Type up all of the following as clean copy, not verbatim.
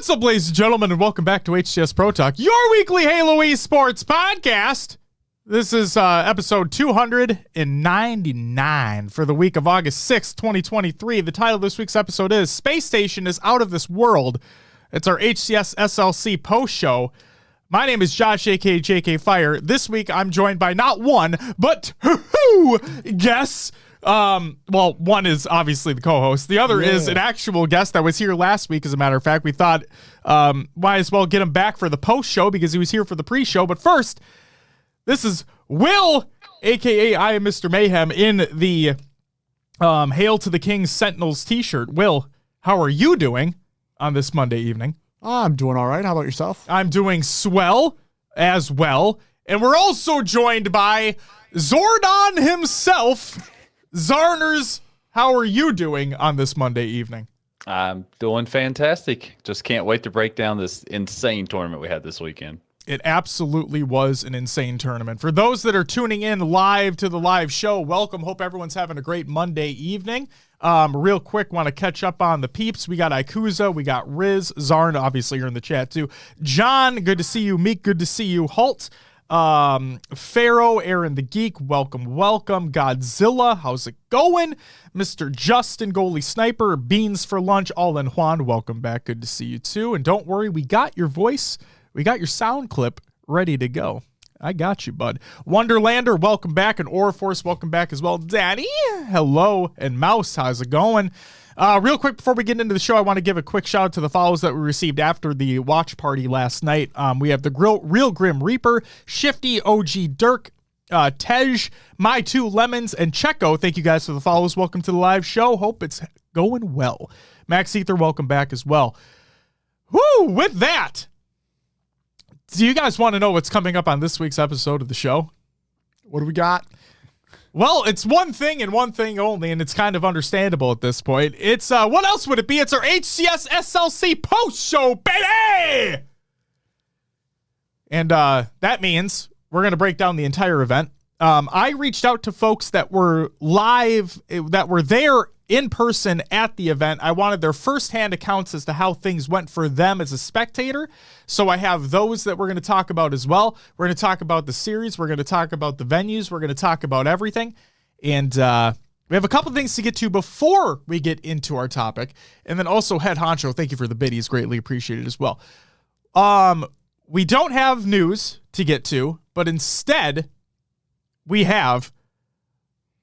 What's up, ladies and gentlemen, and welcome back to HCS Pro Talk, your weekly Halo esports podcast. This is episode 299 for the week of August 6th, 2023. The title of this week's episode is Spacestation is Out of This World. It's our HCS SLC Post-Show. My name is Josh, aka JK Fire. This week, I'm joined by not one, but two guests. Well, one is obviously the co-host. The other is an actual guest that was here last week, as a matter of fact. We thought might as well get him back for the post-show because he was here for the pre-show. But first, this is Will, a.k.a. I Am Mr. Mayhem, in the Hail to the King Sentinels t-shirt. Will, how are you doing on this Monday evening? I'm doing all right. How about yourself? I'm doing swell as well. And we're also joined by Zordon himself. Zarners, how are you doing on this Monday evening? I'm doing fantastic. Just can't wait to break down this insane tournament we had this weekend. It absolutely was an insane tournament. For those that are tuning in live to the live show, welcome. Hope everyone's having a great Monday evening. Real quick, want to catch up on the peeps. We got Ikuza, we got Riz, Zarn, obviously you're in the chat too. John, good to see you. Meek, good to see you. Halt. Pharaoh, Aaron the Geek, welcome. Godzilla, how's it going? Mr. Justin, Goalie Sniper, Beans for Lunch, All in Juan, welcome back. Good to see you too. And don't worry, we got your voice, we got your sound clip ready to go. I got you, bud. Wonderlander, welcome back. And Auraforce, welcome back as well. Daddy, hello. And Mouse, how's it going? Real quick, before we get into the show, I want to give a quick shout out to the follows that we received after the watch party last night. We have the Real Grim Reaper, Shifty, OG Dirk, Tej, My Two Lemons, and Checo. Thank you guys for the follows. Welcome to the live show. Hope it's going well. Max Ether, welcome back as well. Woo! With that, do you guys want to know what's coming up on this week's episode of the show? What do we got? Well, it's one thing and one thing only, and it's kind of understandable at this point. It's, what else would it be? It's our HCS SLC Post-Show, baby! And that means we're going to break down the entire event. I reached out to folks that were live, that were there in person at the event. I wanted their firsthand accounts as to how things went for them as a spectator. So I have those that we're going to talk about as well. We're going to talk about the series. We're going to talk about the venues. We're going to talk about everything. And we have a couple things to get to before we get into our topic. And then also Head Honcho, thank you for the biddies. Greatly appreciated as well. We don't have news to get to, but instead we have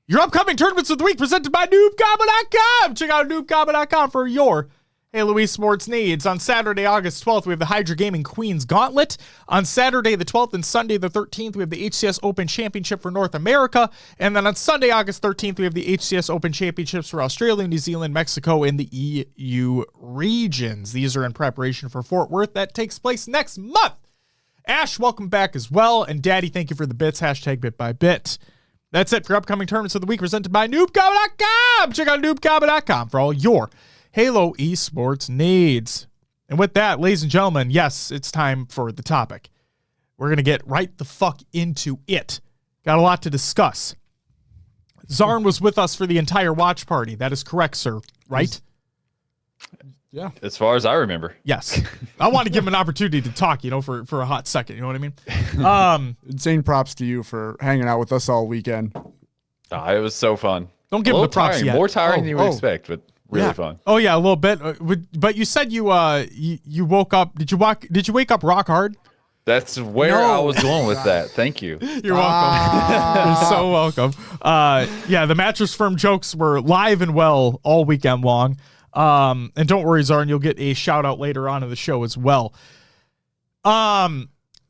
your upcoming tournaments of the week presented by NoobCombo.com. Check out NoobCombo.com for your Halo esports needs. On Saturday, August 12th, we have the Hydra Gaming Queens Gauntlet. On Saturday the 12th and Sunday the 13th, we have the HCS Open Championship for North America. And then on Sunday, August 13th, we have the HCS Open Championships for Australia, New Zealand, Mexico, and the EU regions. These are in preparation for Fort Worth. That takes place next month. Ash, welcome back as well. And Daddy, thank you for the bits. Hashtag bit by bit. That's it for upcoming tournaments of the week presented by NoobCombo.com. Check out NoobCombo.com for all your Halo esports needs. And with that, ladies and gentlemen, yes, it's time for the topic. We're going to get right the fuck into it. Got a lot to discuss. Zarn was with us for the entire watch party. That is correct, sir. Right? Yeah. As far as I remember. Yes. I want to give him an opportunity to talk, for a hot second. You know what I mean? Insane props to you for hanging out with us all weekend. It was so fun. Don't give him the props tiring, yet. More tiring than you would expect, but really fun. Oh yeah, a little bit. But you said you woke up. Did you wake up rock hard? That's where I was going with that. Thank you. You're welcome. You're so welcome. Yeah, the Mattress Firm jokes were live and well all weekend long. And don't worry, Zarn, you'll get a shout out later on in the show as well.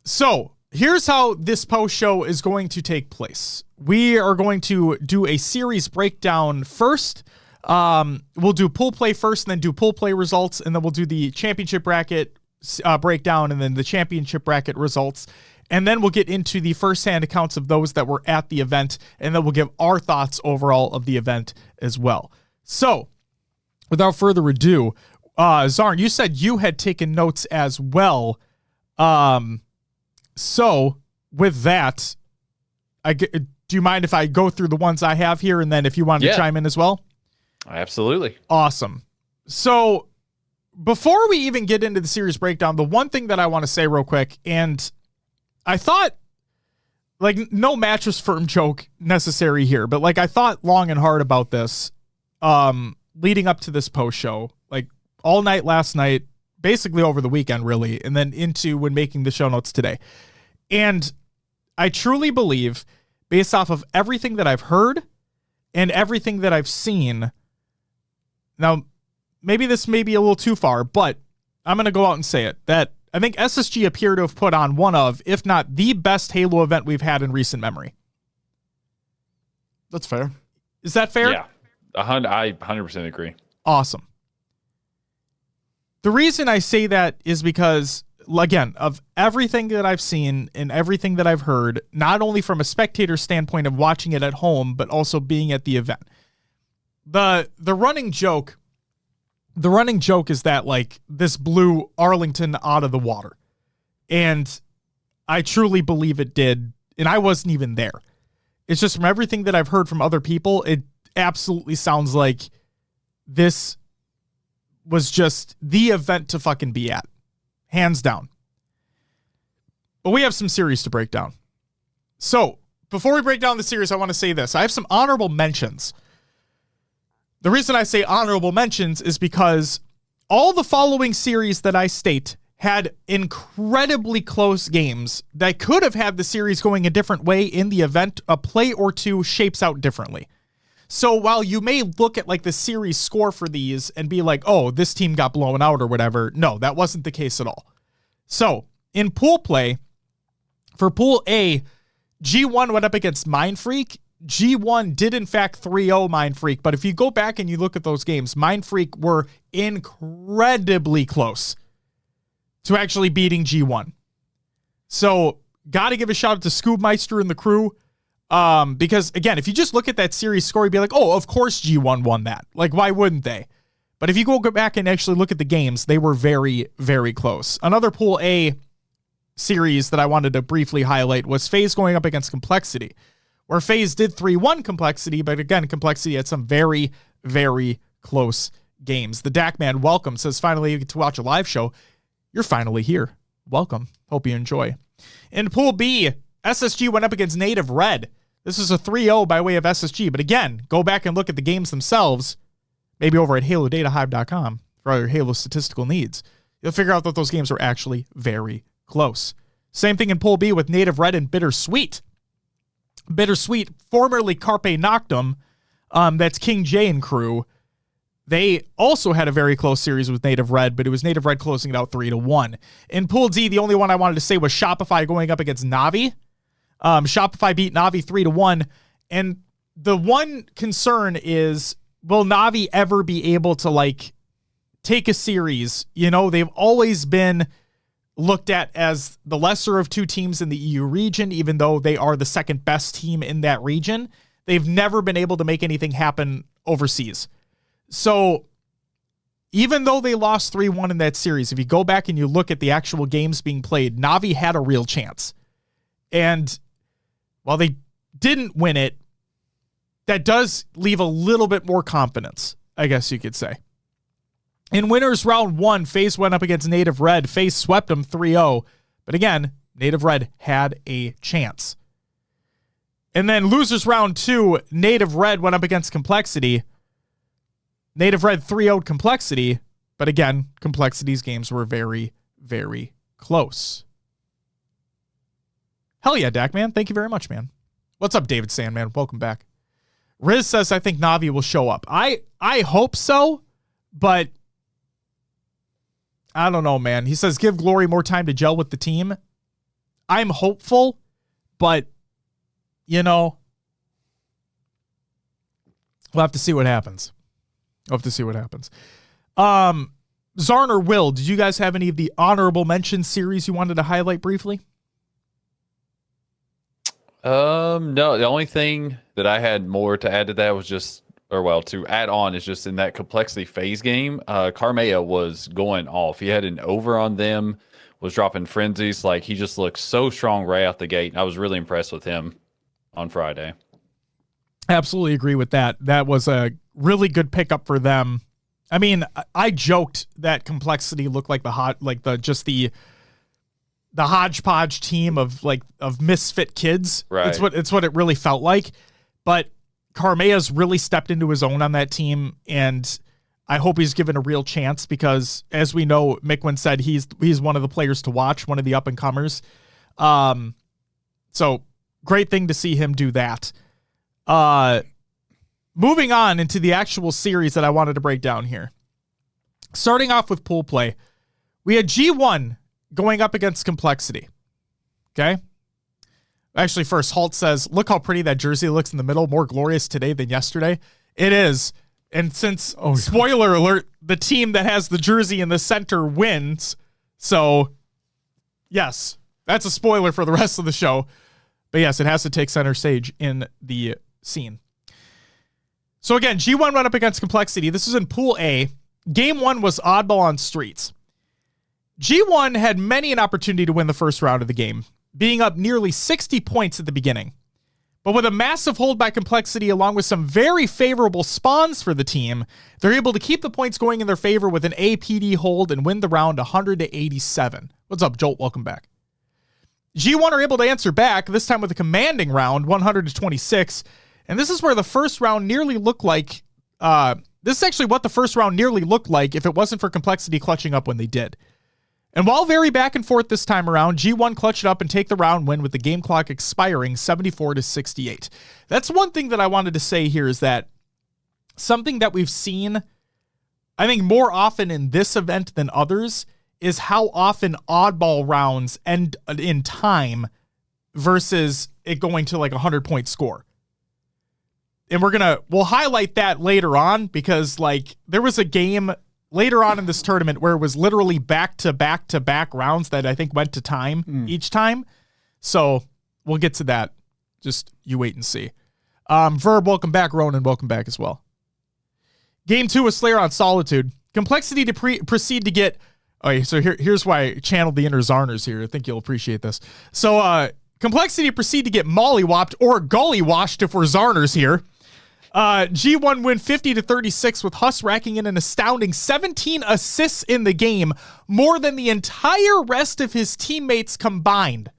So here's how this post show is going to take place. We are going to do a series breakdown first. We'll do pool play first and then do pool play results. And then we'll do the championship bracket breakdown and then the championship bracket results. And then we'll get into the first-hand accounts of those that were at the event. And then we'll give our thoughts overall of the event as well. So without further ado, Zarn, you said you had taken notes as well. So with that, do you mind if I go through the ones I have here, and then if you wanted to chime in as well? Absolutely. Awesome. So before we even get into the series breakdown, the one thing that I want to say real quick, and I thought, like, no mattress firm joke necessary here, but like I thought long and hard about this leading up to this post show, like all night last night, basically over the weekend, really, and then into when making the show notes today. And I truly believe, based off of everything that I've heard and everything that I've seen, now maybe this may be a little too far, but I'm going to go out and say it, that I think SSG appear to have put on one of, if not the best Halo event we've had in recent memory. That's fair. Is that fair? Yeah, I 100% agree. Awesome. The reason I say that is because, again, of everything that I've seen and everything that I've heard, not only from a spectator standpoint of watching it at home, but also being at the event. The running joke is that, like, this blew Arlington out of the water. And I truly believe it did. And I wasn't even there. It's just from everything that I've heard from other people, it absolutely sounds like this was just the event to fucking be at. Hands down. But we have some series to break down. So, before we break down the series, I want to say this. I have some honorable mentions. The reason I say honorable mentions is because all the following series that I state had incredibly close games that could have had the series going a different way in the event. A play or two shapes out differently. So while you may look at like the series score for these and be like, oh, this team got blown out or whatever. No, that wasn't the case at all. So in pool play, for Pool A, G1 went up against Mind Freak. G1 did in fact 3-0 Mind Freak, but if you go back and you look at those games, Mind Freak were incredibly close to actually beating G1. So got to give a shout out to Scoobmeister and the crew. Because again, if you just look at that series score, you'd be like, oh, of course G1 won that. Like, why wouldn't they? But if you go back and actually look at the games, they were very, very close. Another Pool A series that I wanted to briefly highlight was FaZe going up against Complexity, where FaZe did 3-1 Complexity, but again, Complexity had some very, very close games. The Dak Man, welcome, says, finally you get to watch a live show. You're finally here. Welcome. Hope you enjoy. In Pool B, SSG went up against Native Red. This is a 3-0 by way of SSG, but again, go back and look at the games themselves, maybe over at HaloDataHive.com for all your Halo statistical needs. You'll figure out that those games are actually very close. Same thing in Pool B with Native Red and Bittersweet. Bittersweet, formerly Carpe Noctum, that's King J and crew. They also had a very close series with Native Red, but it was Native Red closing it out 3-1. In Pool D, the only one I wanted to say was Shopify going up against Navi. Shopify beat Navi 3-1. And the one concern is, will Navi ever be able to, like, take a series? You know, they've always been looked at as the lesser of two teams in the EU region, even though they are the second best team in that region. They've never been able to make anything happen overseas. So even though they lost 3-1 in that series, if you go back and you look at the actual games being played, Navi had a real chance. And while they didn't win it, that does leave a little bit more confidence, I guess you could say. In winners round 1, FaZe went up against Native Red. FaZe swept them 3-0. But again, Native Red had a chance. And then losers round 2, Native Red went up against Complexity. Native Red 3-0'd Complexity. But again, Complexity's games were very, very close. Hell yeah, Dak, man. Thank you very much, man. What's up, David Sandman? Welcome back. Riz says, I think Navi will show up. I hope so, but I don't know, man. He says, give Glory more time to gel with the team. I'm hopeful, but, you know, we'll have to see what happens. Zarn or Will, did you guys have any of the honorable mention series you wanted to highlight briefly? No, the only thing that I had more to add to that was to add on is just in that Complexity FaZe game, Carmea was going off. He had an over on them, was dropping frenzies. Like, he just looked so strong right out the gate. I was really impressed with him on Friday. Absolutely agree with that. That was a really good pickup for them. I mean, I joked that Complexity looked like the hodgepodge team of misfit kids. Right. It's what it really felt like. But Carmea's really stepped into his own on that team, and I hope he's given a real chance because, as we know, Mickwin said he's one of the players to watch, one of the up-and-comers. So great thing to see him do that. Moving on into the actual series that I wanted to break down here. Starting off with pool play, we had G1 going up against Complexity. Okay? Actually, first, Halt says, look how pretty that jersey looks in the middle. More glorious today than yesterday. It is. And since, spoiler alert, the team that has the jersey in the center wins. So, yes, that's a spoiler for the rest of the show. But yes, it has to take center stage in the scene. So again, G1 went up against Complexity. This is in Pool A. Game 1 was oddball on streets. G1 had many an opportunity to win the first round of the game, being up nearly 60 points at the beginning. But with a massive hold by Complexity along with some very favorable spawns for the team, they're able to keep the points going in their favor with an APD hold and win the round 100-87. What's up, Jolt? Welcome back. G1 are able to answer back, this time with a commanding round, 100-26. And this is where the first round nearly looked like... this is actually what the first round nearly looked like if it wasn't for Complexity clutching up when they did. And while very back and forth this time around, G1 clutched up and take the round win with the game clock expiring 74-68. That's one thing that I wanted to say here is that something that we've seen, I think more often in this event than others, is how often oddball rounds end in time versus it going to like a 100-point score. And we'll highlight that later on because like there was a game later on in this tournament where it was literally back-to-back-to-back rounds that I think went to time each time. So we'll get to that. Just you wait and see. Verb, welcome back. Ronan, welcome back as well. Game 2 was Slayer on Solitude. Complexity to proceed to get... Okay, so here's why I channeled the inner Zarners here. I think you'll appreciate this. So Complexity proceed to get mollywopped or gullywashed if we're Zarners here. G1 win 50-36 with Huss racking in an astounding 17 assists in the game, more than the entire rest of his teammates combined.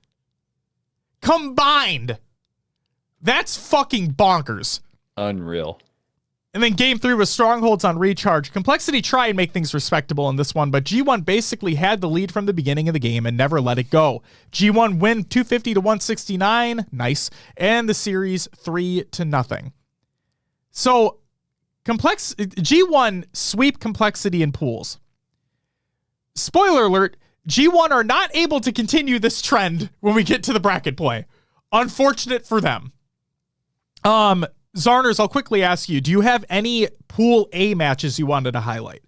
That's fucking bonkers. Unreal. And then game 3 was Strongholds on Recharge. Complexity tried and make things respectable in this one, but G1 basically had the lead from the beginning of the game and never let it go. G1 win 250-169. Nice. And the series 3-0. So G1 sweep Complexity in pools. Spoiler alert, G1 are not able to continue this trend when we get to the bracket play. Unfortunate for them. Zarners, I'll quickly ask you, do you have any Pool A matches you wanted to highlight?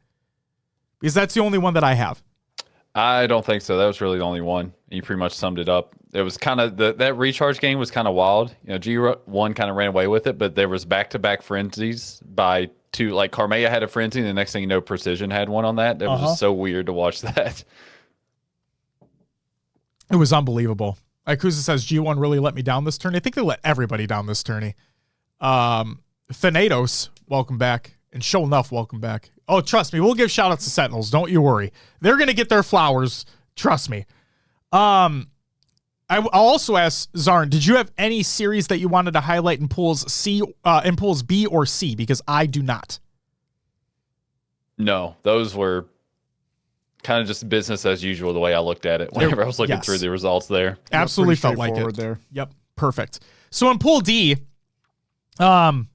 Because that's the only one that I have. I don't think so. That was really the only one. You pretty much summed it up. It was kind of that recharge game was kind of wild. You know, G1 kind of ran away with it, but there was back-to-back frenzies by two. Like Carmea had a frenzy, and the next thing you know, Precision had one on that. It was just so weird to watch that. It was unbelievable. Ikuza says G1 really let me down this tourney. I think they let everybody down this tourney. Thanatos, welcome back. And Show Enough, welcome back. Oh, trust me, we'll give shout-outs to Sentinels. Don't you worry. They're going to get their flowers. Trust me. I'll also ask Zarn, did you have any series that you wanted to highlight in pools B or C? Because I do not. No, those were kind of just business as usual the way I looked at it whenever I was looking through the results there. Absolutely felt like it. There. Yep, perfect. So in Pool D, the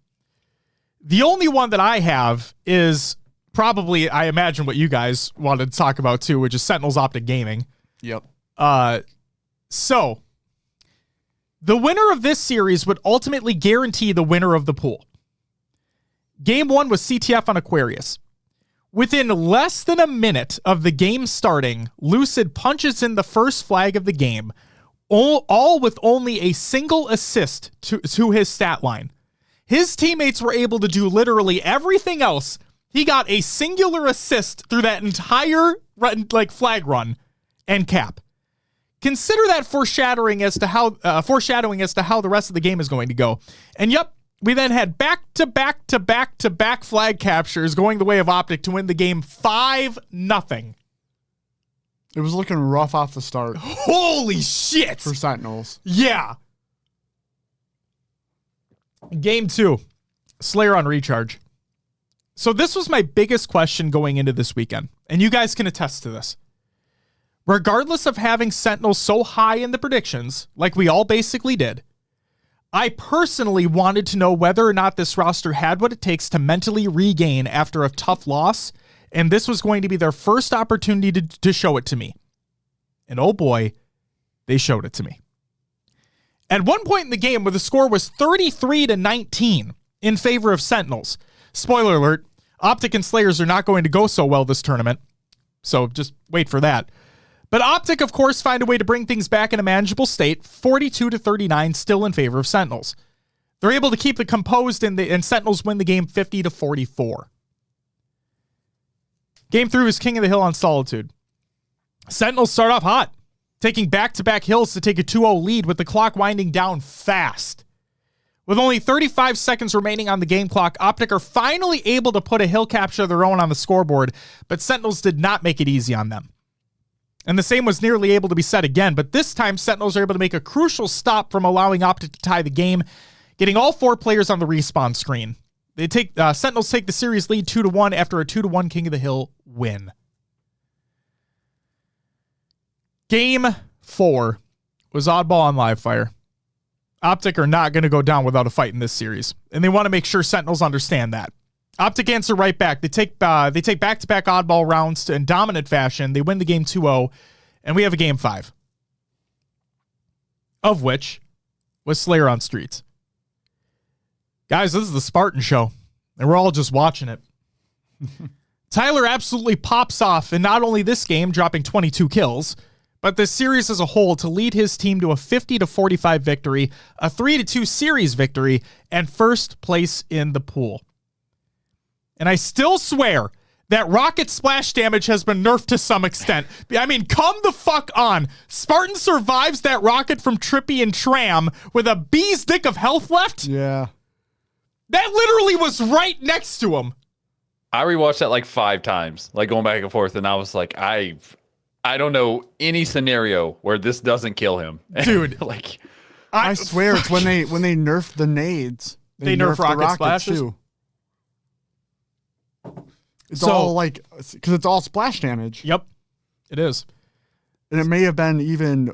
only one that I have is probably, I imagine, what you guys wanted to talk about too, which is Sentinels Optic Gaming. Yep. So the winner of this series would ultimately guarantee the winner of the pool. Game 1 was CTF on Aquarius. Within less than a minute of the game starting, Lucid punches in the first flag of the game, all with only a single assist to his stat line. His teammates were able to do literally everything else. He got a singular assist through that entire flag run and cap. Consider that foreshadowing as to how the rest of the game is going to go. And yep, We then had back-to-back-to-back-to-back flag captures going the way of Optic to win the game 5-0. It was looking rough off the start Holy shit! for Sentinels. Yeah. Game 2, Slayer on recharge. So this was my biggest question going into this weekend, and you guys can attest to this. Regardless of having Sentinels so high in the predictions, like we all basically did, I personally wanted to know whether or not this roster had what it takes to mentally regain after a tough loss, and this was going to be their first opportunity to show it to me. And oh boy, they showed it to me. At one point in the game where the score was 33-19 in favor of Sentinels. Spoiler alert, Optic and Slayers are not going to go so well this tournament, so just wait for that. But Optic, of course, find a way to bring things back in a manageable state, 42-39, still in favor of Sentinels. They're able to keep it composed, and Sentinels win the game 50-44. Game 3 was King of the Hill on Solitude. Sentinels start off hot, taking back-to-back hills to take a 2-0 lead with the clock winding down fast. With only 35 seconds remaining on the game clock, Optic are finally able to put a hill capture of their own on the scoreboard, but Sentinels did not make it easy on them. And the same was nearly able to be said again, but this time Sentinels are able to make a crucial stop from allowing Optic to tie the game, getting all 4 players on the respawn screen. Sentinels take the series lead 2-1 after a 2-1 King of the Hill win. Game 4 was oddball on live fire. Optic are not going to go down without a fight in this series, and they want to make sure Sentinels understand that. Optic answer right back. They take back-to-back oddball rounds in dominant fashion. They win the game 2-0, and we have a game 5, of which was Slayer on Streets. Guys, this is the Spartan show, and we're all just watching it. Tyler absolutely pops off in not only this game, dropping 22 kills, but the series as a whole to lead his team to a 50-45 victory, a 3-2 series victory, and first place in the pool. And I still swear that rocket splash damage has been nerfed to some extent. I mean, come the fuck on. Spartan survives that rocket from Trippy and Tram with a bee's dick of health left? Yeah. That literally was right next to him. I rewatched that like 5 times, like going back and forth, and I was like, I don't know any scenario where this doesn't kill him. Dude. Like I swear it's when they nerfed the nades. They nerf rocket the rockets splashes? too. It's all like, because it's all splash damage. Yep, it is. And it may have been even,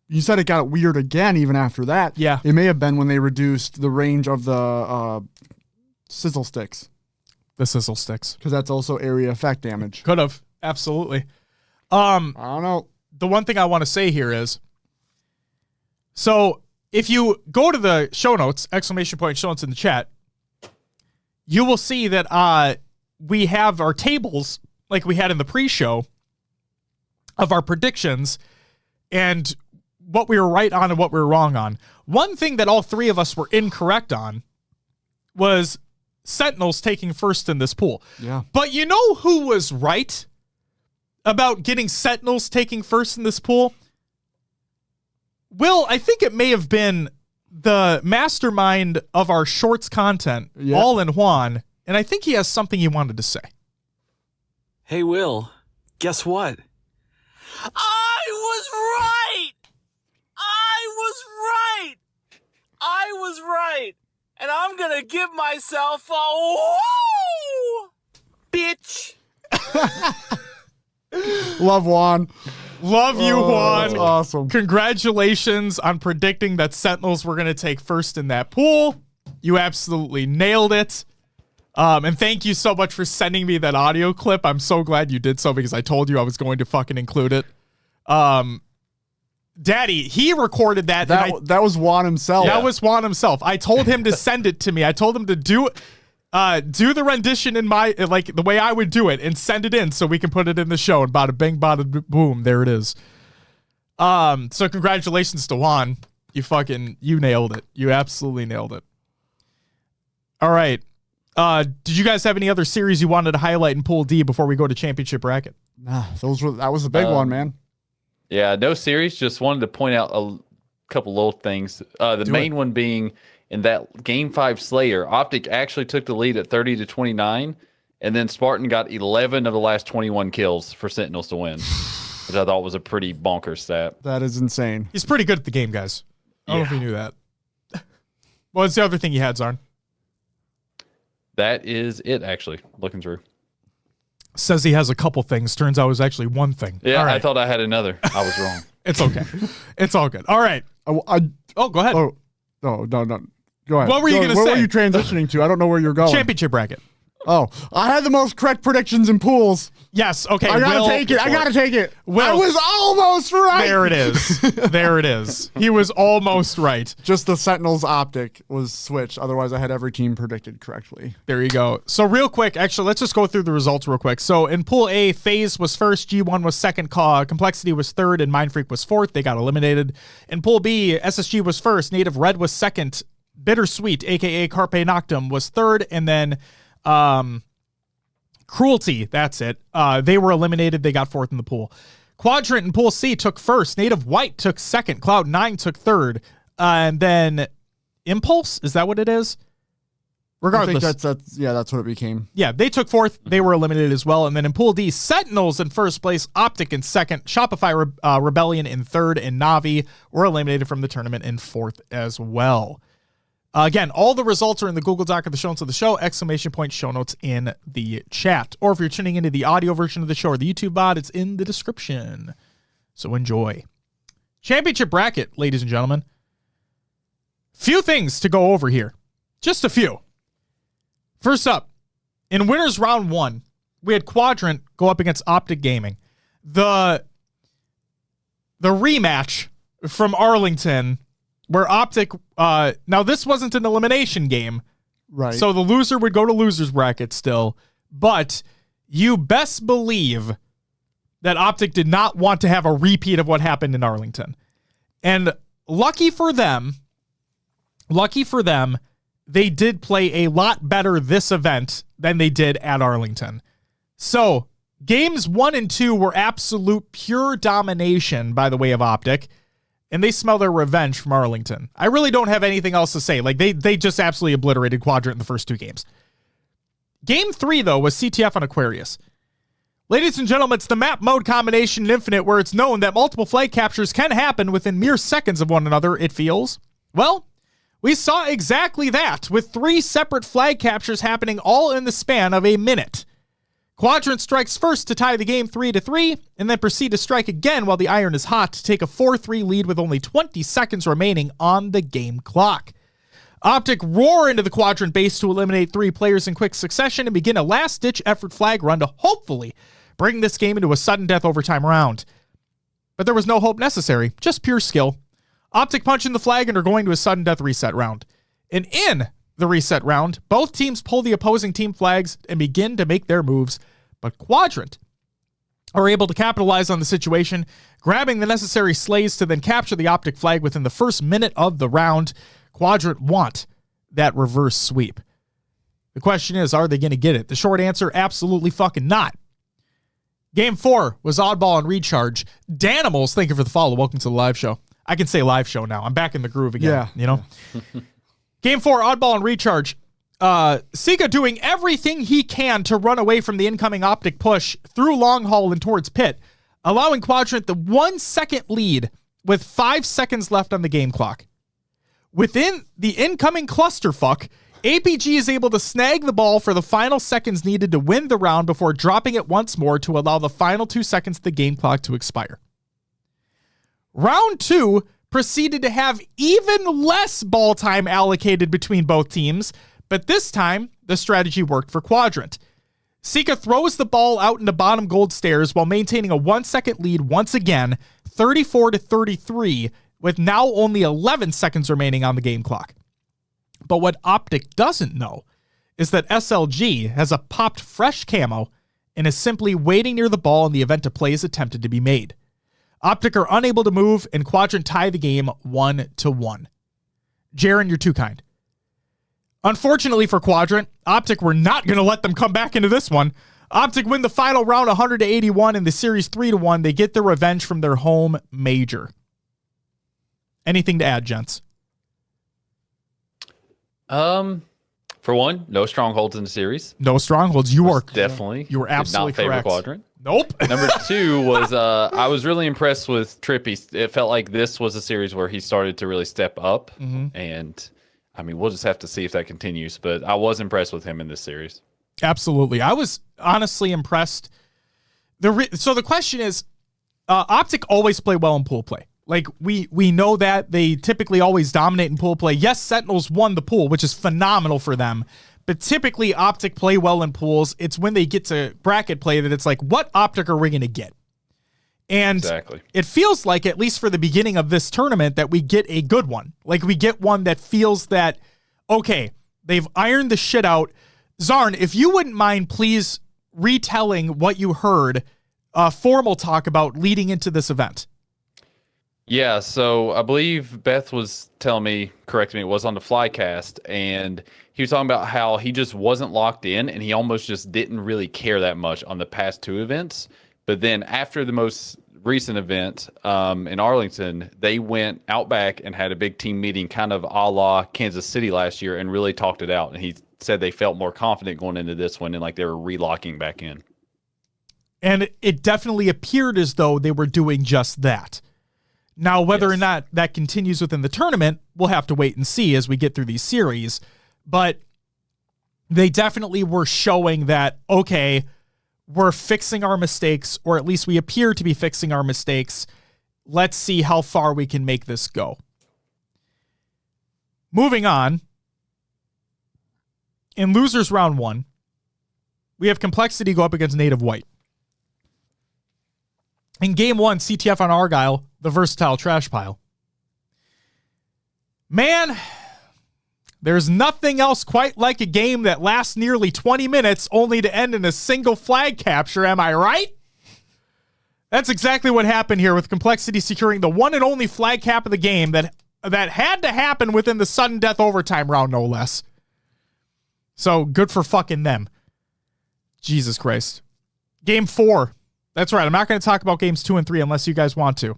you said it got weird again even after that. Yeah. It may have been when they reduced the range of the sizzle sticks. The sizzle sticks. Because that's also area effect damage. Could have. Absolutely. I don't know. The one thing I want to say here is, so if you go to the show notes, exclamation point show notes in the chat, you will see that we have our tables like we had in the pre-show of our predictions and what we were right on and what we were wrong on. One thing that all 3 of us were incorrect on was Sentinels taking first in this pool. Yeah. But you know who was right about getting Sentinels taking first in this pool? Will, I think it may have been the mastermind of our shorts content, All in Juan, and I think he has something he wanted to say. Hey, Will, guess what? I was right! And I'm gonna give myself a woo! Bitch! Love Juan. Love you, Juan. That's awesome. Congratulations on predicting that Sentinels were going to take first in that pool. You absolutely nailed it. And thank you so much for sending me that audio clip. I'm so glad you did so because I told you I was going to fucking include it. Daddy, he recorded that. That was Juan himself. That was Juan himself. I told him to send it to me. I told him to do the rendition in my, like the way I would do it and send it in so we can put it in the show, and bada bing, bada boom. There it is. So congratulations to Juan. You nailed it. You absolutely nailed it. All right. Did you guys have any other series you wanted to highlight in Pool D before we go to championship bracket? Nah, that was a big one, man. Yeah, no series. Just wanted to point out a couple little things. The main one being In that Game 5 Slayer, Optic actually took the lead at 30-29, and then Spartan got 11 of the last 21 kills for Sentinels to win, which I thought was a pretty bonkers stat. That is insane. He's pretty good at the game, guys. I don't know if you knew that. What's the other thing you had, Zarn? That is it, actually, looking through. Says he has a couple things. Turns out it was actually one thing. Yeah, all right. I thought I had another. I was wrong. It's okay. It's all good. All right. Go ahead. Oh, no. Go ahead. What were you going to say? Where were you transitioning to? I don't know where you're going. Championship bracket. Oh, I had the most correct predictions in pools. Yes. Okay. I gotta take it. I Will, was almost right. There it is. There it is. He was almost right. Just the Sentinels Optic was switched. Otherwise, I had every team predicted correctly. There you go. So real quick, actually, let's just go through the results real quick. So in Pool A, FaZe was first, G1 was second, Complexity was third, and Mindfreak was fourth. They got eliminated. In Pool B, SSG was first, Native Red was second, Bittersweet, a.k.a. Carpe Noctem, was third, and then Cruelty, that's it. They were eliminated. They got fourth in the pool. Quadrant in Pool C took first. Native White took second. Cloud9 took third. And then Impulse, is that what it is? Regardless. I think that's what it became. Yeah, they took fourth. They were eliminated as well. And then in Pool D, Sentinels in first place, Optic in second, Shopify Rebellion in third, and Navi were eliminated from the tournament in fourth as well. Again, all the results are in the Google Doc of the show notes of the show, ! Show notes in the chat. Or if you're tuning into the audio version of the show or the YouTube bot, it's in the description. So enjoy. Championship bracket, ladies and gentlemen. Few things to go over here. Just a few. First up, in winners round 1, we had Quadrant go up against Optic Gaming. The rematch from Arlington, where Optic, now this wasn't an elimination game, right? So the loser would go to loser's bracket still, but you best believe that Optic did not want to have a repeat of what happened in Arlington. And lucky for them, they did play a lot better this event than they did at Arlington. So games 1 and 2 were absolute pure domination by the way of Optic. And they smell their revenge from Arlington. I really don't have anything else to say. Like, they just absolutely obliterated Quadrant in the first 2 games. Game 3, though, was CTF on Aquarius. Ladies and gentlemen, it's the map mode combination in Infinite where it's known that multiple flag captures can happen within mere seconds of one another, it feels. Well, we saw exactly that, with 3 separate flag captures happening all in the span of a minute. Quadrant strikes first to tie the game 3-3, and then proceed to strike again while the iron is hot to take a 4-3 lead with only 20 seconds remaining on the game clock. Optic roar into the Quadrant base to eliminate 3 players in quick succession and begin a last-ditch effort flag run to hopefully bring this game into a sudden death overtime round. But there was no hope necessary, just pure skill. Optic punch in the flag and are going to a sudden death reset round. And in the reset round, both teams pull the opposing team flags and begin to make their moves, but Quadrant are able to capitalize on the situation, grabbing the necessary slays to then capture the Optic flag within the first minute of the round. Quadrant want that reverse sweep. The question is, are they going to get it? The short answer, absolutely fucking not. Game 4 was Oddball and Recharge. Danimals, thank you for the follow. Welcome to the live show. I can say live show now. I'm back in the groove again. Yeah. You know? Game 4, Oddball and Recharge. Sika doing everything he can to run away from the incoming Optic push through long haul and towards pit, allowing Quadrant the 1 second lead with 5 seconds left on the game clock. Within the incoming clusterfuck, APG is able to snag the ball for the final seconds needed to win the round before dropping it once more to allow the final 2 seconds of the game clock to expire. Round 2 proceeded to have even less ball time allocated between both teams, but this time, the strategy worked for Quadrant. Sika throws the ball out into bottom gold stairs while maintaining a 1 second lead once again, 34-33, with now only 11 seconds remaining on the game clock. But what Optic doesn't know is that SLG has a popped fresh camo and is simply waiting near the ball in the event a play is attempted to be made. Optic are unable to move, and Quadrant tie the game 1-1. Jaren, you're too kind. Unfortunately for Quadrant, Optic were not going to let them come back into this one. Optic win the final round 100-81 in the series 3-1. They get their revenge from their home major. Anything to add, gents? For one, no strongholds in the series. No strongholds. You were Definitely. You were absolutely did not favor correct. quadrant. Nope. Number 2 was I was really impressed with Trippy. It felt like this was a series where he started to really step up, and I mean, we'll just have to see if that continues. But I was impressed with him in this series. Absolutely. I was honestly impressed. So the question is, Optic always play well in pool play. Like, we know that they typically always dominate in pool play. Yes, Sentinels won the pool, which is phenomenal for them. But typically, Optic play well in pools. It's when they get to bracket play that it's like, what Optic are we going to get? And Exactly. It feels like, at least for the beginning of this tournament, that we get a good one. Like, we get one that feels that, okay, they've ironed the shit out. Zarn, if you wouldn't mind, please retelling what you heard formal talk about leading into this event. Yeah, so I believe Beth was telling me, correct me, it was on the Flycast, and he was talking about how he just wasn't locked in, and he almost just didn't really care that much on the past 2 events. But then after the most recent event in Arlington, they went out back and had a big team meeting, kind of a la Kansas City last year, and really talked it out. And he said they felt more confident going into this one, and like they were relocking back in. And it definitely appeared as though they were doing just that. Now, whether or not that continues within the tournament, we'll have to wait and see as we get through these series. But they definitely were showing that, okay, we're fixing our mistakes, or at least we appear to be fixing our mistakes. Let's see how far we can make this go. Moving on. In losers round 1, we have Complexity go up against Native White. In game 1, CTF on Argyle, the versatile trash pile. Man, there's nothing else quite like a game that lasts nearly 20 minutes only to end in a single flag capture, am I right? That's exactly what happened here, with Complexity securing the one and only flag cap of the game that had to happen within the sudden death overtime round, no less. So good for fucking them. Jesus Christ. Game 4. That's right. I'm not going to talk about games 2 and 3 unless you guys want to.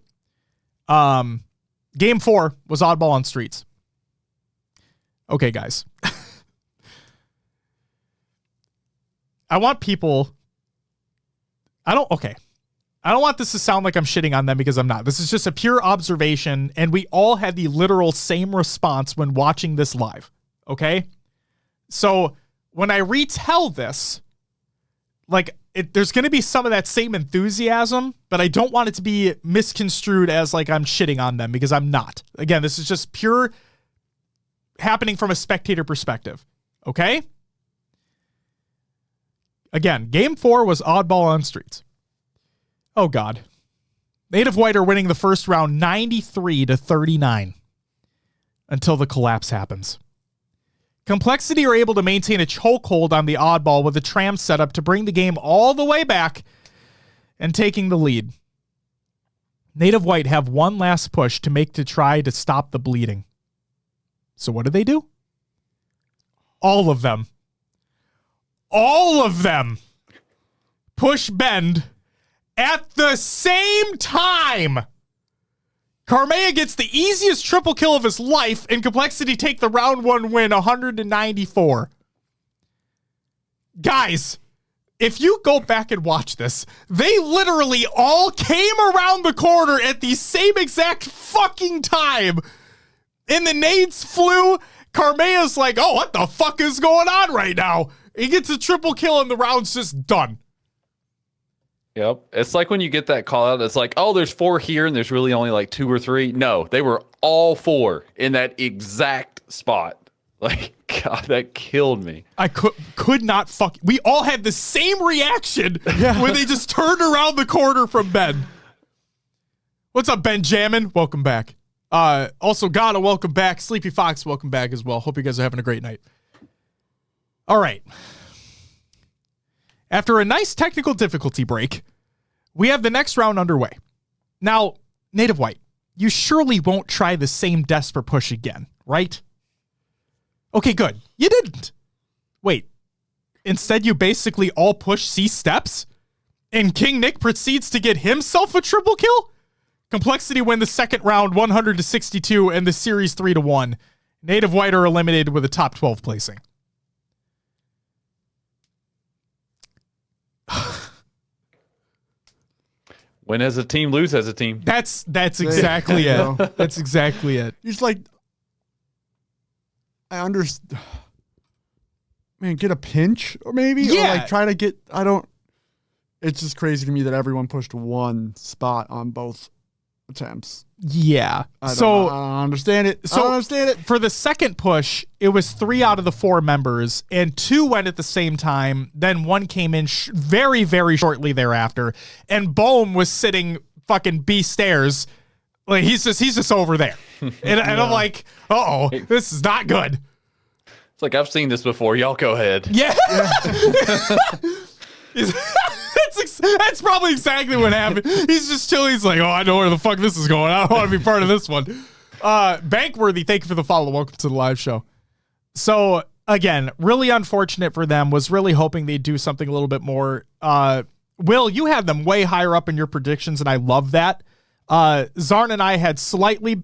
Game 4 was Oddball on Streets. Okay, guys. I want people... I don't want this to sound like I'm shitting on them, because I'm not. This is just a pure observation, and we all had the literal same response when watching this live. Okay? So when I retell this, like, there's going to be some of that same enthusiasm, but I don't want it to be misconstrued as like I'm shitting on them, because I'm not. Again, this is just pure happening from a spectator perspective. Okay? Again, game 4 was Oddball on Streets. Oh, God. Native White are winning the first round 93-39 until the collapse happens. Complexity are able to maintain a chokehold on the Oddball with a tram setup to bring the game all the way back and taking the lead. Native White have one last push to make to try to stop the bleeding. So what do? All of them push bend at the same time. Carmea gets the easiest triple kill of his life, and Complexity take the round 1 win 100-94. Guys, if you go back and watch this, they literally all came around the corner at the same exact fucking time. And the nades flew. Carmea's like, oh, what the fuck is going on right now? He gets a triple kill and the round's just done. Yep. It's like when you get that call out, it's like, oh, there's 4 here and there's really only like 2 or 3. No, they were all 4 in that exact spot. Like, God, that killed me. I could not we all had the same reaction when they just turned around the corner from Ben. What's up, Benjamin? Welcome back. Also, Gata, welcome back. Sleepy Fox, welcome back as well. Hope you guys are having a great night. All right. After a nice technical difficulty break, we have the next round underway. Now, Native White, you surely won't try the same desperate push again, right? Okay, good. You didn't. Wait. Instead, you basically all push C steps, and King Nick proceeds to get himself a triple kill? Complexity win the second round 100-62 and the series 3-1. Native White are eliminated with a top 12 placing. Win as a team, lose as a team. That's exactly it. That's exactly it. It's like, I understand. Man, get a pinch or maybe? Yeah. Or like try to get, it's just crazy to me that everyone pushed one spot on both attempts. Yeah. I don't understand it. I don't understand it. For the second push, it was 3 out of the 4 members, and 2 went at the same time. Then 1 came in very, very shortly thereafter, and Bohm was sitting fucking B stairs. Like he's just over there, and I'm like, uh-oh, this is not good. It's like, I've seen this before. Y'all go ahead. Yeah. That's probably exactly what happened. He's just chilling. He's like, oh, I know where the fuck this is going. I don't want to be part of this one. Bankworthy, thank you for the follow. Welcome to the live show. So, again, really unfortunate for them. Was really hoping they'd do something a little bit more. Will, you had them way higher up in your predictions, and I love that. Zarn and I had slightly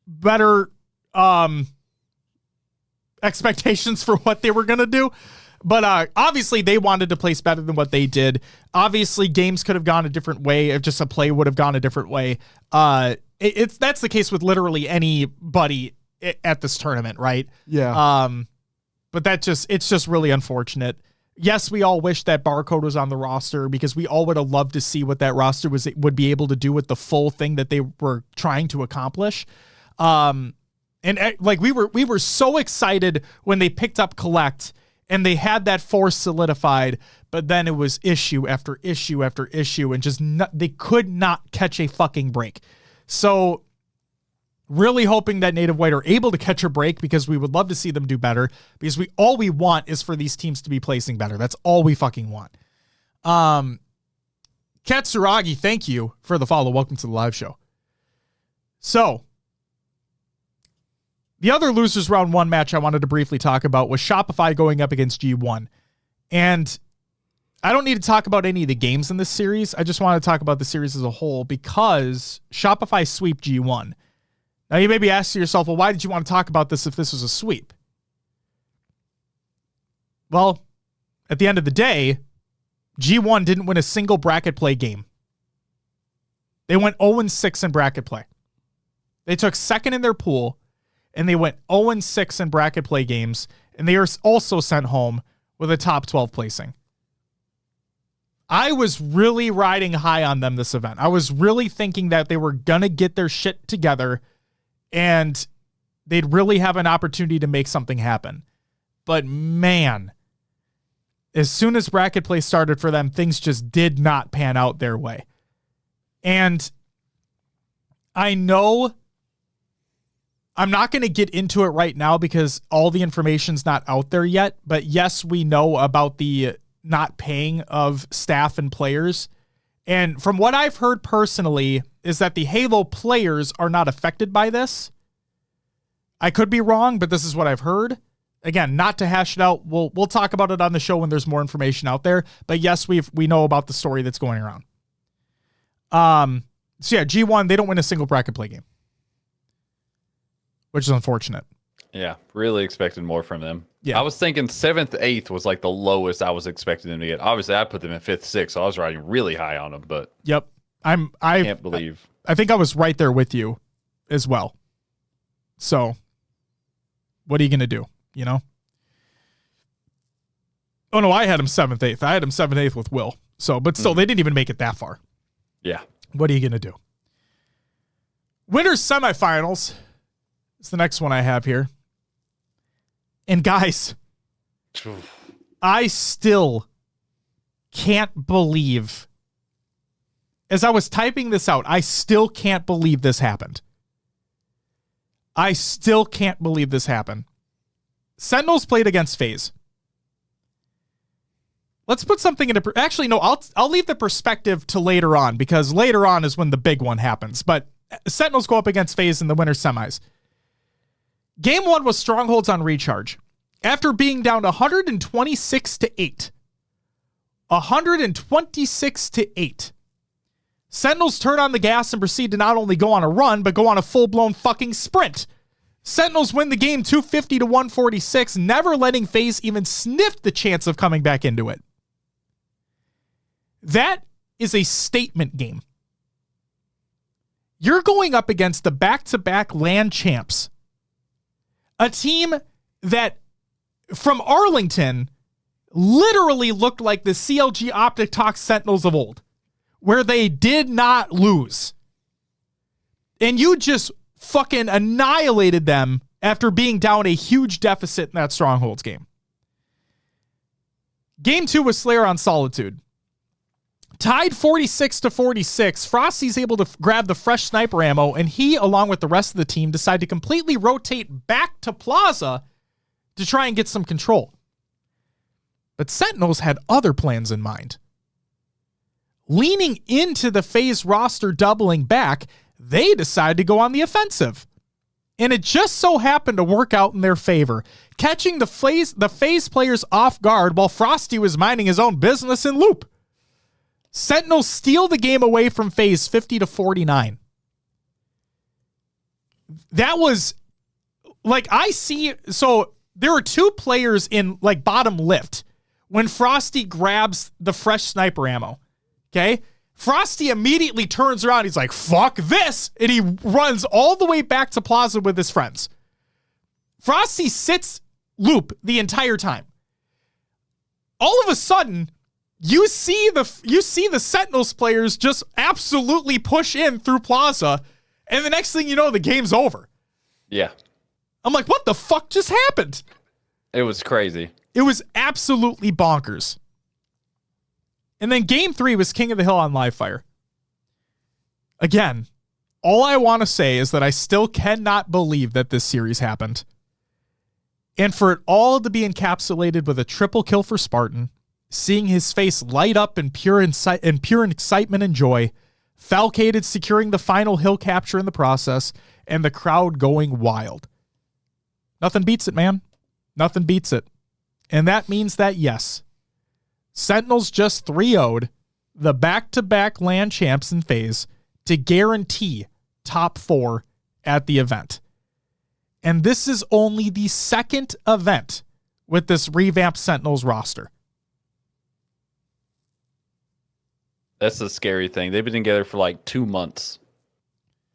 better expectations for what they were going to do. But obviously, they wanted to place better than what they did. Obviously, games could have gone a different way if just a play would have gone a different way. That's the case with literally anybody at this tournament, right? Yeah. But it's just really unfortunate. Yes, we all wish that Barcode was on the roster because we all would have loved to see what that roster would be able to do with the full thing that they were trying to accomplish. And like we were so excited when they picked up Collect. And they had that force solidified, but then it was issue after issue after issue, and just they could not catch a fucking break. So really hoping that Native White are able to catch a break because we would love to see them do better because all we want is for these teams to be placing better. That's all we fucking want. Katsuragi, thank you for the follow. Welcome to the live show. So, the other losers round 1 match I wanted to briefly talk about was Shopify going up against G1. And I don't need to talk about any of the games in this series. I just want to talk about the series as a whole because Shopify sweep G1. Now you may be asking yourself, well, why did you want to talk about this if this was a sweep? Well, at the end of the day, G1 didn't win a single bracket play game. They went 0-6 in bracket play. They took second in their pool, and they went 0-6 in bracket play games, and they are also sent home with a top 12 placing. I was really riding high on them this event. I was really thinking that they were going to get their shit together, and they'd really have an opportunity to make something happen. But man, as soon as bracket play started for them, things just did not pan out their way. And I know I'm not going to get into it right now because all the information's not out there yet. But yes, we know about the not paying of staff and players. And from what I've heard personally is that the Halo players are not affected by this. I could be wrong, but this is what I've heard. Again, not to hash it out. We'll talk about it on the show when there's more information out there. But yes, we know about the story that's going around. So yeah, G1, they don't win a single bracket play game, which is unfortunate. Yeah, really expected more from them. Yeah. I was thinking 7th, 8th was like the lowest I was expecting them to get. Obviously, I put them in 5th, 6th, so I was riding really high on them. But yep, I can't believe. I think I was right there with you as well. So, what are you gonna do? You know? Oh no, I had him 7th, 8th. I had him 7th, 8th with Will. So, but still, they didn't even make it that far. Yeah. What are you gonna do? Winners semifinals is the next one I have here. And guys, I still can't believe, as I was typing this out, I still can't believe this happened. I still can't believe this happened. Sentinels played against FaZe. Let's put something into... Actually, no, I'll leave the perspective to later on, because later on is when the big one happens. But Sentinels go up against FaZe in the winter semis. Game 1 was Strongholds on Recharge. After being down 126-8. 126-8. Sentinels turn on the gas and proceed to not only go on a run, but go on a full-blown fucking sprint. Sentinels win the game 250 to 146, never letting FaZe even sniff the chance of coming back into it. That is a statement game. You're going up against the back-to-back LAN champs. A team that, from Arlington, literally looked like the CLG Optic Talk Sentinels of old, where they did not lose. And you just fucking annihilated them after being down a huge deficit in that Strongholds game. Game 2 was Slayer on Solitude. Tied 46 to 46, Frosty's able to grab the fresh sniper ammo, and he, along with the rest of the team, decide to completely rotate back to Plaza to try and get some control. But Sentinels had other plans in mind. Leaning into the FaZe roster doubling back, they decided to go on the offensive. And it just so happened to work out in their favor, catching the FaZe players off guard while Frosty was minding his own business in loop. Sentinels steal the game away from FaZe 50 to 49. That was like, so there are two players in like bottom lift when Frosty grabs the fresh sniper ammo. Okay. Frosty immediately turns around. He's like, fuck this. And he runs all the way back to Plaza with his friends. Frosty sits loop the entire time. All of a sudden, you see the Sentinels players just absolutely push in through Plaza, and the next thing you know, the game's over. Yeah. I'm like, what the fuck just happened? It was crazy. It was absolutely bonkers. And then game 3 was King of the Hill on Livefire. Again, all I want to say is that I still cannot believe that this series happened. And for it all to be encapsulated with a triple kill for Spartan, seeing his face light up in pure excitement and joy, Falcated securing the final hill capture in the process, and the crowd going wild. Nothing beats it, man. Nothing beats it. And that means that, yes, Sentinels just 3-0'd the back-to-back LAN champs in FaZe to guarantee top 4 at the event. And this is only the second event with this revamped Sentinels roster. That's the scary thing. They've been together for like 2 months.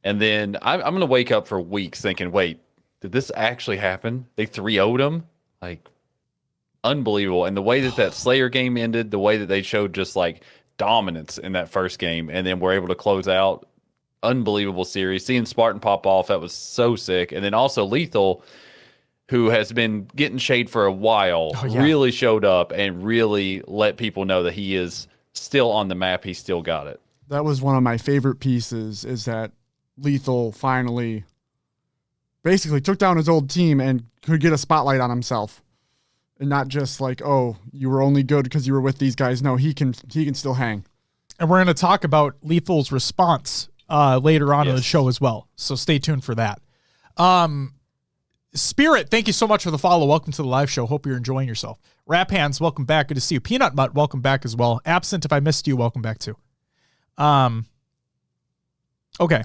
And then I'm going to wake up for weeks thinking, wait, did this actually happen? They 3-0'd them? Like, unbelievable. And the way that Slayer game ended, the way that they showed just like dominance in that first game, and then were able to close out, unbelievable series. Seeing Spartan pop off, that was so sick. And then also Lethal, who has been getting shade for a while, really showed up and really let people know that he is still on the map. He still got it. That was one of my favorite pieces, is that Lethal finally basically took down his old team and could get a spotlight on himself. And not just like, oh, you were only good because you were with these guys. No, he can still hang. And we're going to talk about Lethal's response later on in the show as well. So stay tuned for that. Spirit, thank you so much for the follow. Welcome to the live show. Hope you're enjoying yourself. Rap Hands, welcome back. Good to see you. Peanut Mutt, welcome back as well. Absent, if I missed you, welcome back too. Okay.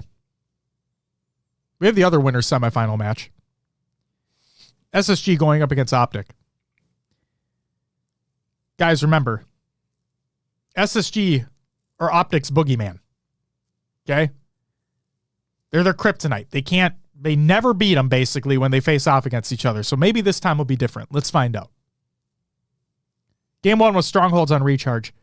We have the other winner's semifinal match. SSG going up against Optic. Guys, remember, SSG are Optic's boogeyman. Okay? They're their kryptonite. They never beat them, basically, when they face off against each other. So maybe this time will be different. Let's find out. Game 1 was Strongholds on Recharge.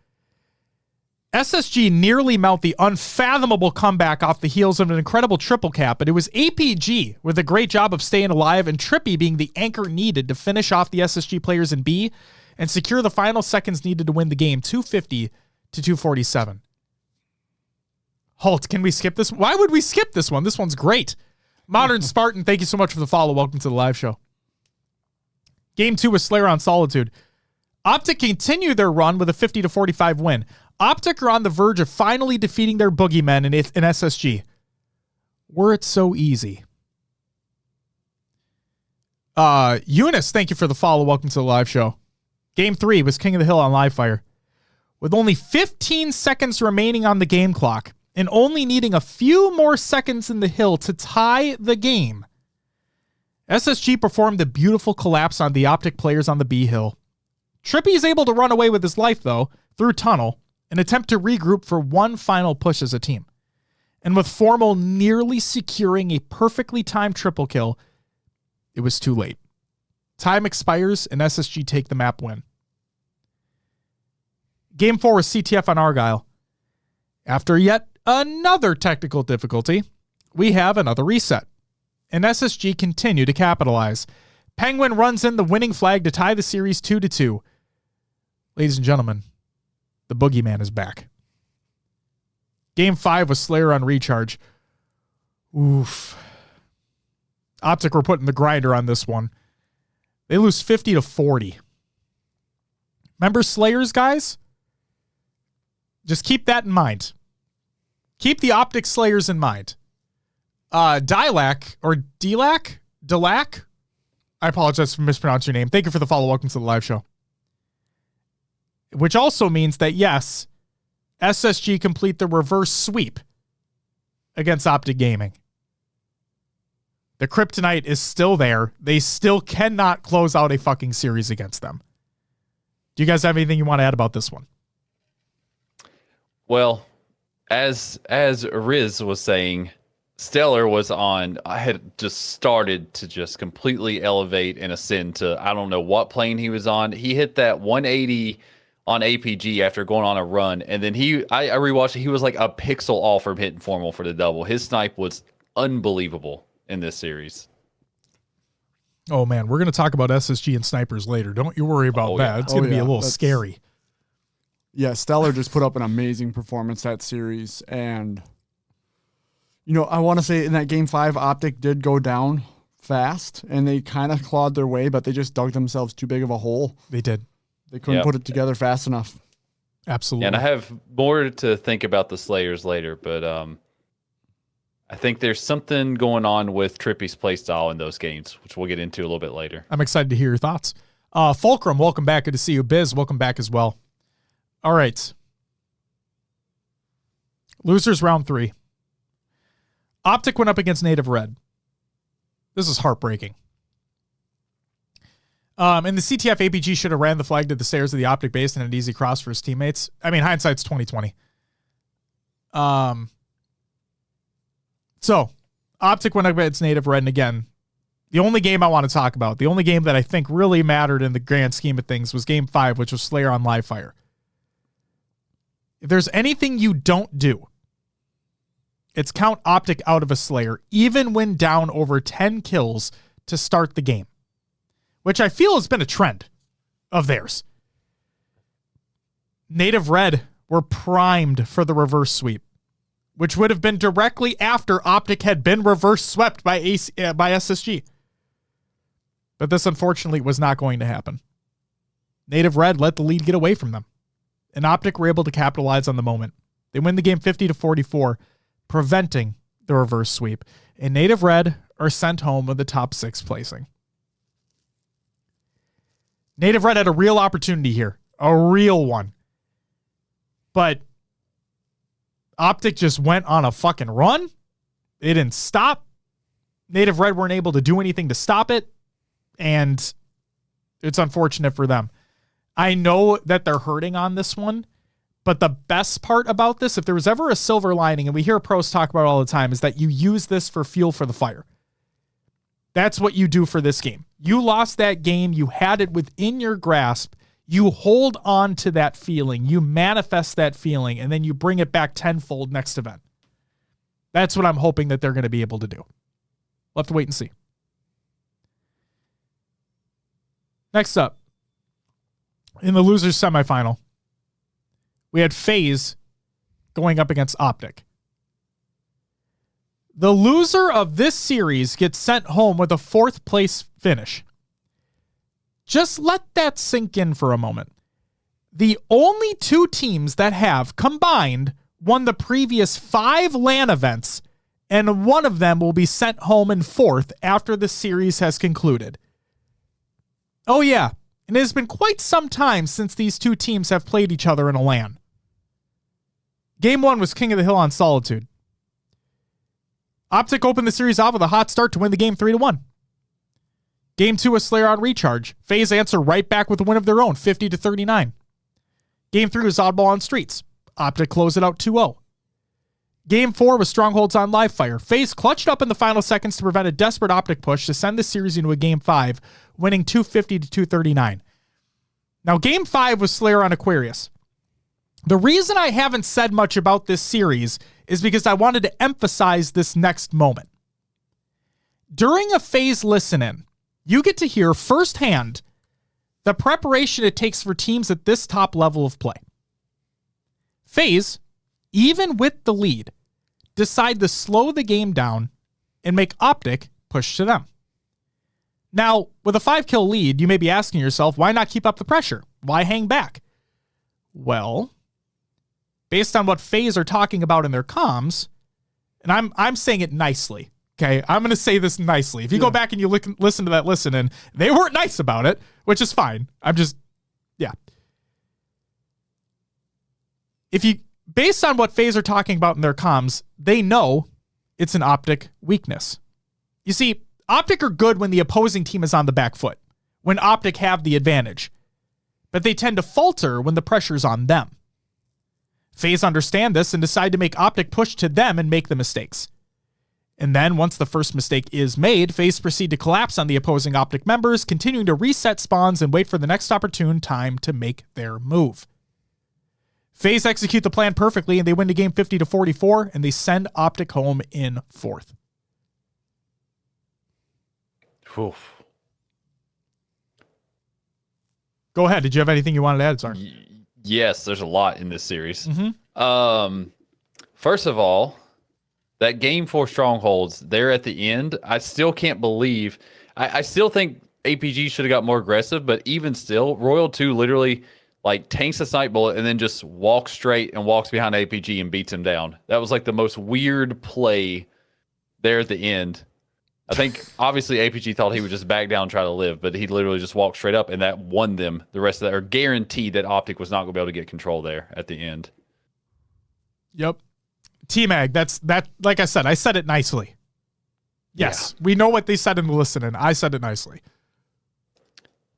SSG nearly mount the unfathomable comeback off the heels of an incredible triple cap, but it was APG with a great job of staying alive and Trippy being the anchor needed to finish off the SSG players in B and secure the final seconds needed to win the game, 250 to 247. Halt, can we skip this? Why would we skip this one? This one's great. Modern Spartan, thank you so much for the follow. Welcome to the live show. Game 2 was Slayer on Solitude. Optic continue their run with a 50 to 45 win. Optic are on the verge of finally defeating their boogeymen in SSG. Were it so easy? Eunice, thank you for the follow. Welcome to the live show. Game 3 was King of the Hill on Livefire. With only 15 seconds remaining on the game clock and only needing a few more seconds in the hill to tie the game, SSG performed a beautiful collapse on the Optic players on the B hill. Trippy is able to run away with his life, though, through tunnel, and attempt to regroup for one final push as a team. And with Formal nearly securing a perfectly timed triple kill, it was too late. Time expires, and SSG take the map win. Game 4 was CTF on Argyle. After yet another technical difficulty, we have another reset, and SSG continue to capitalize. Penguin runs in the winning flag to tie the series 2-2. Ladies and gentlemen, the boogeyman is back. Game 5 was Slayer on recharge. Oof. Optic were putting the grinder on this one. They lose 50-40. Remember Slayers, guys? Just keep that in mind. Keep the Optic Slayers in mind. Dilac, or Delac? Delac? I apologize for mispronouncing your name. Thank you for the follow. Welcome to the live show. Which also means that, yes, SSG complete the reverse sweep against Optic Gaming. The kryptonite is still there. They still cannot close out a fucking series against them. Do you guys have anything you want to add about this one? Well, as Riz was saying, Stellar was on. I had just started to just completely elevate and ascend to, I don't know what plane he was on. He hit that 180 on APG after going on a run, and then I rewatched it. He was like a pixel off from hitting Formal for the double. His snipe was unbelievable in this series. Oh man, we're going to talk about SSG and snipers later. Don't you worry about that. It's going to be a little scary. Yeah, Stellar just put up an amazing performance that series. And, you know, I want to say in that Game 5, Optic did go down fast, and they kind of clawed their way, but they just dug themselves too big of a hole. They did. They couldn't put it together fast enough. Absolutely. And I have more to think about the Slayers later, but I think there's something going on with Trippy's playstyle in those games, which we'll get into a little bit later. I'm excited to hear your thoughts. Fulcrum, welcome back. Good to see you. Biz, welcome back as well. All right. Losers round 3. Optic went up against Native Red. This is heartbreaking. And the CTF APG should have ran the flag to the stairs of the Optic base and an easy cross for his teammates. I mean, hindsight's 2020. So, Optic went up against Native Red, and again, the only game I want to talk about, the only game that I think really mattered in the grand scheme of things was Game 5, which was Slayer on live fire. If there's anything you don't do, it's count Optic out of a Slayer, even when down over 10 kills to start the game, which I feel has been a trend of theirs. Native Red were primed for the reverse sweep, which would have been directly after Optic had been reverse swept by SSG. But this, unfortunately, was not going to happen. Native Red let the lead get away from them, and Optic were able to capitalize on the moment. They win the game 50-44, preventing the reverse sweep, and Native Red are sent home with the top 6 placing. Native Red had a real opportunity here, a real one. But Optic just went on a fucking run. They didn't stop. Native Red weren't able to do anything to stop it, and it's unfortunate for them. I know that they're hurting on this one, but the best part about this, if there was ever a silver lining, and we hear pros talk about it all the time, is that you use this for fuel for the fire. That's what you do for this game. You lost that game. You had it within your grasp. You hold on to that feeling. You manifest that feeling, and then you bring it back tenfold next event. That's what I'm hoping that they're going to be able to do. We'll have to wait and see. Next up, in the losers semifinal, we had FaZe going up against Optic. The loser of this series gets sent home with a 4th place finish. Just let that sink in for a moment. The only 2 teams that have combined won the previous 5 LAN events, and one of them will be sent home in 4th after the series has concluded. Oh yeah, and it has been quite some time since these 2 teams have played each other in a LAN. Game 1 was King of the Hill on Solitude. Optic opened the series off with a hot start to win the game 3-1. Game 2 was Slayer on recharge. FaZe answer right back with a win of their own, 50-39. Game 3 was Oddball on streets. Optic closed it out 2-0. Game 4 was Strongholds on live fire. FaZe clutched up in the final seconds to prevent a desperate Optic push to send the series into a Game 5, winning 250-239. Now, Game 5 was Slayer on Aquarius. The reason I haven't said much about this series is because I wanted to emphasize this next moment. During a FaZe listen-in, you get to hear firsthand the preparation it takes for teams at this top level of play. FaZe, even with the lead, decide to slow the game down and make Optic push to them. Now, with a 5-kill lead, you may be asking yourself, why not keep up the pressure? Why hang back? Well, based on what FaZe are talking about in their comms, and I'm saying it nicely, okay? I'm going to say this nicely. If you go back and you listen to that listen-in, they weren't nice about it, which is fine. Based on what FaZe are talking about in their comms, they know it's an Optic weakness. You see, Optic are good when the opposing team is on the back foot, when Optic have the advantage, but they tend to falter when the pressure's on them. FaZe understand this and decide to make Optic push to them and make the mistakes. And then, once the first mistake is made, FaZe proceed to collapse on the opposing Optic members, continuing to reset spawns and wait for the next opportune time to make their move. FaZe execute the plan perfectly, and they win the game 50-44, and they send Optic home in fourth. Oof. Go ahead. Did you have anything you wanted to add, Zar? Yes, there's a lot in this series. First of all, that game 4 Strongholds there at the end, I still can't believe. I still think APG should have got more aggressive, but even still, Royal 2 literally like tanks a snipe bullet and then just walks straight and walks behind APG and beats him down. That was like the most weird play there at the end. I think obviously APG thought he would just back down and try to live, but he literally just walked straight up and that won them the rest of that, or guaranteed that Optic was not going to be able to get control there at the end. Yep. T-Mag, that. Like I said it nicely. Yes, we know what they said in the listening. I said it nicely.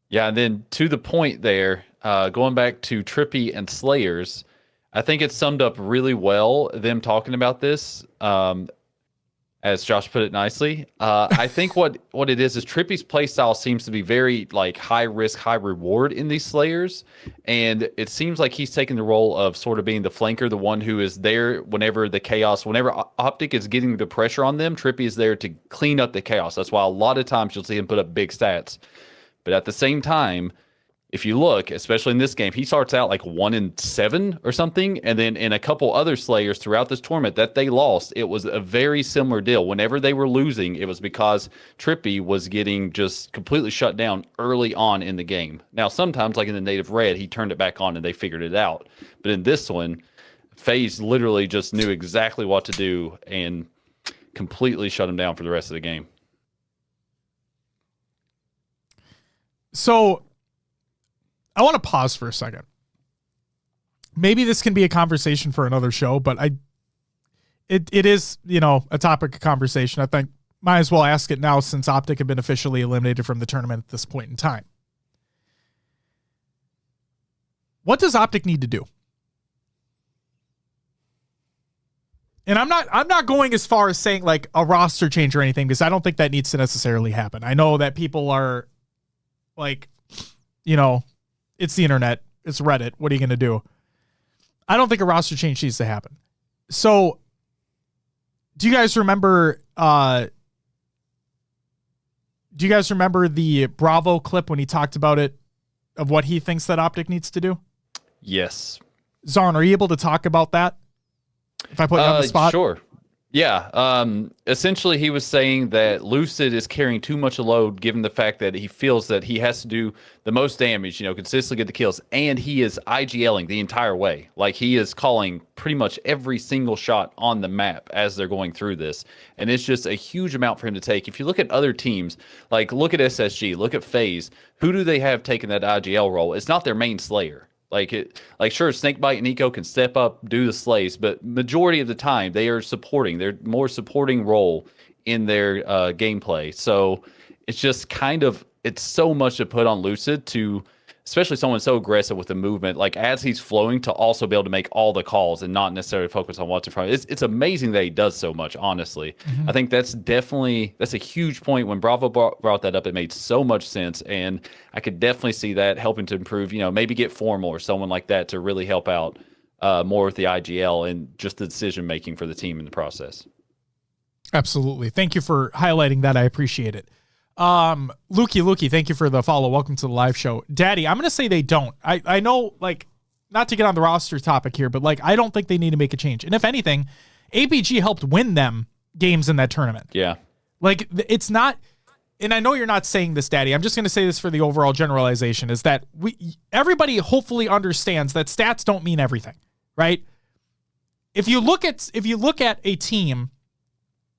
Yeah, and then to the point there, going back to Trippy and Slayers, I think it summed up really well, them talking about this, as Josh put it nicely. I think what it is Trippy's playstyle seems to be very like high risk, high reward in these Slayers, and it seems like he's taking the role of sort of being the flanker, the one who is there whenever Optic is getting the pressure on them. Trippy is there to clean up the chaos. That's why a lot of times you'll see him put up big stats. But at the same time, if you look, especially in this game, he starts out like 1-7 or something. And then in a couple other Slayers throughout this tournament that they lost, it was a very similar deal. Whenever they were losing, it was because Trippy was getting just completely shut down early on in the game. Now, sometimes, like in the Native Red, he turned it back on and they figured it out. But in this one, FaZe literally just knew exactly what to do and completely shut him down for the rest of the game. So I want to pause for a second. Maybe this can be a conversation for another show, but it is, a topic of conversation. I think might as well ask it now since Optic have been officially eliminated from the tournament at this point in time. What does Optic need to do? And I'm not going as far as saying like a roster change or anything, because I don't think that needs to necessarily happen. I know that people are like, it's the internet, it's Reddit. What are you going to do? I don't think a roster change needs to happen. So do you guys remember the Bravo clip when he talked about it, of what he thinks that Optic needs to do? Yes. Zarn, are you able to talk about that? If I put you on the spot? Sure. Yeah. Essentially, he was saying that Lucid is carrying too much a load, given the fact that he feels that he has to do the most damage, consistently get the kills, and he is IGLing the entire way. Like, he is calling pretty much every single shot on the map as they're going through this. And it's just a huge amount for him to take. If you look at other teams, like look at SSG, look at FaZe, who do they have taken that IGL role? It's not their main Slayer. Sure, Snakebite and Eco can step up, do the slays, but majority of the time they are supporting. They're more supporting role in their gameplay. So it's just kind of it's so much to put on Lucid to, especially someone so aggressive with the movement, like as he's flowing, to also be able to make all the calls and not necessarily focus on what's in front. It's amazing that he does so much, honestly. I think that's a huge point. When Bravo brought that up, it made so much sense, and I could definitely see that helping to improve, maybe get Formal or someone like that to really help out more with the IGL and just the decision making for the team in the process. Absolutely. Thank you for highlighting that. I appreciate it. Lukey, thank you for the follow. Welcome to the live show. Daddy, I'm going to say they don't. I know, like, not to get on the roster topic here, but like, I don't think they need to make a change. And if anything, APG helped win them games in that tournament. Yeah. Like, it's not, and I know you're not saying this, Daddy. I'm just going to say this for the overall generalization, is that everybody hopefully understands that stats don't mean everything, right? If you look at a team,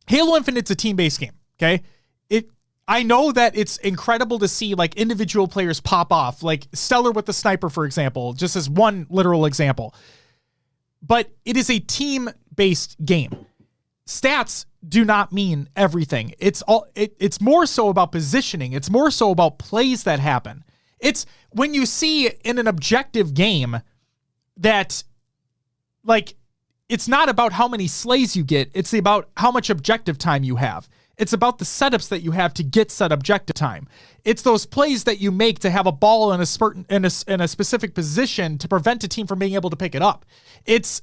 Halo Infinite's a team-based game, okay? I know that it's incredible to see like individual players pop off, like Stellar with the sniper, for example, just as one literal example. But it is a team-based game. Stats do not mean everything. It's more so about positioning. It's more so about plays that happen. It's when you see in an objective game that, like, it's not about how many slays you get. It's about how much objective time you have. It's about the setups that you have to get set objective time. It's those plays that you make to have a ball in a specific position to prevent a team from being able to pick it up. It's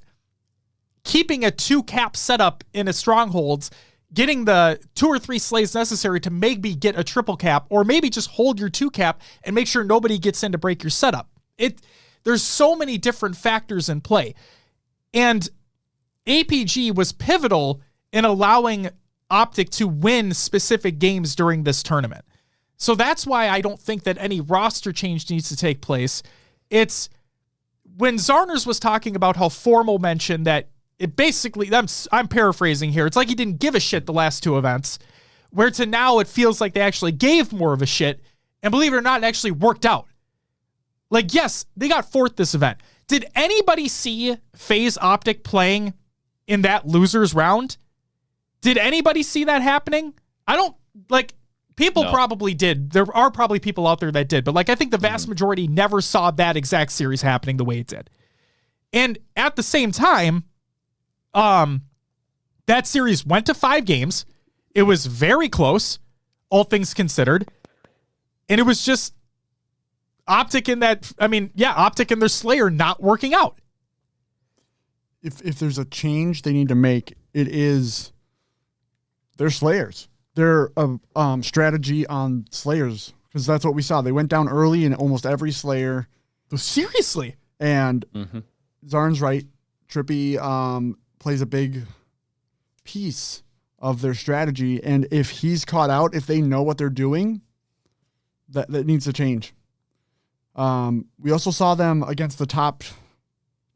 keeping a 2-cap setup in a strongholds, getting the 2 or 3 slays necessary to maybe get a triple cap, or maybe just hold your 2-cap and make sure nobody gets in to break your setup. There's so many different factors in play. And APG was pivotal in allowing Optic to win specific games during this tournament. So that's why I don't think that any roster change needs to take place. It's when Zarners was talking about how Formal mentioned that it basically, I'm paraphrasing here, it's like he didn't give a shit the last 2 events, where to now it feels like they actually gave more of a shit, and believe it or not, it actually worked out. Like, yes, they got 4th this event. Did anybody see FaZe Optic playing in that losers round? Did anybody see that happening? People probably did. There are probably people out there that did, but like, I think the vast majority never saw that exact series happening the way it did. And at the same time, that series went to 5 games. It was very close, all things considered. And it was just Optic and their Slayer not working out. If there's a change they need to make, it is their Slayers. Their strategy on Slayers, because that's what we saw. They went down early in almost every Slayer. Seriously. And Zarn's right. Trippy plays a big piece of their strategy. And if he's caught out, if they know what they're doing, that needs to change. We also saw them against the top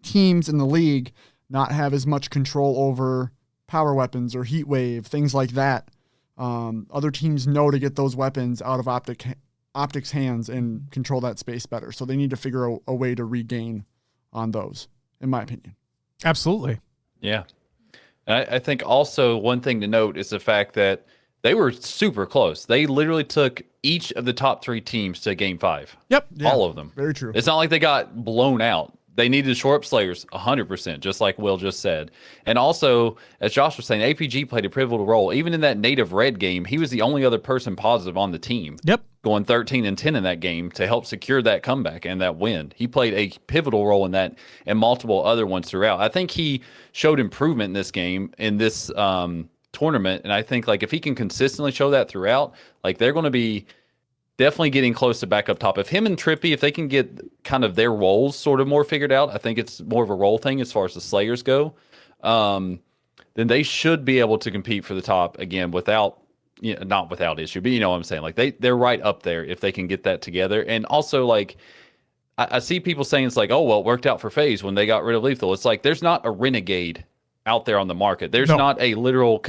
teams in the league not have as much control over power weapons or heat wave, things like that. Other teams know to get those weapons out of Optic's hands and control that space better. So they need to figure a way to regain on those, in my opinion. Absolutely. Yeah. And I think also one thing to note is the fact that they were super close. They literally took each of the top 3 teams to game 5. Yep. All of them. Very true. It's not like they got blown out. They needed to shore up Slayers 100%, just like Will just said. And also, as Josh was saying, APG played a pivotal role. Even in that native red game, he was the only other person positive on the team. Yep. Going 13-10 in that game to help secure that comeback and that win. He played a pivotal role in that and multiple other ones throughout. I think he showed improvement in this game, in this tournament. And I think like if he can consistently show that throughout, like they're going to be definitely getting close to back up top. If him and Trippy, if they can get kind of their roles sort of more figured out, I think it's more of a role thing as far as the Slayers go, then they should be able to compete for the top again without, not without issue, but you know what I'm saying? Like they're right up there if they can get that together. And also like, I see people saying it's like, oh, well, it worked out for FaZe when they got rid of Lethal. It's like, there's not a Renegade out there on the market. There's not a literal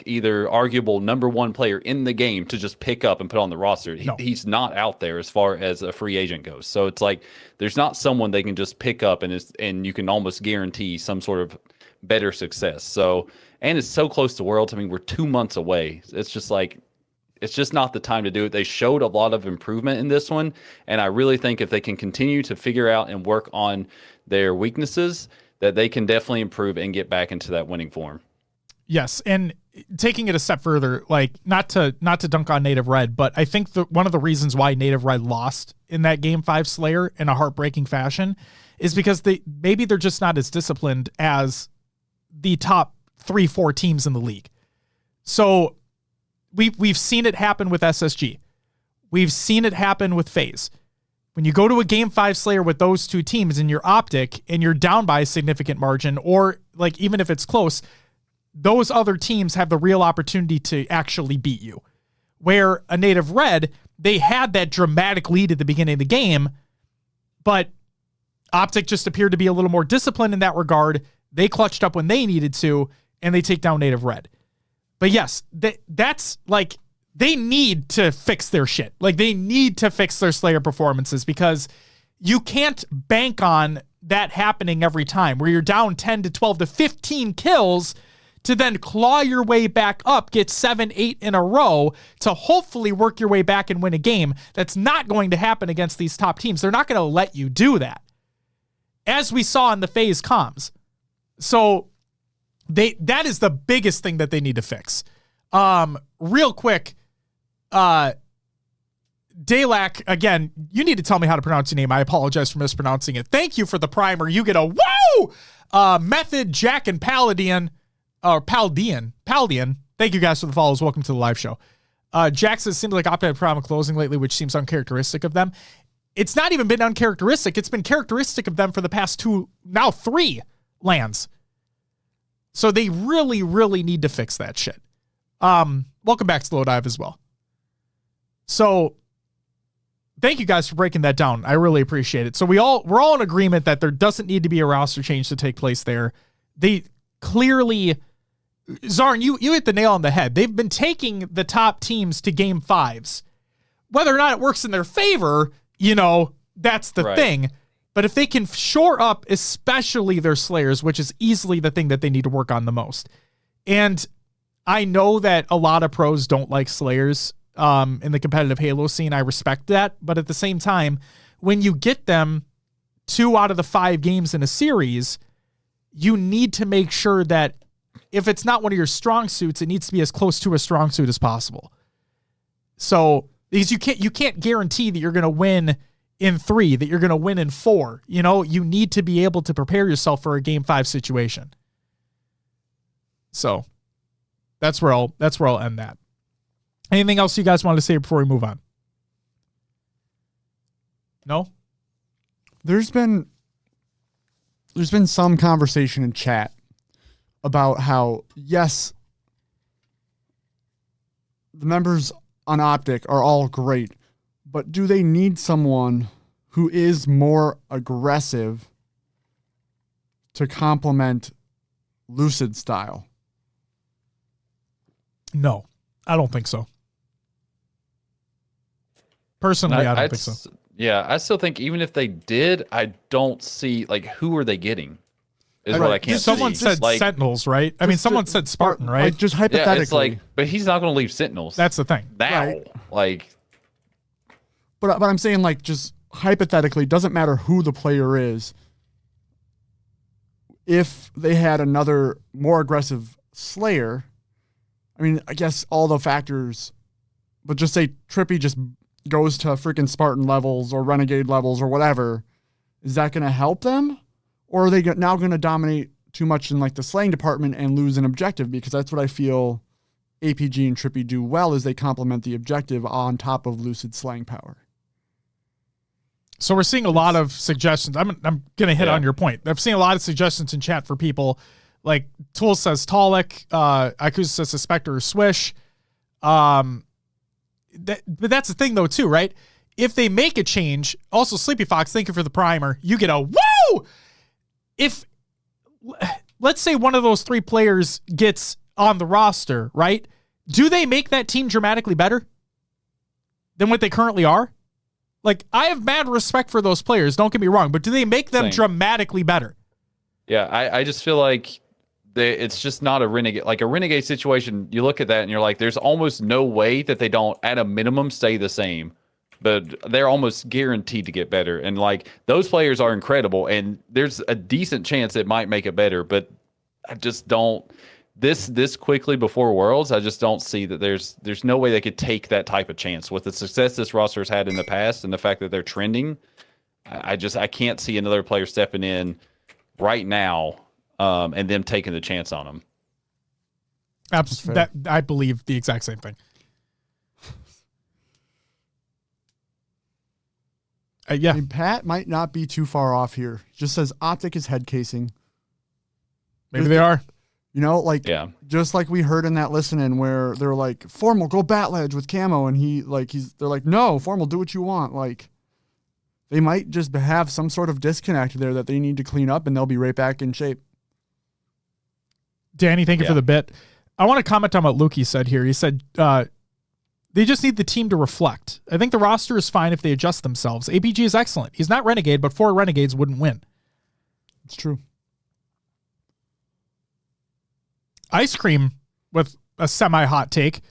either arguable number 1 player in the game to just pick up and put on the roster. He's not out there as far as a free agent goes. So it's like there's not someone they can just pick up and you can almost guarantee some sort of better success. So, and it's so close to Worlds. I mean, we're 2 months away. It's just like it's just not the time to do it. They showed a lot of improvement in this one, and I really think if they can continue to figure out and work on their weaknesses, that they can definitely improve and get back into that winning form. Yes, and taking it a step further, like not to dunk on Native Red, but I think one of the reasons why Native Red lost in that Game 5 Slayer in a heartbreaking fashion is because maybe they're just not as disciplined as the top 3-4 teams in the league. So we've seen it happen with SSG. We've seen it happen with FaZe. When you go to a Game 5 Slayer with those two teams and you're Optic and you're down by a significant margin, or like even if it's close, those other teams have the real opportunity to actually beat you. Where a Native Red, they had that dramatic lead at the beginning of the game, but Optic just appeared to be a little more disciplined in that regard. They clutched up when they needed to, and they take down Native Red. But yes, that's like, they need to fix their shit. Like, they need to fix their Slayer performances, because you can't bank on that happening every time where you're down 10 to 12 to 15 kills to then claw your way back up, get 7-8 in a row to hopefully work your way back and win a game. That's not going to happen against these top teams. They're not going to let you do that, as we saw in the FaZe comms. So that is the biggest thing that they need to fix. Real quick, Dalak, again, you need to tell me how to pronounce your name. I apologize for mispronouncing it. Thank you for the primer. You get a woo! Method, Jack, and Paldian. Thank you guys for the follows. Welcome to the live show. Jack says, seems like Optic had a problem closing lately, which seems uncharacteristic of them. It's not even been uncharacteristic. It's been characteristic of them for the past 3 lands. So they really, really need to fix that shit. Welcome back, Slow Dive, as well. So thank you guys for breaking that down. I really appreciate it. So we're all in agreement that there doesn't need to be a roster change to take place there. They clearly, Zarn, you hit the nail on the head. They've been taking the top teams to Game 5s. Whether or not it works in their favor, that's the thing. But if they can shore up, especially their Slayers, which is easily the thing that they need to work on the most. And I know that a lot of pros don't like Slayers in the competitive Halo scene. I respect that. But at the same time, when you get them 2 out of the 5 games in a series, you need to make sure that if it's not one of your strong suits, it needs to be as close to a strong suit as possible. So, because you can't guarantee that you're going to win in 3, that you're going to win in 4. You need to be able to prepare yourself for a Game 5 situation. So that's where I'll end that. Anything else you guys want to say before we move on? No? There's been some conversation in chat about how, yes, the members on Optic are all great, but do they need someone who is more aggressive to complement Lucid style? No, I don't think so. Personally, I don't think so. Yeah, I still think even if they did, I don't see, who are they getting? Is what I can't see. Someone said Sentinels, right? I mean, someone said Spartan, right? Just hypothetically. Yeah, it's but he's not going to leave Sentinels. That's the thing. Now, right. But I'm saying, just hypothetically, doesn't matter who the player is. If they had another more aggressive Slayer, I mean, I guess all the factors, but just say Trippy just goes to freaking Spartan levels or Renegade levels or whatever, is that going to help them? Or are they now going to dominate too much in the slaying department and lose an objective? Because that's what I feel APG and Trippy do well, is they complement the objective on top of Lucid slaying power. So we're seeing a lot of suggestions. I'm going to hit on your point. I've seen a lot of suggestions in chat for people. Tool says Talik, Ikusa says Suspector or Swish. But that's the thing, though, too, right? If they make a change, also Sleepy Fox, thank you for the primer. You get a woo! If, let's say one of those 3 players gets on the roster, right? Do they make that team dramatically better than what they currently are? I have mad respect for those players, don't get me wrong, but do they make them dramatically better? Yeah, I just feel like it's just not a renegade. Like a renegade situation, you look at that and you're like, there's almost no way that they don't, at a minimum, stay the same. But they're almost guaranteed to get better. And like those players are incredible, and there's a decent chance it might make it better. But I just don't this quickly before Worlds. I just don't see that there's no way they could take that type of chance with the success this roster has had in the past and the fact that they're trending. I can't see another player stepping in right now and them taking the chance on them. That I believe the exact same thing. Yeah. I mean, Pat might not be too far off here. Just says Optic is head casing. Maybe they are. You know, like just like we heard in that listen-in where they're like, Formal, go bat ledge with camo, and they're like, no, Formal, do what you want. Like, they might just have some sort of disconnect there that they need to clean up, and they'll be right back in shape. Danny, thank you for the bit. I want to comment on what Lukey said here. He said they just need the team to reflect. I think the roster is fine if they adjust themselves. APG is excellent. He's not Renegade, but 4 Renegades wouldn't win. It's true. Ice Cream, with a semi-hot take,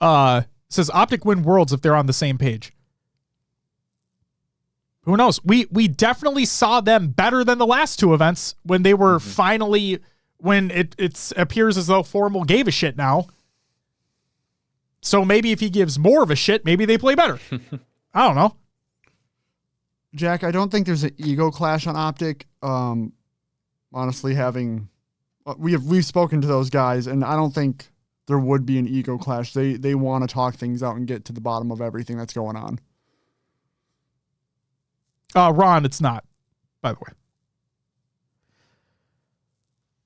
says Optic win Worlds if they're on the same page. Who knows? We definitely saw them better than the last 2 events when they were finally, when it appears as though Formal gave a shit now. So maybe if he gives more of a shit, maybe they play better. I don't know. Jack, I don't think there's an ego clash on Optic. Honestly, we've spoken to those guys, and I don't think there would be an ego clash. They want to talk things out and get to the bottom of everything that's going on. Ron, it's not, by the way.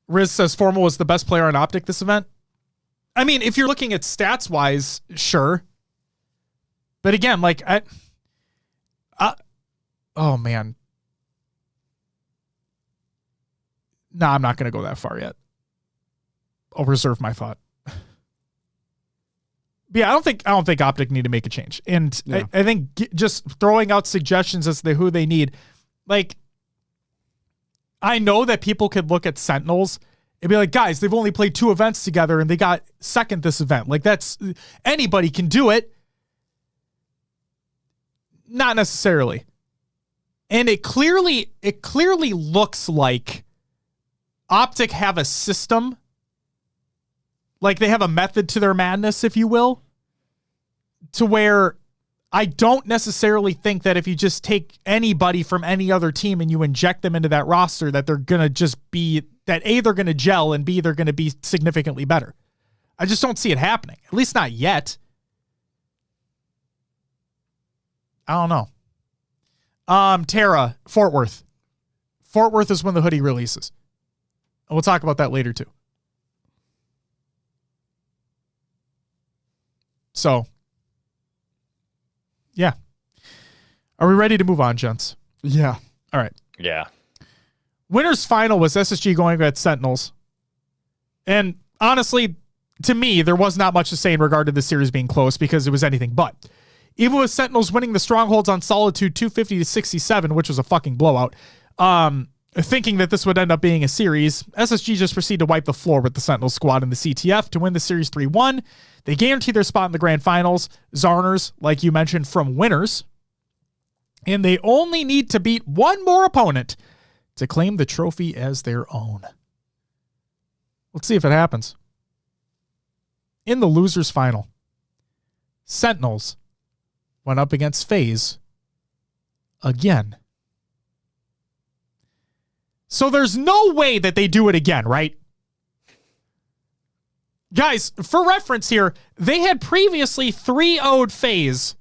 Riz says Formal was the best player on Optic this event. I mean, if you're looking at stats wise, sure. But again, like, oh man. No, I'm not going to go that far yet. I'll reserve my thought. But yeah, I don't think Optic need to make a change. And I think just throwing out suggestions as to who they need, like, I know that people could look at Sentinels and be like, guys, they've only played 2 events together and they got second this event. Like, that's, anybody can do it. Not necessarily. And it clearly looks like Optic have a system. Like, they have a method to their madness, if you will, to where I don't necessarily think that if you just take anybody from any other team and you inject them into that roster, that they're going to just be, that A, they're going to gel, and B, they're going to be significantly better. I just don't see it happening. At least not yet. I don't know. Tara, Fort Worth. Fort Worth is when the hoodie releases. And we'll talk about that later too. So, yeah. Are we ready to move on, gents? Yeah. All right. Yeah. Winner's final was SSG going at Sentinels. And honestly, to me, there was not much to say in regard to the series being close because it was anything but. Even with Sentinels winning the strongholds on Solitude 250-67, which was a fucking blowout, thinking that this would end up being a series, SSG just proceeded to wipe the floor with the Sentinel squad in the CTF to win the series 3-1. They guaranteed their spot in the grand finals. Zarners, like you mentioned, from winners. And they only need to beat one more opponent to claim the trophy as their own. Let's see if it happens. In the losers final, Sentinels went up against FaZe again. So there's no way that they do it again, right? Guys, for reference here, they had previously 3-0'd FaZe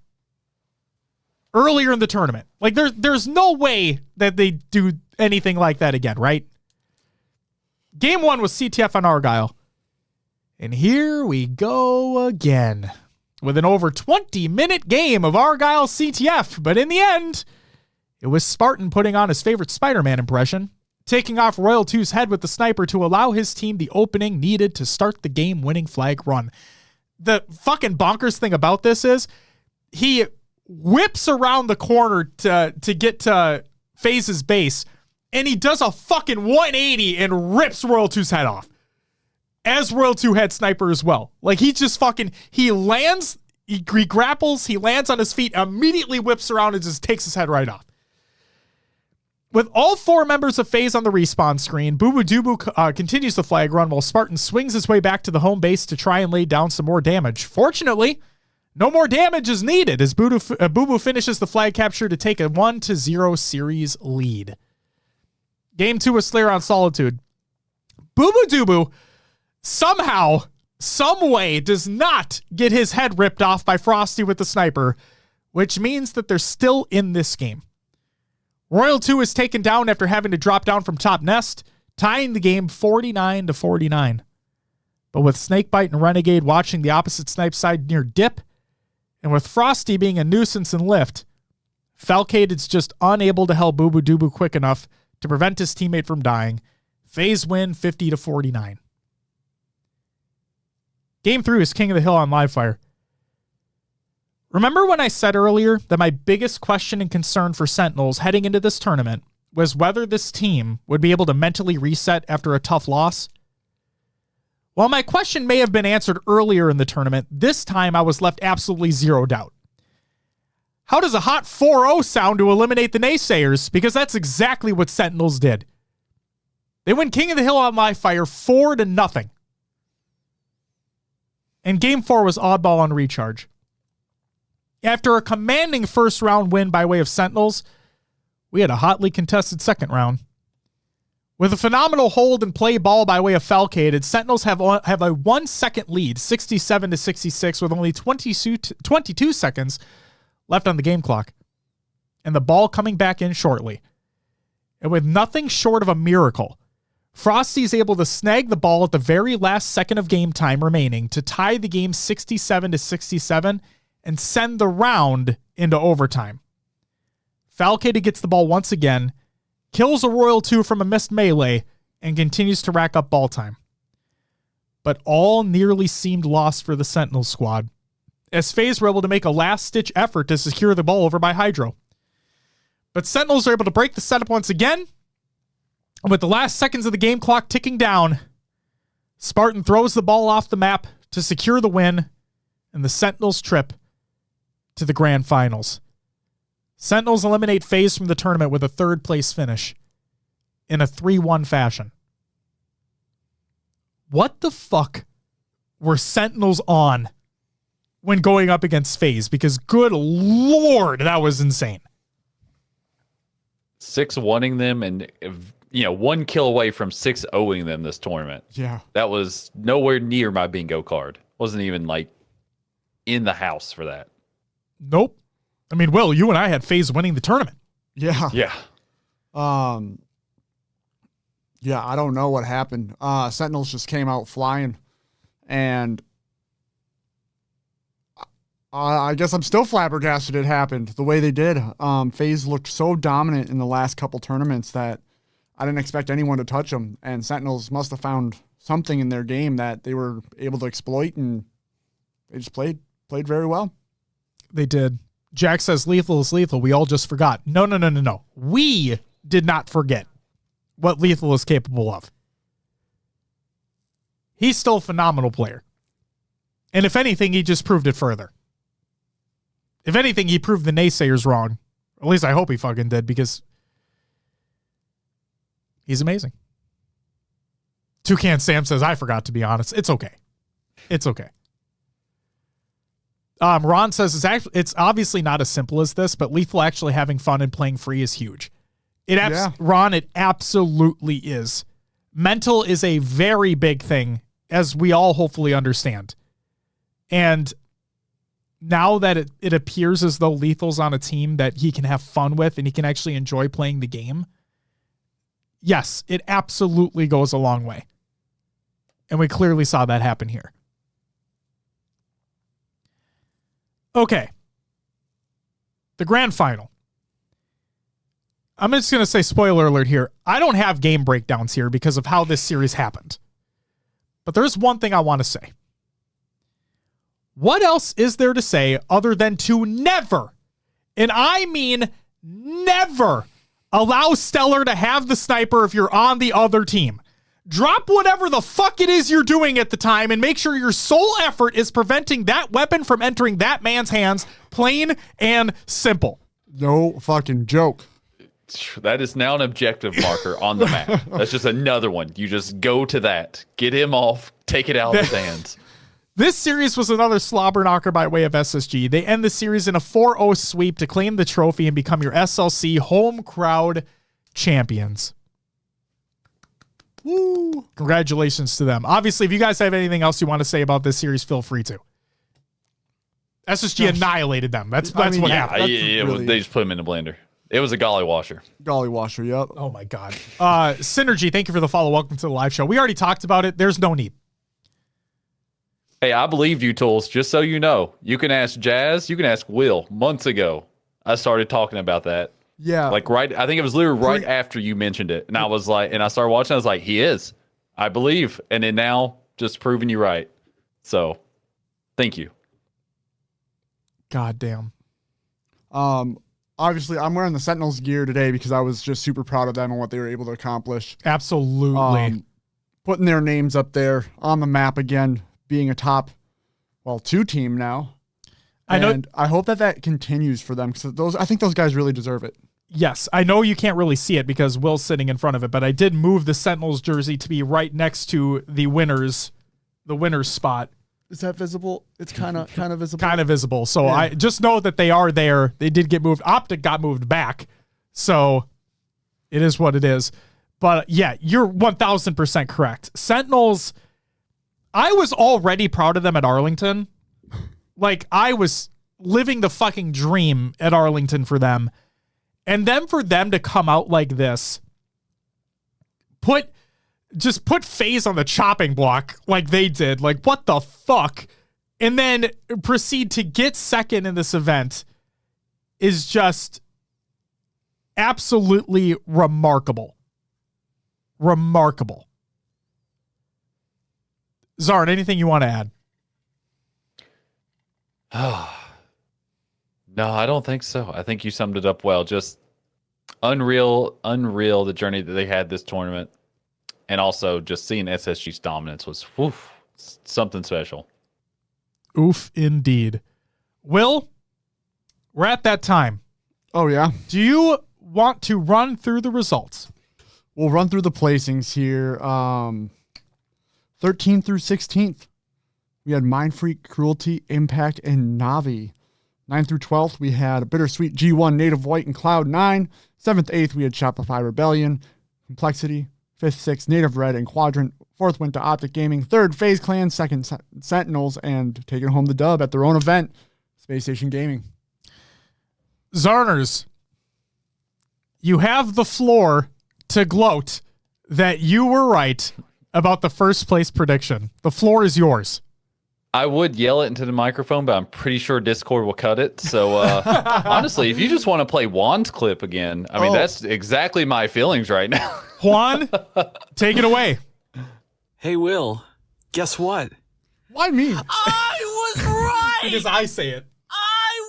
earlier in the tournament. Like, there's no way that they do anything like that again, right? Game 1 was CTF on Argyle. And here we go again with an over 20-minute game of Argyle CTF. But in the end, it was Spartan putting on his favorite Spider-Man impression, taking off Royal 2's head with the sniper to allow his team the opening needed to start the game-winning flag run. The fucking bonkers thing about this is he whips around the corner to get to FaZe's base, and he does a fucking 180 and rips Royal 2's head off. as Royal 2 had sniper as well. Like, he just fucking, he lands, he grapples, he lands on his feet, immediately whips around and just takes his head right off. With all 4 members of FaZe on the respawn screen, Boo Boo Doo continues the flag run while Spartan swings his way back to the home base to try and lay down some more damage. Fortunately, no more damage is needed as Boo Boo finishes the flag capture to take a 1-0 series lead. Game 2 with Slayer on Solitude. Boo Boo Doo Boo somehow, some way, does not get his head ripped off by Frosty with the sniper, which means that they're still in this game. Royal 2 is taken down after having to drop down from top nest, tying the game 49-49. But with Snakebite and Renegade watching the opposite snipe side near dip, and with Frosty being a nuisance in lift, Falcated's just unable to help Boo Boo Doo Boo quick enough to prevent his teammate from dying. FaZe win 50-49. Game 3 is King of the Hill on Livefire. Remember when I said earlier that my biggest question and concern for Sentinels heading into this tournament was whether this team would be able to mentally reset after a tough loss? While my question may have been answered earlier in the tournament, this time I was left absolutely zero doubt. How does a hot 4-0 sound to eliminate the naysayers? Because that's exactly what Sentinels did. They win King of the Hill on Livefire 4-0. And Game 4 was oddball on recharge. After a commanding first round win by way of Sentinels, we had a hotly contested second round. With a phenomenal hold and play ball by way of Falcated, Sentinels have a 1-second lead, 67-66, with only 22 seconds left on the game clock. And the ball coming back in shortly. And with nothing short of a miracle, Frosty's able to snag the ball at the very last second of game time remaining to tie the game 67-67 and send the round into overtime. Falcated gets the ball once again, kills a Royal 2 from a missed melee, and continues to rack up ball time. But all nearly seemed lost for the Sentinel squad, as FaZe were able to make a last-ditch effort to secure the ball over by Hydro. But Sentinels are able to break the setup once again, and with the last seconds of the game clock ticking down, Spartan throws the ball off the map to secure the win, and the Sentinels trip to the grand finals. Sentinels eliminate FaZe from the tournament with a third-place finish in a 3-1 fashion. What the fuck were Sentinels on when going up against FaZe? Because good lord, that was insane. 6-1ing them and, 1 kill away from 6-0ing them this tournament. Yeah. That was nowhere near my bingo card. Wasn't even in the house for that. Nope. I mean, Will, you and I had FaZe winning the tournament. Yeah. Yeah. Yeah, I don't know what happened. Sentinels just came out flying, and I guess I'm still flabbergasted it happened the way they did. FaZe looked so dominant in the last couple tournaments that I didn't expect anyone to touch them, and Sentinels must have found something in their game that they were able to exploit, and they just played very well. They did. Jack says lethal is lethal. We all just forgot. No. We did not forget what lethal is capable of. He's still a phenomenal player. And if anything, he just proved it further. If anything, he proved the naysayers wrong. At least I hope he fucking did, because he's amazing. Toucan Sam says, I forgot, to be honest. It's okay. It's okay. Ron says it's obviously not as simple as this, but lethal actually having fun and playing free is huge. Ron, it absolutely is. Mental is a very big thing, as we all hopefully understand. And now that it appears as though lethal's on a team that he can have fun with and he can actually enjoy playing the game, yes, it absolutely goes a long way. And we clearly saw that happen here. Okay. The grand final. I'm just going to say spoiler alert here. I don't have game breakdowns here because of how this series happened. But there's one thing I want to say. What else is there to say other than to never, and I mean never, allow Stellar to have the sniper if you're on the other team? Drop whatever the fuck it is you're doing at the time and make sure your sole effort is preventing that weapon from entering that man's hands. Plain and simple. No fucking joke. That is now an objective marker on the map. That's just another one. You just go to that. Get him off. Take it out of his hands. This series was another slobber knocker by way of SSG. They end the series in a 4-0 sweep to claim the trophy and become your SLC home crowd champions. Woo! Congratulations to them. Obviously, if you guys have anything else you want to say about this series, feel free to. SSG annihilated them. That's what happened. They just put him in the blender. It was a golly washer. Golly washer, yep. Oh my God. Synergy, thank you for the follow. Welcome to the live show. We already talked about it. There's no need. Hey, I believed you, Tools. Just so you know, you can ask Jazz, you can ask Will. Months ago, I started talking about that. Yeah. Like I think it was literally right after you mentioned it. And I was like, and I started watching, I was like, he is. I believe. And then now, just proving you right. So, thank you. God damn. Obviously, I'm wearing the Sentinels gear today because I was just super proud of them and what they were able to accomplish. Absolutely. Putting their names up there on the map again, being a top, 2 team now. And I hope that continues for them because I think those guys really deserve it. Yes, I know you can't really see it because Will's sitting in front of it, but I did move the Sentinels jersey to be right next to the winner's spot. Is that visible? It's kind of visible. Kind of visible. So yeah. I just know that they are there. They did get moved. Optic got moved back. So it is what it is. But yeah, you're 1000% correct. Sentinels, I was already proud of them at Arlington. Like, I was living the fucking dream at Arlington for them. And then for them to come out like this, put FaZe on the chopping block like they did. Like, what the fuck? And then proceed to get second in this event is just absolutely remarkable. Remarkable. Zarn, anything you want to add? No, I don't think so. I think you summed it up well. Just unreal the journey that they had this tournament. And also just seeing SSG's dominance was something special. Oof, indeed. Will, we're at that time. Oh, yeah? Do you want to run through the results? We'll run through the placings here. 13th through 16th. We had Mindfreak, Cruelty, Impact, and Navi. 9th through 12th, we had Bittersweet, G1, Native White, and Cloud9. 7th, 8th, we had Shopify Rebellion, Complexity. 5th, 6th, Native Red, and Quadrant. 4th went to Optic Gaming. 3rd, FaZe Clan. 2nd, Sentinels. And taking home the dub at their own event, Spacestation Gaming. Zarners, you have the floor to gloat that you were right about the first place prediction. The floor is yours. I would yell it into the microphone, but I'm pretty sure Discord will cut it. So, honestly, if you just want to play Juan's clip again, I mean, that's exactly my feelings right now. Juan, take it away. Hey, Will, guess what? Why me? I was right! Because I say it. I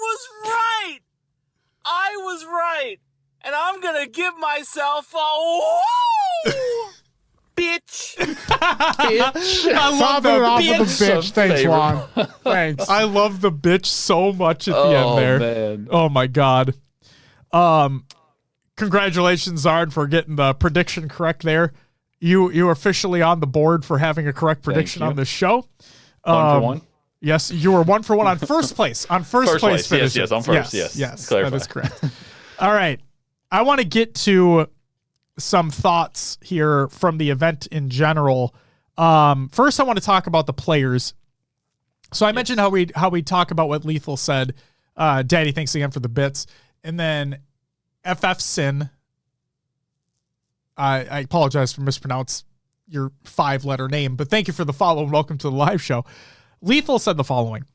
was right! And I'm gonna give myself a woo! Bitch! I love the bitch. Thanks, Juan. Thanks. I love the bitch so much at the end there. Man. Oh my God. Congratulations, Zard, for getting the prediction correct there. You are officially on the board for having a correct prediction on this show. 1 for 1. Yes, you were 1 for 1 on first place. On first place finish. Yes, on first. Yes. That is correct. All right. I want to get to some thoughts here from the event in general. First, I want to talk about the players. So I mentioned how we talk about what Lethal said. Daddy, thanks again for the bits. And then FF Sin. I apologize for mispronounce your 5-letter name, but thank you for the follow and welcome to the live show. Lethal said the following: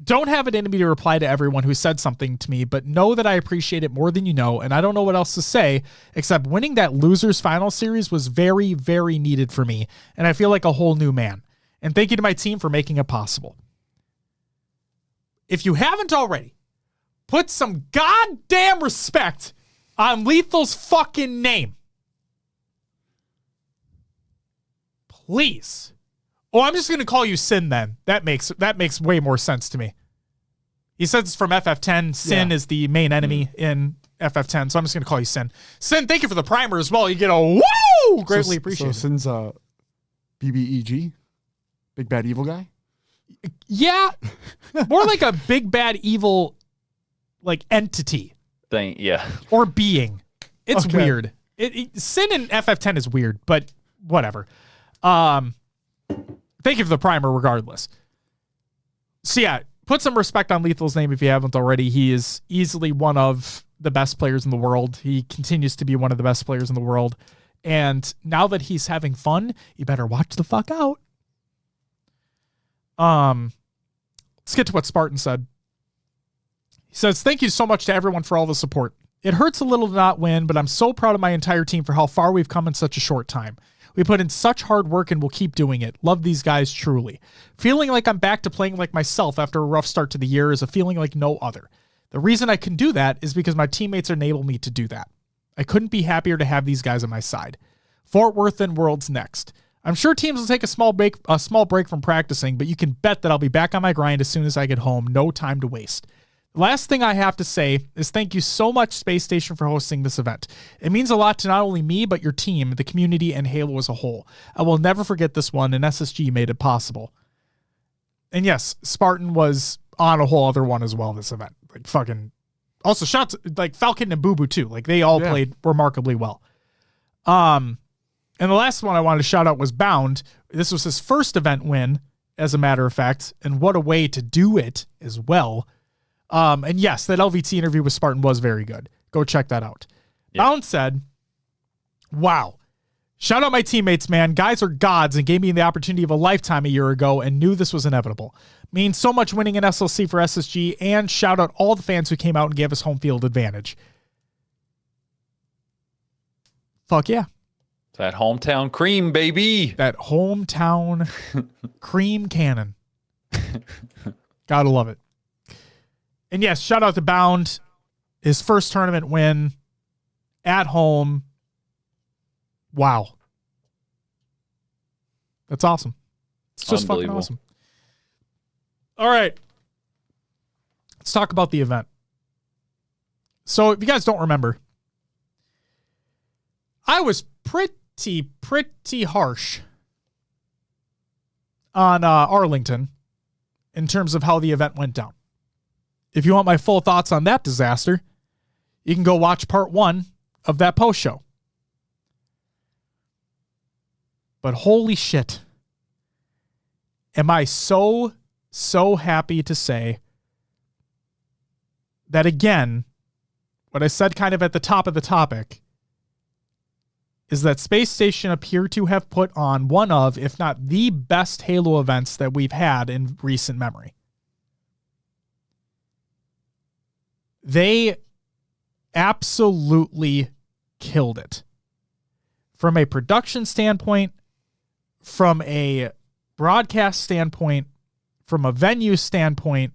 "Don't have it in me to reply to everyone who said something to me, but know that I appreciate it more than you know, and I don't know what else to say, except winning that losers final series was very, very needed for me, and I feel like a whole new man. And thank you to my team for making it possible." If you haven't already, put some goddamn respect on Lethal's fucking name. please. Oh, I'm just going to call you Sin then. That makes way more sense to me. He says it's from FF10. Sin is the main enemy in FF10, so I'm just going to call you Sin. Sin, thank you for the primer as well. You get a woo! Greatly appreciated. So Sin's BBEG? Big Bad Evil Guy? Yeah. More like a big bad evil like entity. Thing, yeah. Or being. It's Okay. weird. Sin in FF10 is weird, but whatever. Thank you for the primer regardless. So yeah, put some respect on Lethal's name if you haven't already. He is easily one of the best players in the world. He continues to be one of the best players in the world. And now that he's having fun, you better watch the fuck out. Let's get to what Spartan said. He says, thank you so much to everyone for all the support. It hurts a little to not win, but I'm so proud of my entire team for how far we've come in such a short time. We put in such hard work and we'll keep doing it. Love these guys truly. Feeling like I'm back to playing like myself after a rough start to the year is a feeling like no other. The reason I can do that is because my teammates enable me to do that. I couldn't be happier to have these guys on my side. Fort Worth and Worlds next. I'm sure teams will take a small break from practicing, but you can bet that I'll be back on my grind as soon as I get home. No time to waste. The last thing I have to say is thank you so much, Space Station, for hosting this event. It means a lot to not only me, but your team, the community, and Halo as a whole. I will never forget this one, and SSG made it possible. And yes, Spartan was on a whole other one as well this event. Like fucking also shots like Falcon and Boo Boo too. Like they all played remarkably well. And the last one I wanted to shout out was Bound. This was his first event win, as a matter of fact, and what a way to do it as well. And yes, that LVT interview with Spartan was very good. Go check that out. Yep. Bound said, wow. Shout out my teammates, man. Guys are gods and gave me the opportunity of a lifetime a year ago and knew this was inevitable. Means so much winning an SLC for SSG, and shout out all the fans who came out and gave us home field advantage. Fuck yeah. That hometown cream, baby. That hometown cream cannon. Gotta love it. And yes, shout out to Bound. His first tournament win at home. Wow. That's awesome. It's just fucking awesome. All right. Let's talk about the event. So if you guys don't remember, I was pretty harsh on Arlington in terms of how the event went down. If you want my full thoughts on that disaster, you can go watch part 1 of that post-show. But holy shit, am I so happy to say that again, what I said kind of at the top of the topic is that Space Station appear to have put on one of, if not the best Halo events that we've had in recent memory. They absolutely killed it. From a production standpoint, from a broadcast standpoint, from a venue standpoint,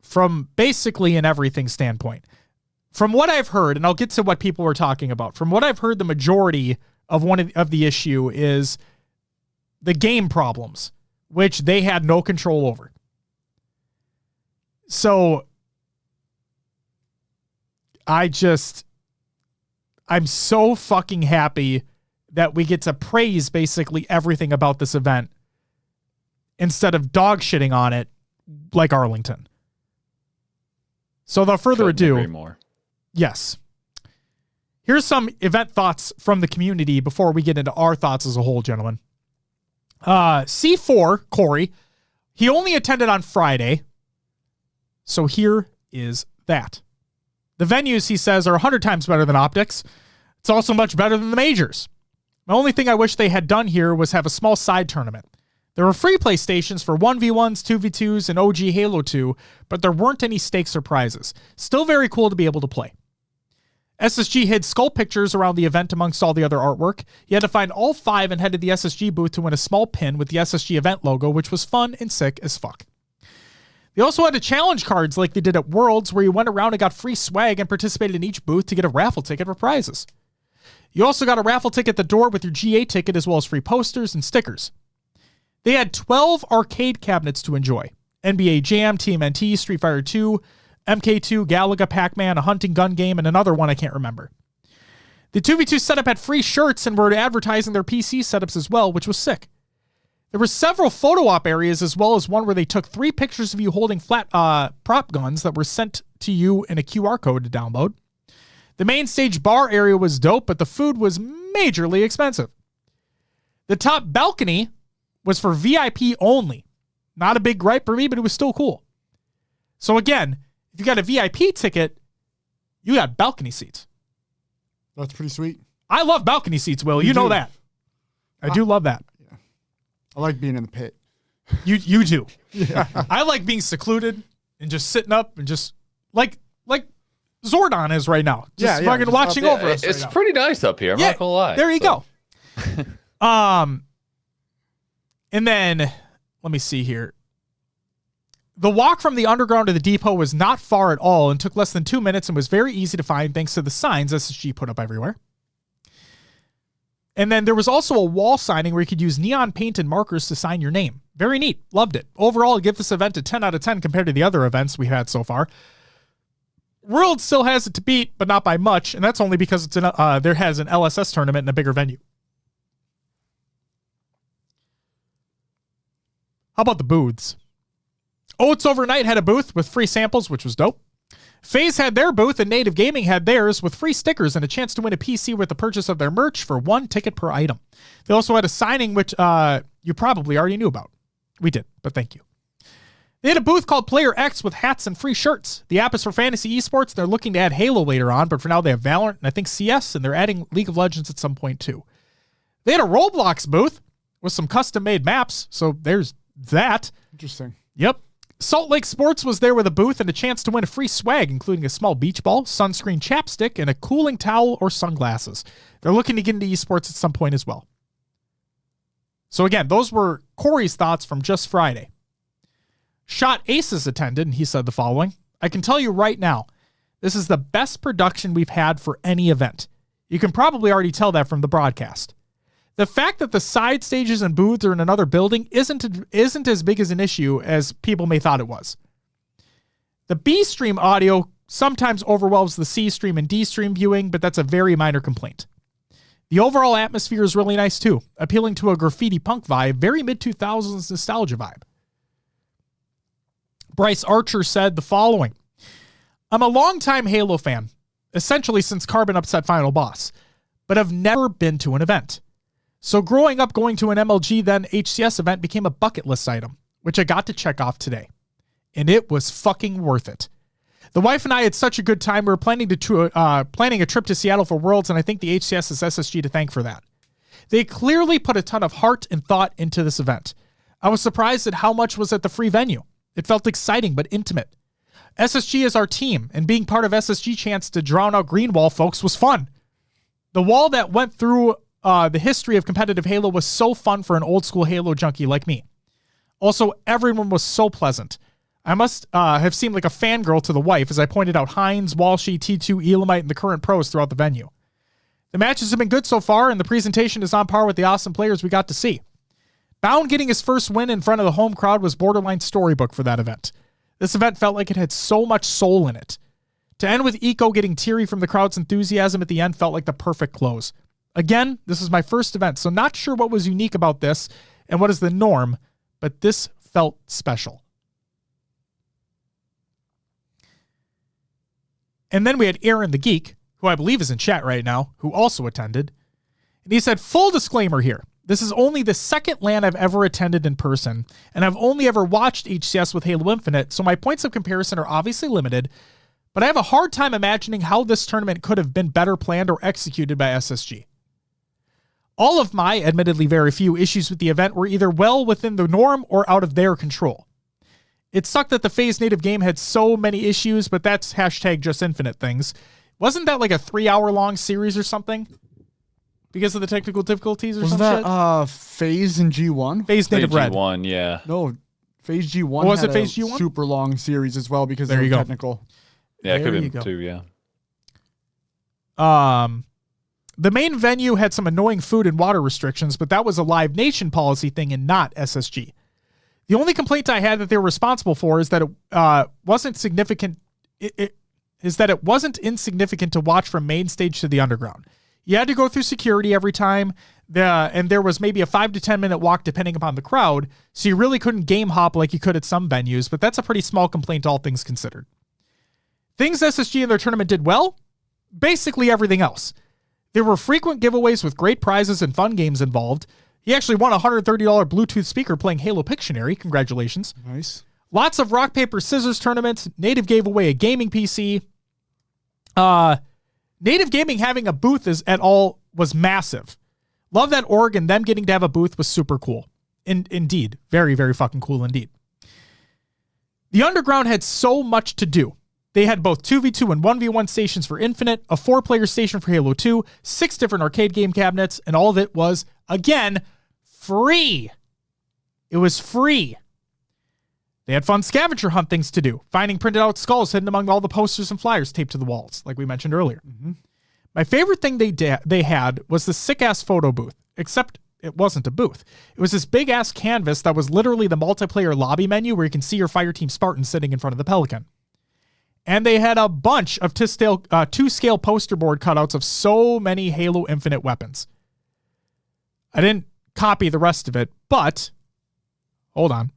from basically an everything standpoint. From what I've heard, and I'll get to what people were talking about, from what I've heard, the majority of one of the issue is the game problems, which they had no control over. So I'm so fucking happy that we get to praise basically everything about this event instead of dog shitting on it like Arlington. So without further ado, yes. Here's some event thoughts from the community before we get into our thoughts as a whole, gentlemen. C4, Corey, he only attended on Friday. So here is that. The venues, he says, are 100 times better than Optics. It's also much better than the majors. The only thing I wish they had done here was have a small side tournament. There were free play stations for 1v1s, 2v2s, and OG Halo 2, but there weren't any stakes or prizes. Still very cool to be able to play. SSG hid skull pictures around the event amongst all the other artwork. You had to find all 5 and head to the SSG booth to win a small pin with the SSG event logo, which was fun and sick as fuck. They also had challenge cards like they did at Worlds, where you went around and got free swag and participated in each booth to get a raffle ticket for prizes. You also got a raffle ticket at the door with your GA ticket, as well as free posters and stickers. They had 12 arcade cabinets to enjoy. NBA Jam, TMNT, Street Fighter 2, MK2, Galaga, Pac-Man, a hunting gun game, and another one I can't remember. The 2v2 setup had free shirts and were advertising their PC setups as well, which was sick. There were several photo op areas, as well as one where they took 3 pictures of you holding flat prop guns that were sent to you in a QR code to download. The main stage bar area was dope, but the food was majorly expensive. The top balcony was for VIP only. Not a big gripe for me, but it was still cool. So again, if you got a VIP ticket, you got balcony seats. That's pretty sweet. I love balcony seats, Will. You know that. I do love that. Yeah. I like being in the pit. You do. Yeah. I like being secluded and just sitting up and just like Zordon is right now. Just fucking just watching up, over us. It's right pretty nice up here. I'm not gonna lie. There you go. And then let me see here. The walk from the underground to the depot was not far at all and took less than 2 minutes and was very easy to find thanks to the signs SSG put up everywhere. And then there was also a wall signing where you could use neon paint and markers to sign your name. Very neat. Loved it. Overall, I'd give this event a 10 out of 10 compared to the other events we've had so far. World still has it to beat, but not by much, and that's only because it's there has an LSS tournament in a bigger venue. How about the booths? Oats Overnight had a booth with free samples, which was dope. FaZe had their booth, and Native Gaming had theirs with free stickers and a chance to win a PC with the purchase of their merch for 1 ticket per item. They also had a signing, which you probably already knew about. We did, but thank you. They had a booth called Player X with hats and free shirts. The app is for fantasy esports. They're looking to add Halo later on, but for now they have Valorant and I think CS, and they're adding League of Legends at some point too. They had a Roblox booth with some custom-made maps, so there's that. Interesting. Yep. Salt Lake Sports was there with a booth and a chance to win a free swag, including a small beach ball, sunscreen chapstick, and a cooling towel or sunglasses. They're looking to get into esports at some point as well. So again, those were Corey's thoughts from just Friday. Shot Aces attended, and he said the following: I can tell you right now, this is the best production we've had for any event. You can probably already tell that from the broadcast. The fact that the side stages and booths are in another building isn't as big as an issue as people may thought it was. The B stream audio sometimes overwhelms the C stream and D stream viewing, but that's a very minor complaint. The overall atmosphere is really nice too, appealing to a graffiti punk vibe, very mid-2000s nostalgia vibe. Bryce Archer said the following: I'm a longtime Halo fan, essentially since Carbon upset Final Boss, but I've never been to an event. So growing up, going to an MLG then HCS event became a bucket list item, which I got to check off today. And it was fucking worth it. The wife and I had such a good time. We were planning a trip to Seattle for Worlds, and I think the HCS is SSG to thank for that. They clearly put a ton of heart and thought into this event. I was surprised at how much was at the free venue. It felt exciting but intimate. SSG is our team, and being part of SSG chance to drown out Greenwall folks was fun. The wall that went through the history of competitive Halo was so fun for an old school Halo junkie like me. Also, everyone was so pleasant. I must have seemed like a fangirl to the wife as I pointed out Hines, Walshy, T2, Elamite, and the current pros throughout the venue. The matches have been good so far, and the presentation is on par with the awesome players we got to see. Bound getting his first win in front of the home crowd was borderline storybook for that event. This event felt like it had so much soul in it. To end with Eco getting teary from the crowd's enthusiasm at the end felt like the perfect close. Again, this is my first event, so not sure what was unique about this and what is the norm, but this felt special. And then we had Aaron the Geek, who I believe is in chat right now, who also attended. And he said, full disclaimer here. This is only the second LAN I've ever attended in person, and I've only ever watched HCS with Halo Infinite, so my points of comparison are obviously limited, but I have a hard time imagining how this tournament could have been better planned or executed by SSG. All of my, admittedly very few, issues with the event were either well within the norm or out of their control. It sucked that the FaZe native game had so many issues, but that's hashtag just infinite things. Wasn't that like a 3-hour long series or something? Because of the technical difficulties or something? Was that FaZe in G1? FaZe Native Red. G1, yeah. No, FaZe G1 was had it FaZe G1? Super long series as well because there of you go. technical. Yeah, it could There have you been go. two, yeah. The main venue had some annoying food and water restrictions, but that was a Live Nation policy thing and not SSG. The only complaint I had that they were responsible for is that it wasn't significant. Is that it wasn't insignificant to watch from main stage to the underground. You had to go through security every time, and there was maybe a 5 to 10 minute walk depending upon the crowd, so you really couldn't game hop like you could at some venues, but that's a pretty small complaint all things considered. Things SSG in their tournament did well? Basically everything else. There were frequent giveaways with great prizes and fun games involved. He actually won a $130 Bluetooth speaker playing Halo Pictionary. Congratulations. Nice. Lots of rock, paper, scissors tournaments. Native gave away a gaming PC. Native Gaming having a booth was massive. Love that org, and them getting to have a booth was super cool. Indeed. Very, very fucking cool indeed. The Underground had so much to do. They had both 2v2 and 1v1 stations for Infinite, a 4-player station for Halo 2, 6 different arcade game cabinets, and all of it was, again, free. It was free. They had fun scavenger hunt things to do, finding printed out skulls hidden among all the posters and flyers taped to the walls, like we mentioned earlier. Mm-hmm. My favorite thing they had was the sick-ass photo booth, except it wasn't a booth. It was this big-ass canvas that was literally the multiplayer lobby menu where you can see your Fireteam Spartan sitting in front of the Pelican. And they had a bunch of two-scale poster board cutouts of so many Halo Infinite weapons. I didn't copy the rest of it, but hold on.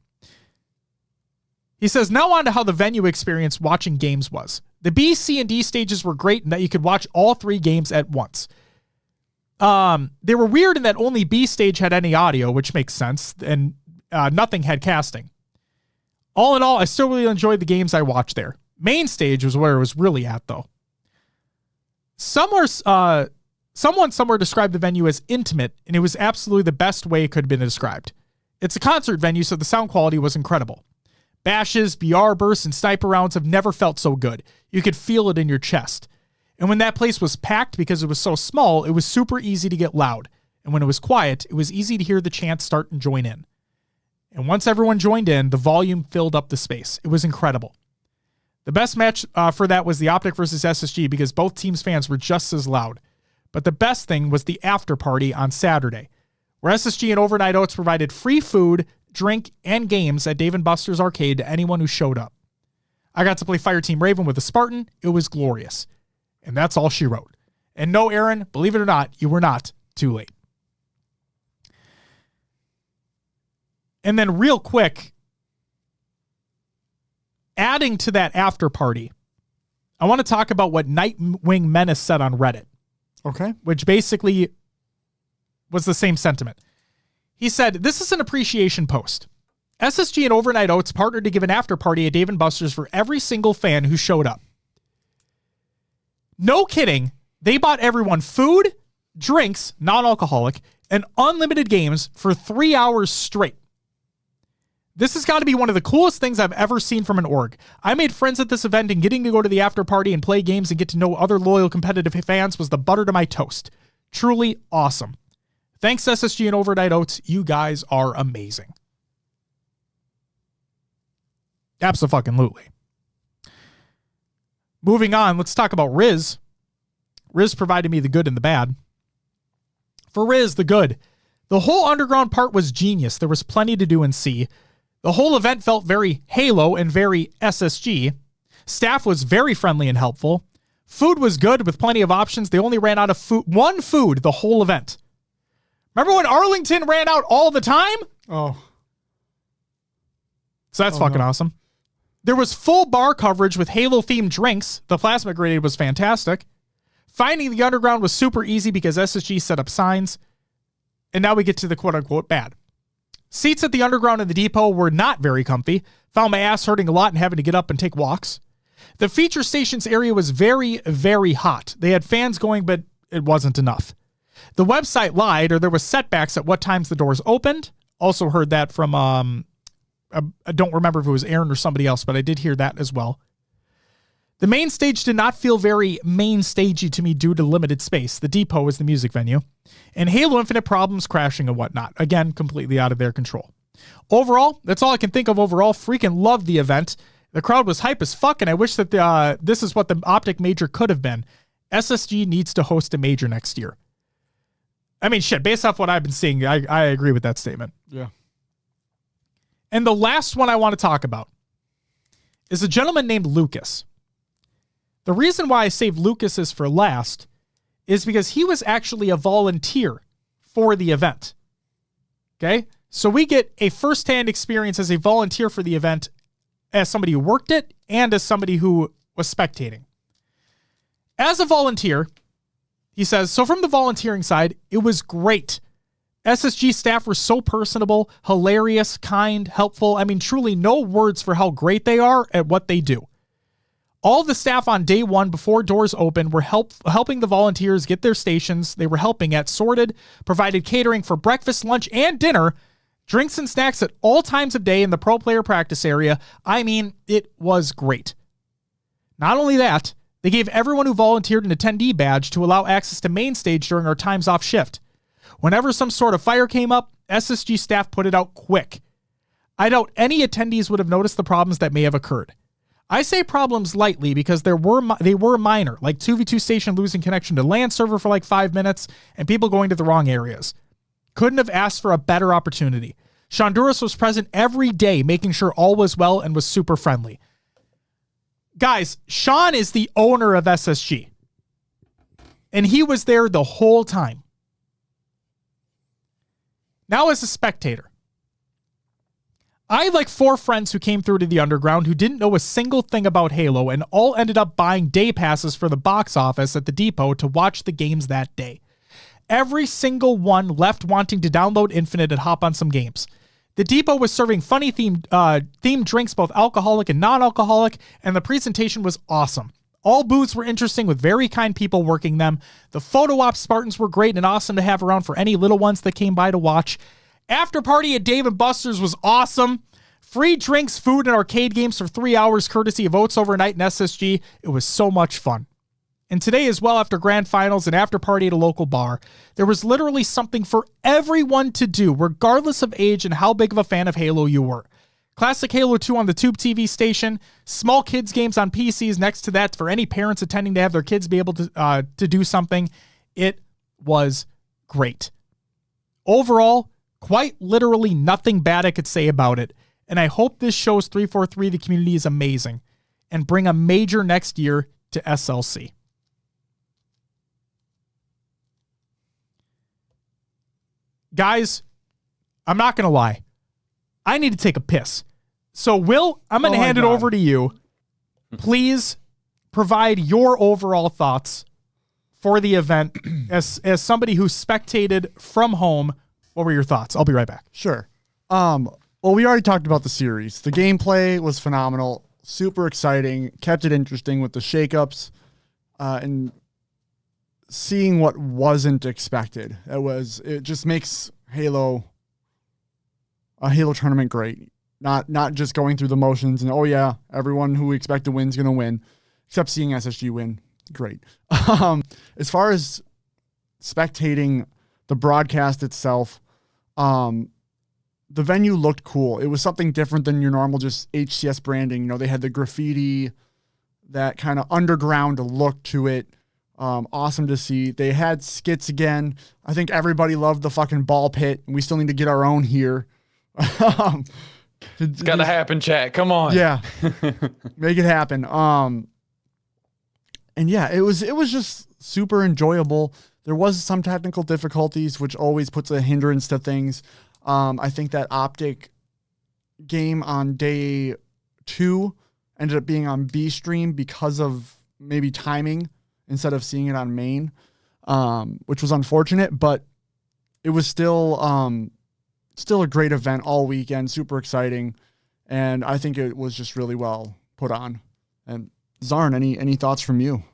He says, now on to how the venue experience watching games was. The B, C, and D stages were great in that you could watch all 3 games at once. They were weird in that only B stage had any audio, which makes sense, and nothing had casting. All in all, I still really enjoyed the games I watched there. Main stage was where it was really at, though. Someone somewhere described the venue as intimate, and it was absolutely the best way it could have been described. It's a concert venue, so the sound quality was incredible. Bashes, BR bursts, and sniper rounds have never felt so good. You could feel it in your chest. And when that place was packed because it was so small, it was super easy to get loud. And when it was quiet, it was easy to hear the chants start and join in. And once everyone joined in, the volume filled up the space. It was incredible. The best match for that was the Optic versus SSG because both teams' fans were just as loud. But the best thing was the after party on Saturday, where SSG and Overnight Oats provided free food, drink, and games at Dave & Buster's Arcade to anyone who showed up. I got to play Fireteam Raven with a Spartan. It was glorious. And that's all she wrote. And no, Aaron, believe it or not, you were not too late. And then real quick, adding to that after party, I want to talk about what Nightwing Menace said on Reddit. Okay. Which basically was the same sentiment. He said, this is an appreciation post. SSG and Overnight Oats partnered to give an after party at Dave & Buster's for every single fan who showed up. No kidding. They bought everyone food, drinks, non-alcoholic, and unlimited games for 3 hours straight. This has got to be one of the coolest things I've ever seen from an org. I made friends at this event, and getting to go to the after party and play games and get to know other loyal competitive fans was the butter to my toast. Truly awesome. Thanks, SSG and Overnight Oats. You guys are amazing. Abso-fucking-lutely. Moving on, let's talk about Riz. Riz provided me the good and the bad. For Riz, the good. The whole underground part was genius. There was plenty to do and see. The whole event felt very Halo and very SSG. Staff was very friendly and helpful. Food was good with plenty of options. They only ran out of one food the whole event. Remember when Arlington ran out all the time? Oh. So that's fucking awesome. There was full bar coverage with Halo-themed drinks. The plasma grenade was fantastic. Finding the underground was super easy because SSG set up signs. And now we get to the quote-unquote bad. Seats at the underground and the depot were not very comfy. Found my ass hurting a lot and having to get up and take walks. The feature stations area was very, very hot. They had fans going, but it wasn't enough. The website lied, or there was setbacks at what times the doors opened. Also heard that from, I don't remember if it was Aaron or somebody else, but I did hear that as well. The main stage did not feel very main stagey to me due to limited space. The depot was the music venue. And Halo Infinite problems, crashing and whatnot. Again, completely out of their control. Overall, that's all I can think of overall. Freaking loved the event. The crowd was hype as fuck, and I wish that this is what the Optic Major could have been. SSG needs to host a major next year. I mean, shit, based off what I've been seeing, I agree with that statement. Yeah. And the last one I want to talk about is a gentleman named Lucas. The reason why I saved Lucas's for last is because he was actually a volunteer for the event. Okay? So we get a firsthand experience as a volunteer for the event, as somebody who worked it and as somebody who was spectating. As a volunteer, he says, so from the volunteering side, it was great. SSG staff were so personable, hilarious, kind, helpful. I mean, truly no words for how great they are at what they do. All the staff on day one before doors opened were helping the volunteers get their stations they were helping at sorted, provided catering for breakfast, lunch, and dinner, drinks and snacks at all times of day in the pro player practice area. I mean, it was great. Not only that, they gave everyone who volunteered an attendee badge to allow access to main stage during our times off shift. Whenever some sort of fire came up, SSG staff put it out quick. I doubt any attendees would have noticed the problems that may have occurred. I say problems lightly because they were minor, like 2v2 station losing connection to LAN server for like 5 minutes and people going to the wrong areas. Couldn't have asked for a better opportunity. Shonduras was present every day, making sure all was well and was super friendly. Guys, Sean is the owner of SSG. And he was there the whole time. Now as a spectator, I had like 4 friends who came through to the underground who didn't know a single thing about Halo and all ended up buying day passes for the box office at the depot to watch the games that day. Every single one left wanting to download Infinite and hop on some games. The depot was serving funny themed drinks, both alcoholic and non-alcoholic, and the presentation was awesome. All booths were interesting with very kind people working them. The photo op Spartans were great and awesome to have around for any little ones that came by to watch. After party at Dave & Buster's was awesome. Free drinks, food, and arcade games for 3 hours courtesy of Oats Overnight and SSG. It was so much fun. And today as well, after grand finals and after party at a local bar, there was literally something for everyone to do, regardless of age and how big of a fan of Halo you were. Classic Halo 2 on the Tube TV station, small kids games on PCs next to that for any parents attending to have their kids be able to do something. It was great. Overall, quite literally nothing bad I could say about it. And I hope this shows 343 the community is amazing and bring a major next year to SLC. Guys, I'm not going to lie. I need to take a piss. So, Will, I'm going to hand it over to you. Please provide your overall thoughts for the event as somebody who spectated from home. What were your thoughts? I'll be right back. Sure. Well, we already talked about the series. The gameplay was phenomenal, super exciting, kept it interesting with the shakeups, and seeing what wasn't expected. It just makes a Halo tournament great. Not just going through the motions and, oh yeah, everyone who we expect to win is going to win, except seeing SSG win. Great. As far as spectating the broadcast itself, the venue looked cool. It was something different than your normal just HCS branding. You know, they had the graffiti, that kind of underground look to it. Awesome to see. They had skits again. I think everybody loved the fucking ball pit. We still need to get our own here. It's got to happen, chat. Come on. Yeah. Make it happen. And yeah, it was just super enjoyable. There was some technical difficulties, which always puts a hindrance to things. I think that Optic game on day 2 ended up being on B stream because of maybe timing instead of seeing it on main, which was unfortunate, but it was still a great event all weekend, super exciting, and I think it was just really well put on. And Zarn, any thoughts from you?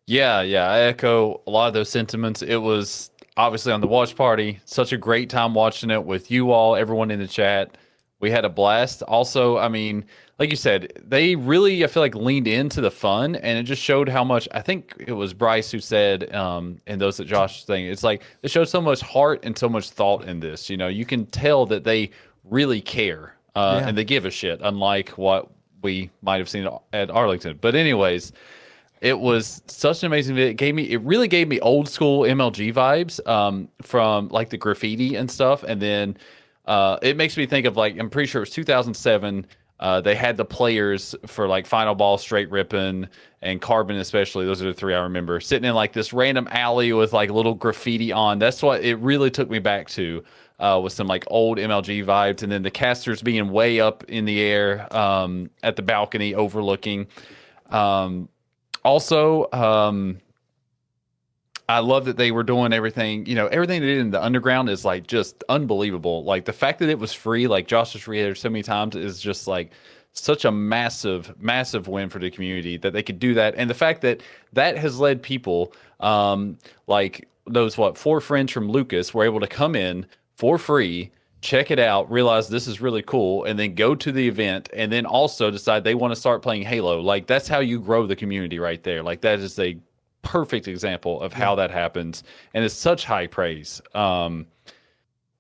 Yeah, I echo a lot of those sentiments. It was obviously on the watch party, such a great time watching it with you all, everyone in the chat. We had a blast. Also, I mean, like you said, they really, I feel like, leaned into the fun, and it just showed how much, I think it was Bryce who said, and those that Josh was saying, it's like, it showed so much heart and so much thought in this. You know, you can tell that they really care, and they give a shit, unlike what we might have seen at Arlington. But anyways, It was such an amazing video. It really gave me old school MLG vibes from like the graffiti and stuff. And then it makes me think of like, I'm pretty sure it was 2007. They had the players for like Final Ball, Straight Rippin', and Carbon especially. Those are the three I remember. Sitting in like this random alley with like little graffiti on. That's what it really took me back to, with some like old MLG vibes. And then the casters being way up in the air at the balcony overlooking. Also, I love that they were doing everything, everything they did in the underground is like just unbelievable. Like the fact that it was free, like Josh has reiterated so many times, is just like such a massive, massive win for the community that they could do that. And the fact that that has led people, like those, 4 friends from Lucas were able to come in for free, check it out, realize this is really cool, and then go to the event, and then also decide they want to start playing Halo. Like that's how you grow the community right there. Like that is a perfect example of how that happens, and it's such high praise. And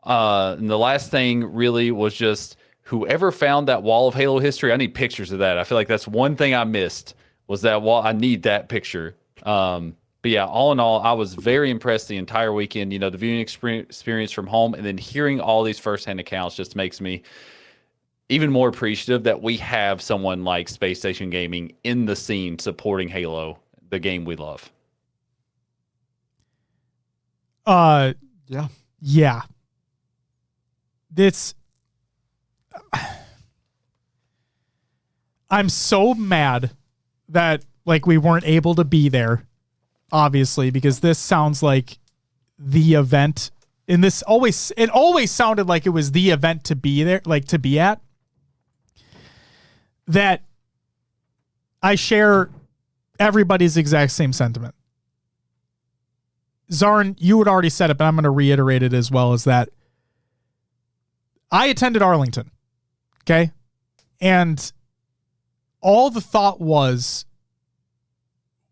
the last thing really was just whoever found that wall of Halo history. I need pictures of that. I feel like that's one thing I missed, was that wall. I need that picture. But yeah, all in all, I was very impressed the entire weekend. The viewing experience from home, and then hearing all these firsthand accounts just makes me even more appreciative that we have someone like Spacestation Gaming in the scene supporting Halo, the game we love. Yeah. I'm so mad that like we weren't able to be there, obviously, because this sounds like the event, and it always sounded like it was the event to be there, like to be at. That I share everybody's exact same sentiment. Zarn, you had already said it, but I'm going to reiterate it as well, as that I attended Arlington. Okay. And all the thought was,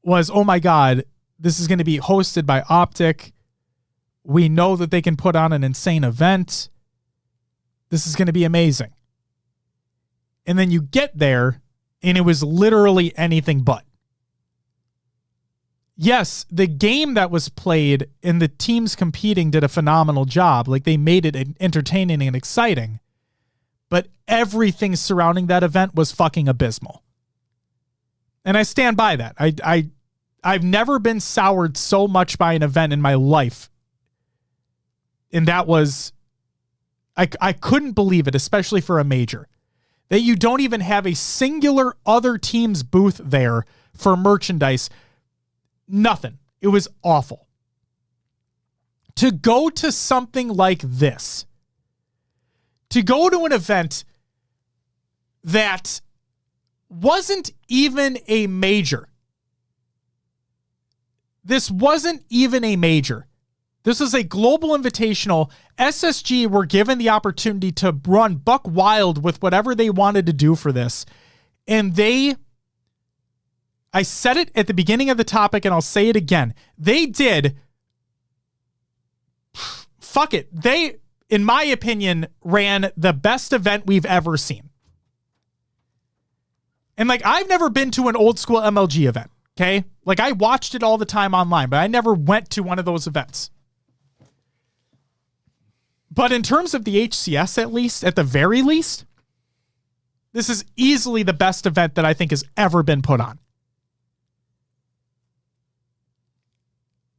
oh my God, this is going to be hosted by Optic. We know that they can put on an insane event. This is going to be amazing. And then you get there and it was literally anything but. Yes, the game that was played and the teams competing did a phenomenal job. Like they made it entertaining and exciting. But everything surrounding that event was fucking abysmal. And I stand by that. I've never been soured so much by an event in my life. And that was, I couldn't believe it, especially for a major, that you don't even have a singular other team's booth there for merchandise. Nothing. It was awful. To go to something like this, to go to an event that wasn't even a major. This wasn't even a major. This is a global invitational. SSG were given the opportunity to run buck wild with whatever they wanted to do for this. And I said it at the beginning of the topic and I'll say it again. They did. Fuck it. They, in my opinion, ran the best event we've ever seen. And like, I've never been to an old school MLG event. Okay. Like I watched it all the time online, but I never went to one of those events. But in terms of the HCS, at least, at the very least, this is easily the best event that I think has ever been put on.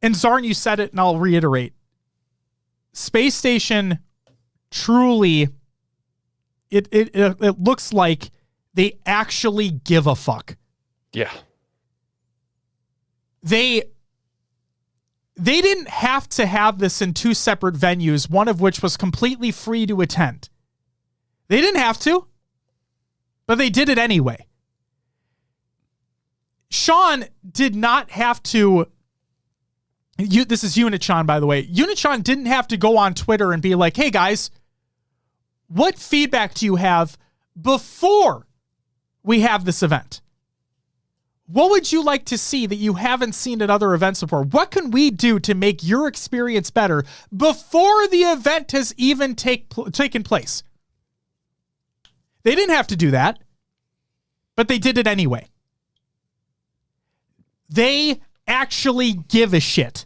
And Zarn, you said it, and I'll reiterate. Space Station truly, it looks like they actually give a fuck. Yeah. They didn't have to have this in 2 separate venues, one of which was completely free to attend. They didn't have to, but they did it anyway. Sean did not have to. This is Unitron, by the way. Unitron didn't have to go on Twitter and be like, hey guys, what feedback do you have before we have this event? What would you like to see that you haven't seen at other events before? What can we do to make your experience better before the event has even taken place? They didn't have to do that, but they did it anyway. They actually give a shit.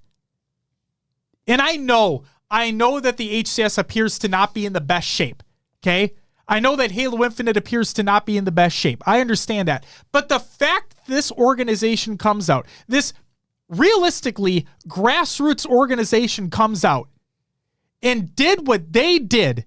And I know that the HCS appears to not be in the best shape, okay? I know that Halo Infinite appears to not be in the best shape. I understand that. But the fact this organization comes out, this realistically grassroots organization comes out and did what they did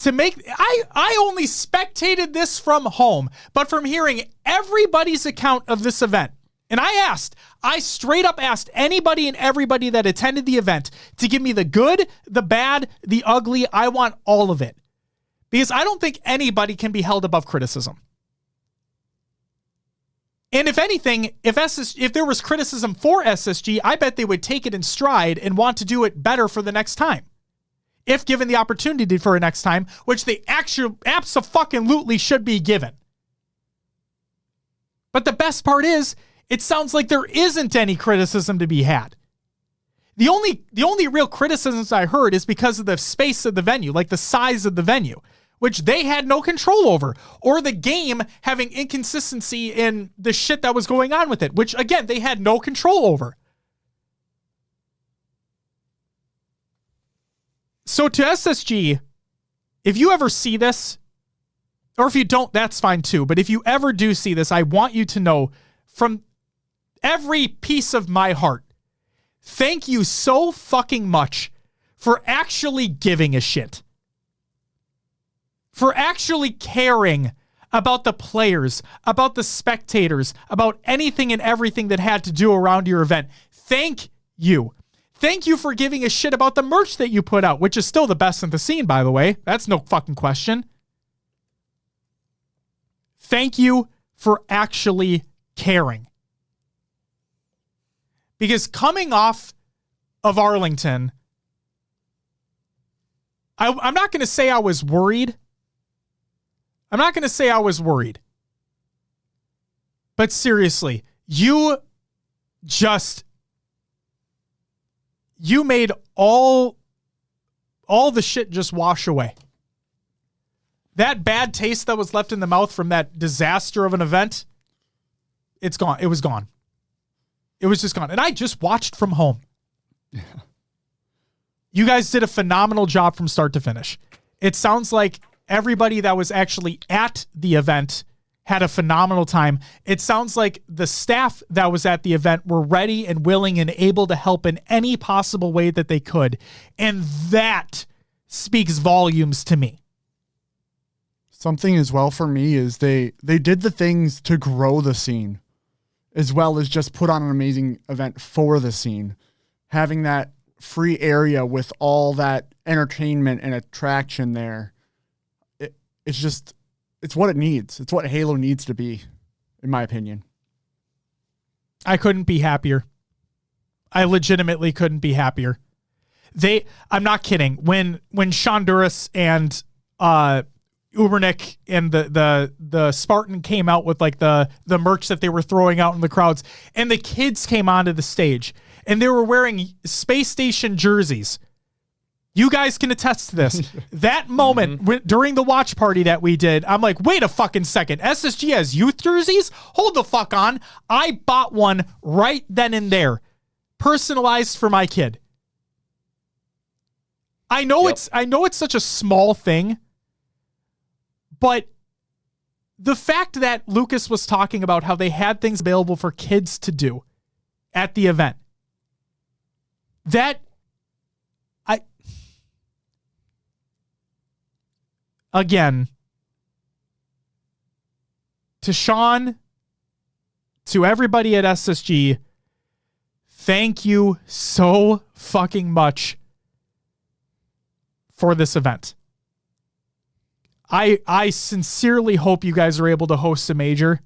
to make... I only spectated this from home, but from hearing everybody's account of this event, and I straight up asked anybody and everybody that attended the event to give me the good, the bad, the ugly. I want all of it. Because I don't think anybody can be held above criticism. And if anything, if there was criticism for SSG, I bet they would take it in stride and want to do it better for the next time. If given the opportunity for a next time, which they actually abso-fucking-lutely should be given. But the best part is, it sounds like there isn't any criticism to be had. The only real criticisms I heard is because of the space of the venue, like the size of the venue, which they had no control over, or the game having inconsistency in the shit that was going on with it, which again, they had no control over. So to SSG, if you ever see this, or if you don't, that's fine too. But if you ever do see this, I want you to know from every piece of my heart, thank you so fucking much for actually giving a shit. For actually caring about the players, about the spectators, about anything and everything that had to do around your event. Thank you. Thank you for giving a shit about the merch that you put out, which is still the best in the scene, by the way. That's no fucking question. Thank you for actually caring. Because coming off of Arlington, I'm not going to say I was worried. But seriously, you made all the shit just wash away. That bad taste that was left in the mouth from that disaster of an event, it's gone. It was gone. It was just gone. And I just watched from home. Yeah. You guys did a phenomenal job from start to finish. It sounds like everybody that was actually at the event had a phenomenal time. It sounds like the staff that was at the event were ready and willing and able to help in any possible way that they could. And that speaks volumes to me. Something as well for me is they did the things to grow the scene as well as just put on an amazing event for the scene. Having that free area with all that entertainment and attraction there. It's what it needs. It's what Halo needs to be, in my opinion. I couldn't be happier. I legitimately couldn't be happier. I'm not kidding. When Shonduras and Ubernick and the Spartan came out with like the merch that they were throwing out in the crowds, and the kids came onto the stage and they were wearing Spacestation jerseys. You guys can attest to this. That moment during the watch party that we did, I'm like, wait a fucking second. SSG has youth jerseys? Hold the fuck on. I bought one right then and there. Personalized for my kid. I know it's such a small thing, but the fact that Lucas was talking about how they had things available for kids to do at the event, again, to Sean, to everybody at SSG, thank you so fucking much for this event. I sincerely hope you guys are able to host a major,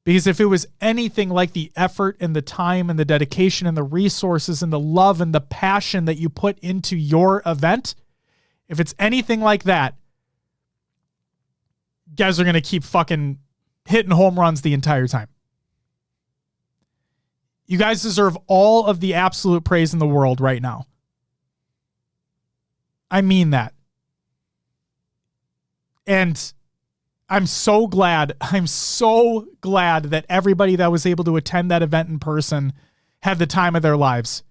because if it was anything like the effort and the time and the dedication and the resources and the love and the passion that you put into your event, if it's anything like that, guys are going to keep fucking hitting home runs the entire time. You guys deserve all of the absolute praise in the world right now. I mean that. And I'm so glad that everybody that was able to attend that event in person had the time of their lives.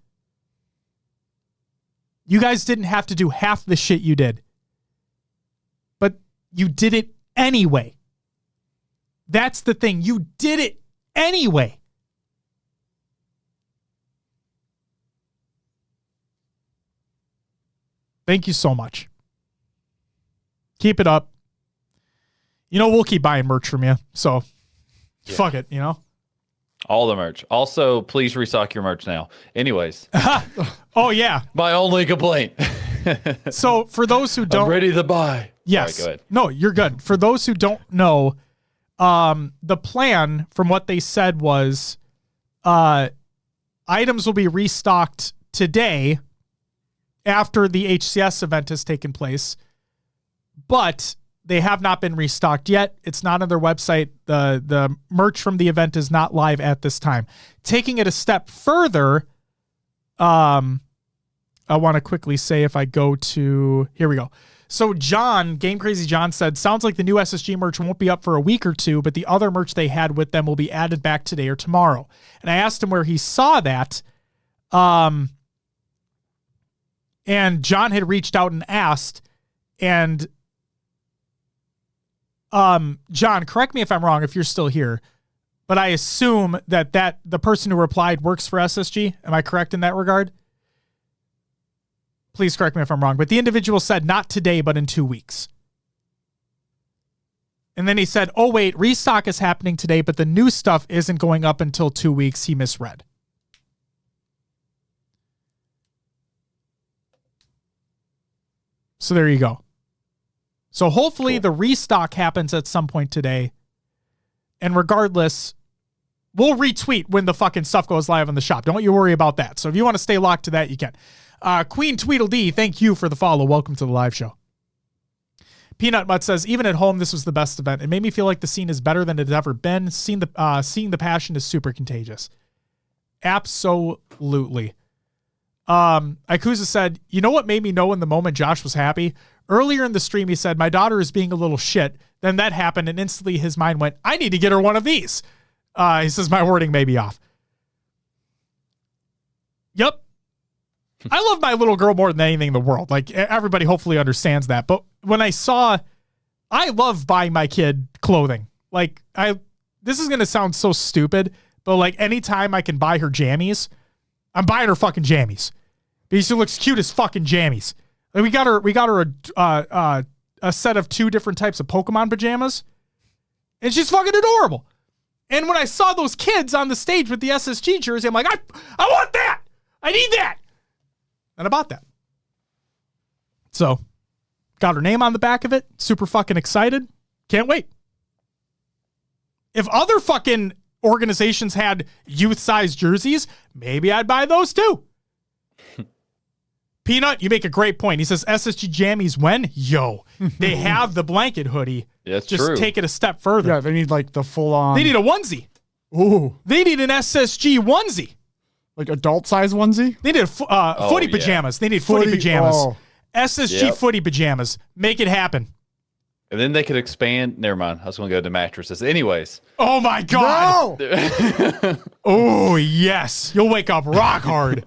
You guys didn't have to do half the shit you did, but you did it anyway. That's the thing. You did it anyway. Thank you so much. Keep it up. We'll keep buying merch from you. So fuck it, All the merch. Also, please restock your merch now. Anyways. Oh, yeah. My only complaint. So for those who don't... I'm ready to buy. Yes. Sorry, go ahead. No, you're good. For those who don't know, the plan from what they said was items will be restocked today after the HCS event has taken place, but they have not been restocked yet. It's not on their website. The merch from the event is not live at this time. Taking it a step further, I want to quickly say if I go to... Here we go. So John, Game Crazy John said, sounds like the new SSG merch won't be up for a week or two, but the other merch they had with them will be added back today or tomorrow. And I asked him where he saw that. And John had reached out and asked, and John, correct me if I'm wrong if you're still here, but I assume that the person who replied works for SSG. Am I correct in that regard? Please correct me if I'm wrong, but the individual said not today, but in 2 weeks. And then he said, oh wait, restock is happening today, but the new stuff isn't going up until 2 weeks. He misread. So there you go. So hopefully the restock happens at some point today. And regardless, we'll retweet when the fucking stuff goes live on the shop. Don't you worry about that. So if you want to stay locked to that, you can. Queen Tweedledee, thank you for the follow. Welcome to the live show. Peanut Mutt says, even at home, this was the best event. It made me feel like the scene is better than it's ever been. Seeing the passion is super contagious. Absolutely. Ikuza said, you know what made me know in the moment Josh was happy? Earlier in the stream, he said, my daughter is being a little shit. Then that happened, and instantly his mind went, I need to get her one of these. He says, my wording may be off. Yep. I love my little girl more than anything in the world. Like, everybody hopefully understands that. But when I love buying my kid clothing. Like, this is going to sound so stupid, but like anytime I can buy her jammies, I'm buying her fucking jammies. Because she looks cute as fucking jammies. Like we got her a set of 2 different types of Pokemon pajamas. And she's fucking adorable. And when I saw those kids on the stage with the SSG jersey, I'm like, I want that. I need that. And I bought that. So, got her name on the back of it. Super fucking excited. Can't wait. If other fucking organizations had youth-sized jerseys, maybe I'd buy those too. Peanut, you make a great point. He says, SSG jammies when? Yo, they have the blanket hoodie. Yeah, that's Just true. take it a step further. Yeah, they need like the full-on... They need a onesie. Ooh. They need an SSG onesie. Like adult-size onesie? They need footy pajamas. They need footy pajamas. Oh. SSG footy pajamas. Make it happen. And then they could expand. Never mind. I was going to go to mattresses. Anyways. Oh, my God. No! Oh, yes. You'll wake up rock hard.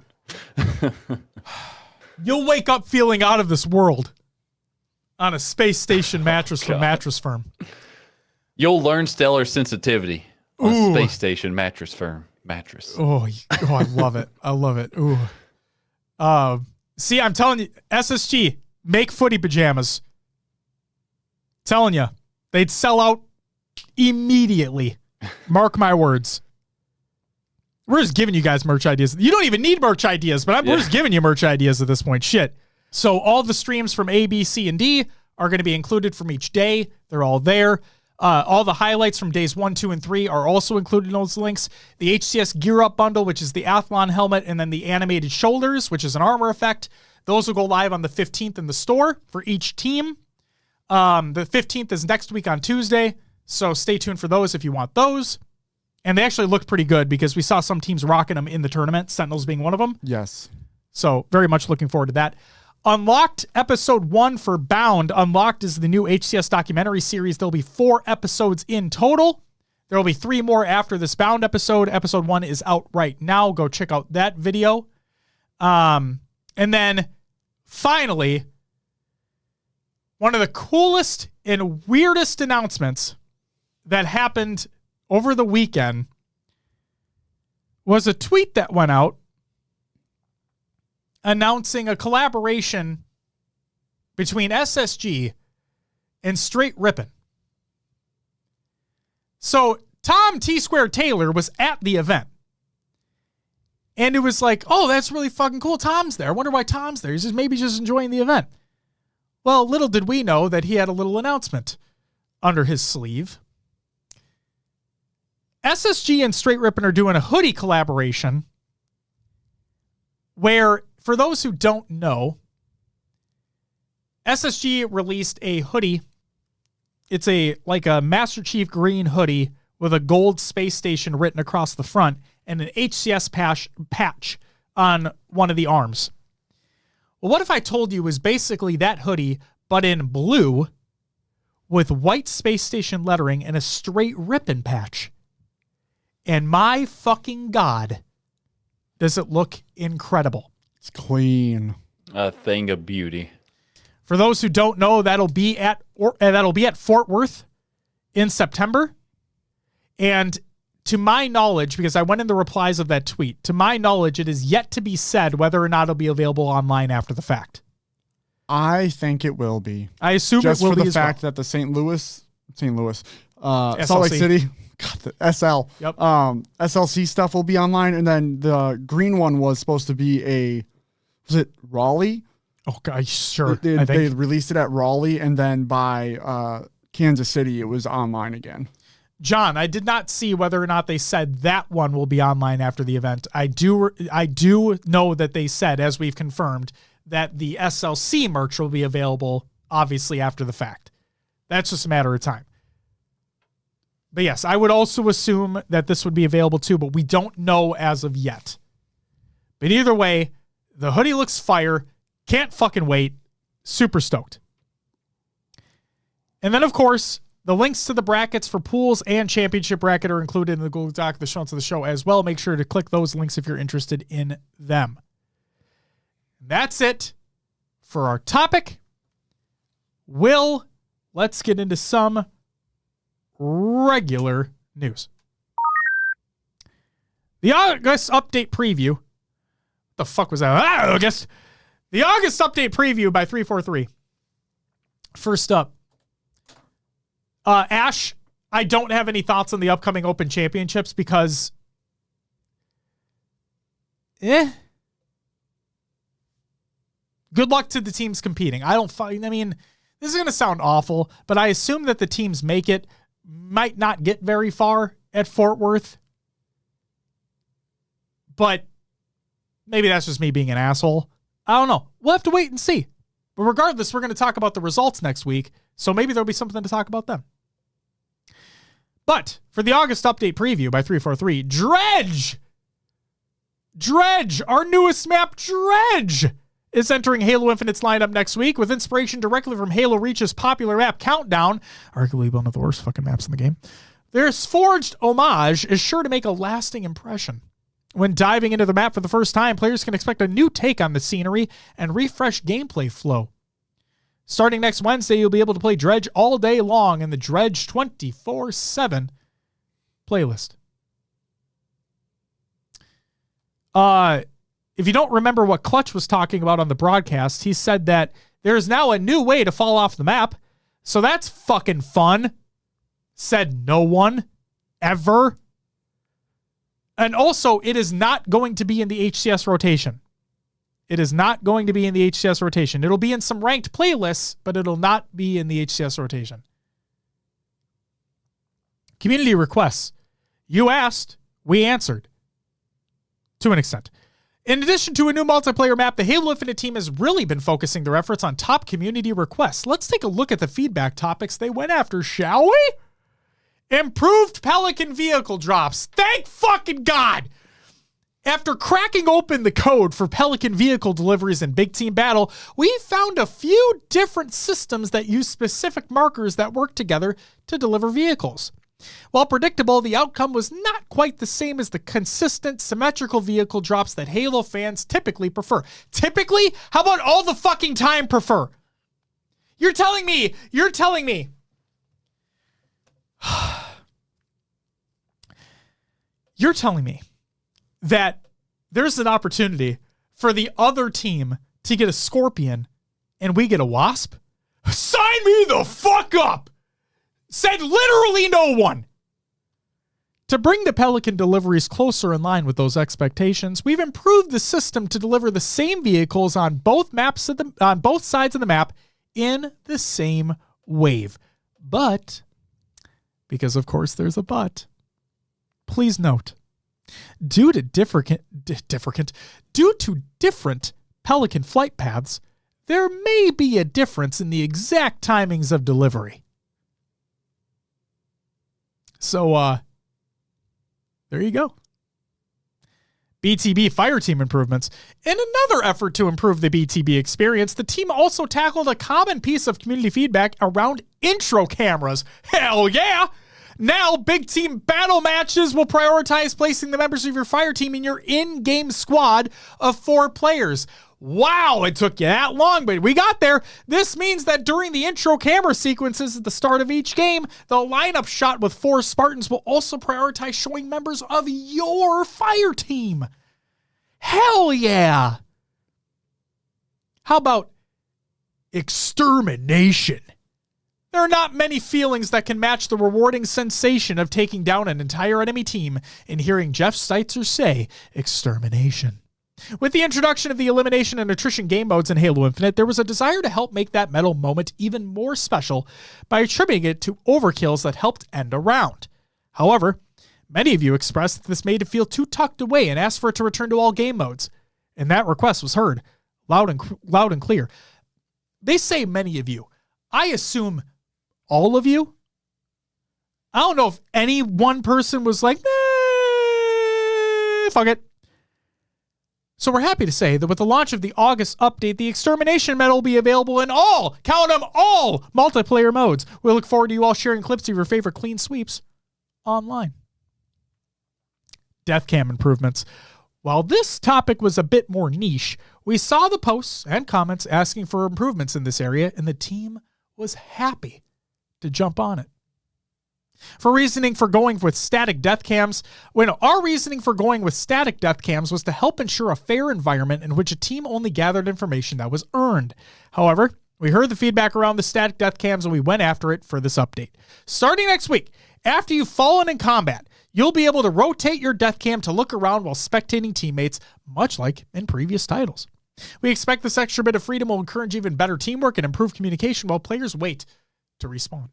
You'll wake up feeling out of this world on a space station mattress from Mattress Firm. You'll learn stellar sensitivity on Ooh. a space station mattress. Oh, I love it. I love it. Ooh. See, I'm telling you, SSG, make footy pajamas. Telling you, they'd sell out immediately. Mark my words. We're just giving you guys merch ideas. You don't even need merch ideas, but we're just giving you merch ideas at this point. Shit. So all the streams from A, B, C, and D are going to be included from each day. They're all there. All the highlights from days 1, 2, and 3 are also included in those links. The HCS Gear Up bundle, which is the Athlon helmet, and then the animated shoulders, which is an armor effect. Those will go live on the 15th in the store for each team. The 15th is next week on Tuesday, so stay tuned for those if you want those. And they actually looked pretty good because we saw some teams rocking them in the tournament, Sentinels being one of them. Yes. So very much looking forward to that. Unlocked episode 1 for Bound. Unlocked is the new HCS documentary series. There'll be 4 episodes in total. There will be 3 more after this Bound episode. Episode 1 is out right now. Go check out that video. And then finally, one of the coolest and weirdest announcements that happened over the weekend was a tweet that went out announcing a collaboration between SSG and Straight Rippin'. So Tom T-Squared Taylor was at the event. And it was like, oh, that's really fucking cool. Tom's there. I wonder why Tom's there. He's just maybe just enjoying the event. Well, little did we know that he had a little announcement under his sleeve. SSG and Straight Rippin' are doing a hoodie collaboration where, for those who don't know, SSG released a hoodie. It's like a Master Chief green hoodie with a gold space station written across the front and an HCS patch on one of the arms. Well, what if I told you it was basically that hoodie, but in blue with white space station lettering and a Straight Rippin' patch? And my fucking God, does it look incredible. It's clean. A thing of beauty. For those who don't know, that'll be at Fort Worth in September. And to my knowledge, because I went in the replies of that tweet, to my knowledge, it is yet to be said whether or not it'll be available online after the fact. I think it will be. I assume just it will for be the as fact well. that the St. Louis, Salt SLC. Lake City, God, the SL, Yep. SLC stuff will be online, and then the green one was supposed to be was it Raleigh? Oh, God, sure. They released it at Raleigh, and then by Kansas City, it was online again. John, I did not see whether or not they said that one will be online after the event. I do know that they said, as we've confirmed, that the SLC merch will be available, obviously, after the fact. That's just a matter of time. But yes, I would also assume that this would be available too, but we don't know as of yet. But either way, the hoodie looks fire. Can't fucking wait. Super stoked. And then, of course, the links to the brackets for pools and championship bracket are included in the Google Doc, the show notes of the show as well. Make sure to click those links if you're interested in them. That's it for our topic. Let's get into some regular news. The August update preview. What the fuck was that? August. The August update preview by 343. First up, Ash, I don't have any thoughts on the upcoming Open Championships because good luck to the teams competing. This is going to sound awful, but I assume that the teams might not get very far at Fort Worth. But maybe that's just me being an asshole. I don't know. We'll have to wait and see. But regardless, we're going to talk about the results next week, so maybe there'll be something to talk about then. But for the August update preview by 343, Dredge, our newest map, Dredge, is entering Halo Infinite's lineup next week with inspiration directly from Halo Reach's popular map Countdown, arguably one of the worst fucking maps in the game. Their forged homage is sure to make a lasting impression. When diving into the map for the first time, players can expect a new take on the scenery and refreshed gameplay flow. Starting next Wednesday, you'll be able to play Dredge all day long in the Dredge 24/7 playlist. If you don't remember what Clutch was talking about on the broadcast, he said that there is now a new way to fall off the map. So that's fucking fun. Said no one ever. And also, it is not going to be in the HCS rotation. It is not going to be in the HCS rotation. It'll be in some ranked playlists, but it'll not be in the HCS rotation. Community requests. You asked, we answered. To an extent. In addition to a new multiplayer map, the Halo Infinite team has really been focusing their efforts on top community requests. Let's take a look at the feedback topics they went after, shall we? Improved Pelican vehicle drops. Thank fucking God. After cracking open the code for Pelican vehicle deliveries in Big Team Battle, we found a few different systems that use specific markers that work together to deliver vehicles. While predictable, the outcome was not quite the same as the consistent, symmetrical vehicle drops that Halo fans typically prefer. Typically? How about all the fucking time prefer? You're telling me that there's an opportunity for the other team to get a Scorpion and we get a Wasp? Sign me the fuck up! Said literally no one. To bring the Pelican deliveries closer in line with those expectations, we've improved the system to deliver the same vehicles on both sides of the map in the same wave. But, because of course there's a but, please note, due to different Pelican flight paths, there may be a difference in the exact timings of delivery. So, there you go. BTB Fireteam improvements. In another effort to improve the BTB experience, the team also tackled a common piece of community feedback around intro cameras. Hell yeah! Now, big team battle matches will prioritize placing the members of your fire team in your in-game squad of 4 players. Wow, it took you that long, but we got there. This means that during the intro camera sequences at the start of each game, the lineup shot with 4 Spartans will also prioritize showing members of your fire team. Hell yeah. How about extermination? There are not many feelings that can match the rewarding sensation of taking down an entire enemy team and hearing Jeff Steitzer say, extermination. With the introduction of the elimination and attrition game modes in Halo Infinite, there was a desire to help make that medal moment even more special by attributing it to overkills that helped end a round. However, many of you expressed that this made it feel too tucked away and asked for it to return to all game modes, and that request was heard loud and clear. They say many of you. I assume all of you? I don't know if any one person was like, fuck it. So we're happy to say that with the launch of the August update, the Extermination Medal will be available in all, count them all, multiplayer modes. We look forward to you all sharing clips of your favorite clean sweeps online. Death cam improvements. While this topic was a bit more niche, we saw the posts and comments asking for improvements in this area, and the team was happy to jump on it. Our reasoning for going with static death cams was to help ensure a fair environment in which a team only gathered information that was earned. However, we heard the feedback around the static death cams and we went after it for this update. Starting next week, after you've fallen in combat, you'll be able to rotate your death cam to look around while spectating teammates, much like in previous titles. We expect this extra bit of freedom will encourage even better teamwork and improve communication while players wait to respawn.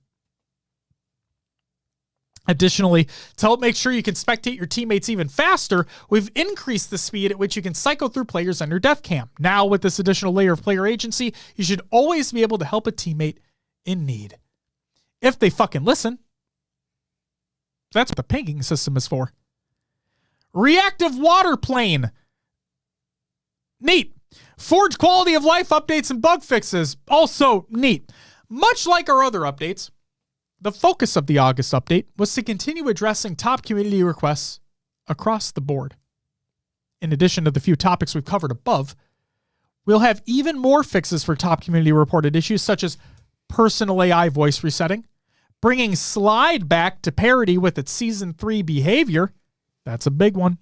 Additionally, to help make sure you can spectate your teammates even faster, we've increased the speed at which you can cycle through players under death cam. Now, with this additional layer of player agency, you should always be able to help a teammate in need. If they fucking listen. That's what the pinging system is for. Reactive water plane. Neat. Forge quality of life updates and bug fixes. Also neat. Much like our other updates, the focus of the August update was to continue addressing top community requests across the board. In addition to the few topics we've covered above, we'll have even more fixes for top community reported issues such as personal AI voice resetting, bringing Slide back to parity with its Season 3 behavior. That's a big one.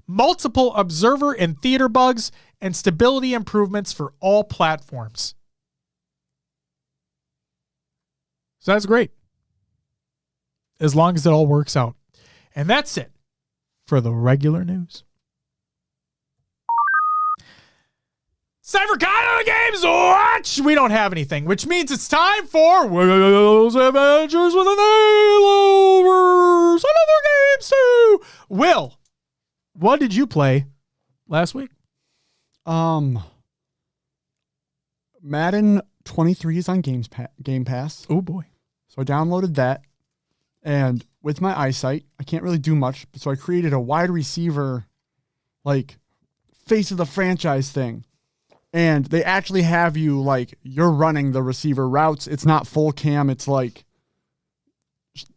Multiple observer and theater bugs, and stability improvements for all platforms. So that's great. As long as it all works out. And that's it for the regular news. Cybercon Games Watch! We don't have anything, which means it's time for Will's Adventures with an A-Lovers and other games too. Will, what did you play last week? Madden 23 is on Game Pass. Oh boy. So I downloaded that. And with my eyesight, I can't really do much. So I created a wide receiver like face of the franchise thing. And they actually have you like you're running the receiver routes. It's not full cam. It's like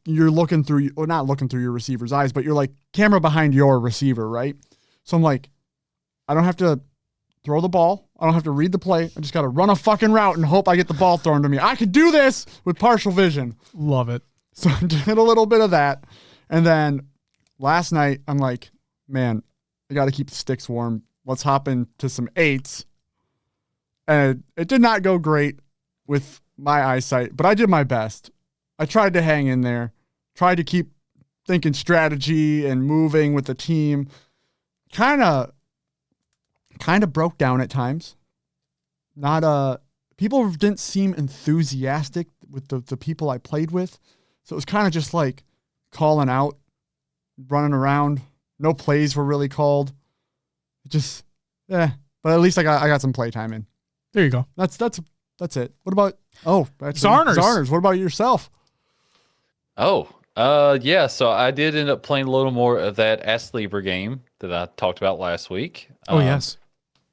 you're looking through, or not looking through your receiver's eyes, but you're like camera behind your receiver, right? So I'm like, I don't have to throw the ball. I don't have to read the play. I just got to run a fucking route and hope I get the ball thrown to me. I could do this with partial vision. Love it. So I did a little bit of that. And then last night, I'm like, man, I got to keep the sticks warm. Let's hop into some 8s. And it did not go great with my eyesight, but I did my best. I tried to hang in there, tried to keep thinking strategy and moving with the team. Kind of broke down at times. People didn't seem enthusiastic with the people I played with. So it was kind of just like calling out, running around. No plays were really called. Just, but at least I got some play time in. There you go. That's it. What about Zarners? Zarners. What about yourself? Yeah. So I did end up playing a little more of that Ask Libra game that I talked about last week. Yes.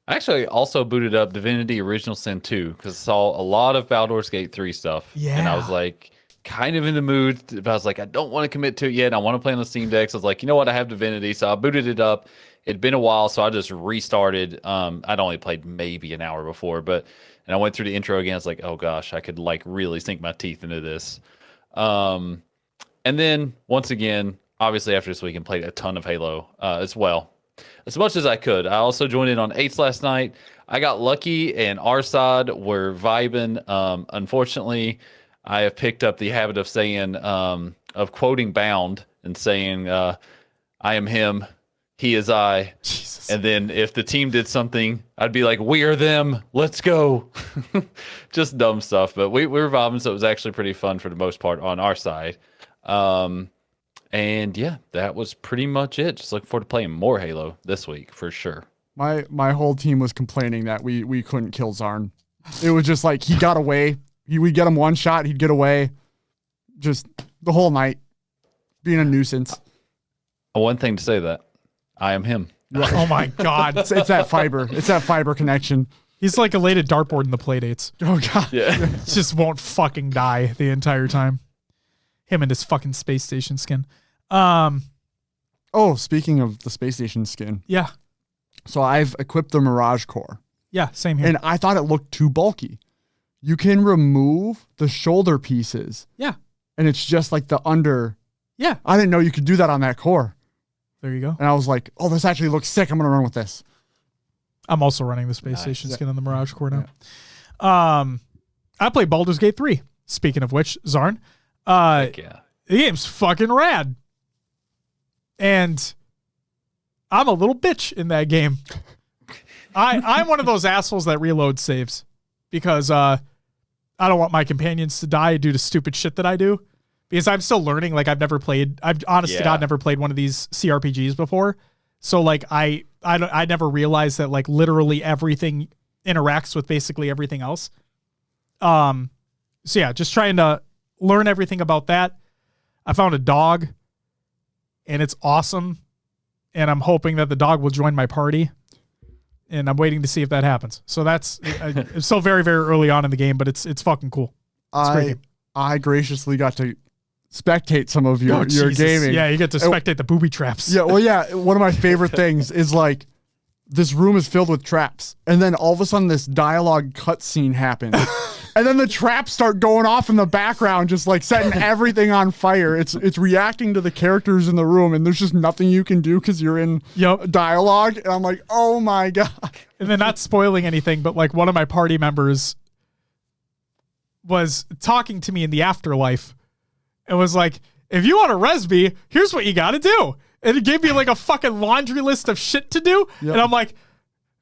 I actually also booted up Divinity Original Sin 2 because I saw a lot of Baldur's Gate 3 stuff. Yeah. And I was like, kind of in the mood, but I was like, I don't want to commit to it yet. I want to play on the Steam Deck. So I was like, you know what? I have Divinity. So I booted it up. It'd been a while, so I just restarted. I'd only played maybe an hour before, and I went through the intro again. I was like, oh gosh, I could like really sink my teeth into this. And then once again, obviously after this weekend, played a ton of Halo as well, as much as I could. I also joined in on 8s last night. I got lucky, and our side were vibing. Unfortunately, I have picked up the habit of saying, of quoting Bound and saying, I am him. He is I. Jesus. And then if the team did something, I'd be like, we are them. Let's go. Just dumb stuff. But we were vibing, so it was actually pretty fun for the most part on our side. And yeah, that was pretty much it. Just looking forward to playing more Halo this week for sure. My whole team was complaining that we couldn't kill Zarn. It was just like he got away. We'd get him one shot, he'd get away. Just the whole night being a nuisance. One thing to say that. I am him. Oh my God. It's that fiber. It's that fiber connection. He's like a laded dartboard in the playdates. Oh God. Yeah. Just won't fucking die the entire time. Him and his fucking space station skin. Oh, speaking of the space station skin. Yeah. So I've equipped the Mirage Core. Yeah, same here. And I thought it looked too bulky. You can remove the shoulder pieces. Yeah. And it's just like the under. Yeah. I didn't know you could do that on that core. There you go. And I was like, oh, this actually looks sick. I'm going to run with this. I'm also running the space station skin on the Mirage Core now. Yeah. I played Baldur's Gate 3. Speaking of which, Zarn. Heck yeah. The game's fucking rad. And I'm a little bitch in that game. I'm one of those assholes that reload saves because I don't want my companions to die due to stupid shit that I do. Because I'm still learning. Like I've honest to God never played one of these CRPGs before. So like I never realized that like literally everything interacts with basically everything else. So yeah, just trying to learn everything about that. I found a dog and it's awesome. And I'm hoping that the dog will join my party. And I'm waiting to see if that happens. So that's it's still very, very early on in the game, but it's fucking cool. It's a great game. I graciously got to spectate some of your gaming. Yeah, you get to spectate the booby traps. Yeah, well, yeah. One of my favorite things is like this room is filled with traps, and then all of a sudden this dialogue cutscene happens, and then the traps start going off in the background, just like setting everything on fire. It's reacting to the characters in the room, and there's just nothing you can do because you're in dialogue. And I'm like, oh my God. And then not spoiling anything, but like one of my party members was talking to me in the afterlife. It was like, if you want to res me, here's what you got to do. And it gave me like a fucking laundry list of shit to do. Yep. And I'm like,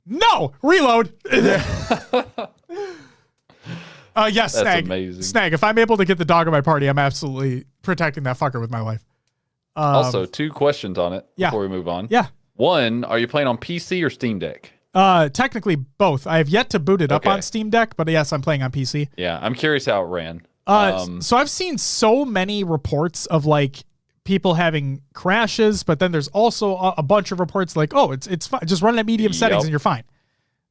no, reload. Yes, That's Snag. amazing. Snag, if I'm able to get the dog in my party, I'm absolutely protecting that fucker with my life. Also, 2 questions on it before we move on. Yeah. One, are you playing on PC or Steam Deck? Technically both. I have yet to boot it up on Steam Deck, but yes, I'm playing on PC. Yeah, I'm curious how it ran. So I've seen so many reports of like people having crashes, but then there's also a bunch of reports like, oh, it's fine. Just run it at medium settings and you're fine.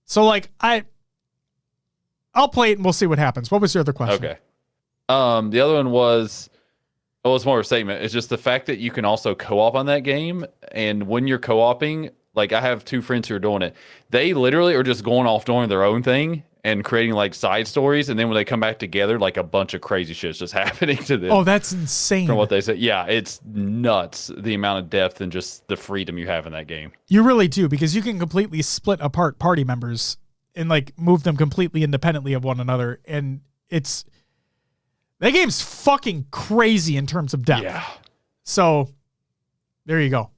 So like I'll play it and we'll see what happens. What was your other question? Okay. The other one was, it's more of a statement. It's just the fact that you can also co-op on that game. And when you're co-oping, like I have 2 friends who are doing it. They literally are just going off doing their own thing and creating like side stories. And then when they come back together, like a bunch of crazy shit's just happening to them. Oh, that's insane. From what they said. Yeah, it's nuts. The amount of depth and just the freedom you have in that game. You really do, because you can completely split apart party members and like move them completely independently of one another. And that game's fucking crazy in terms of depth. Yeah. So there you go.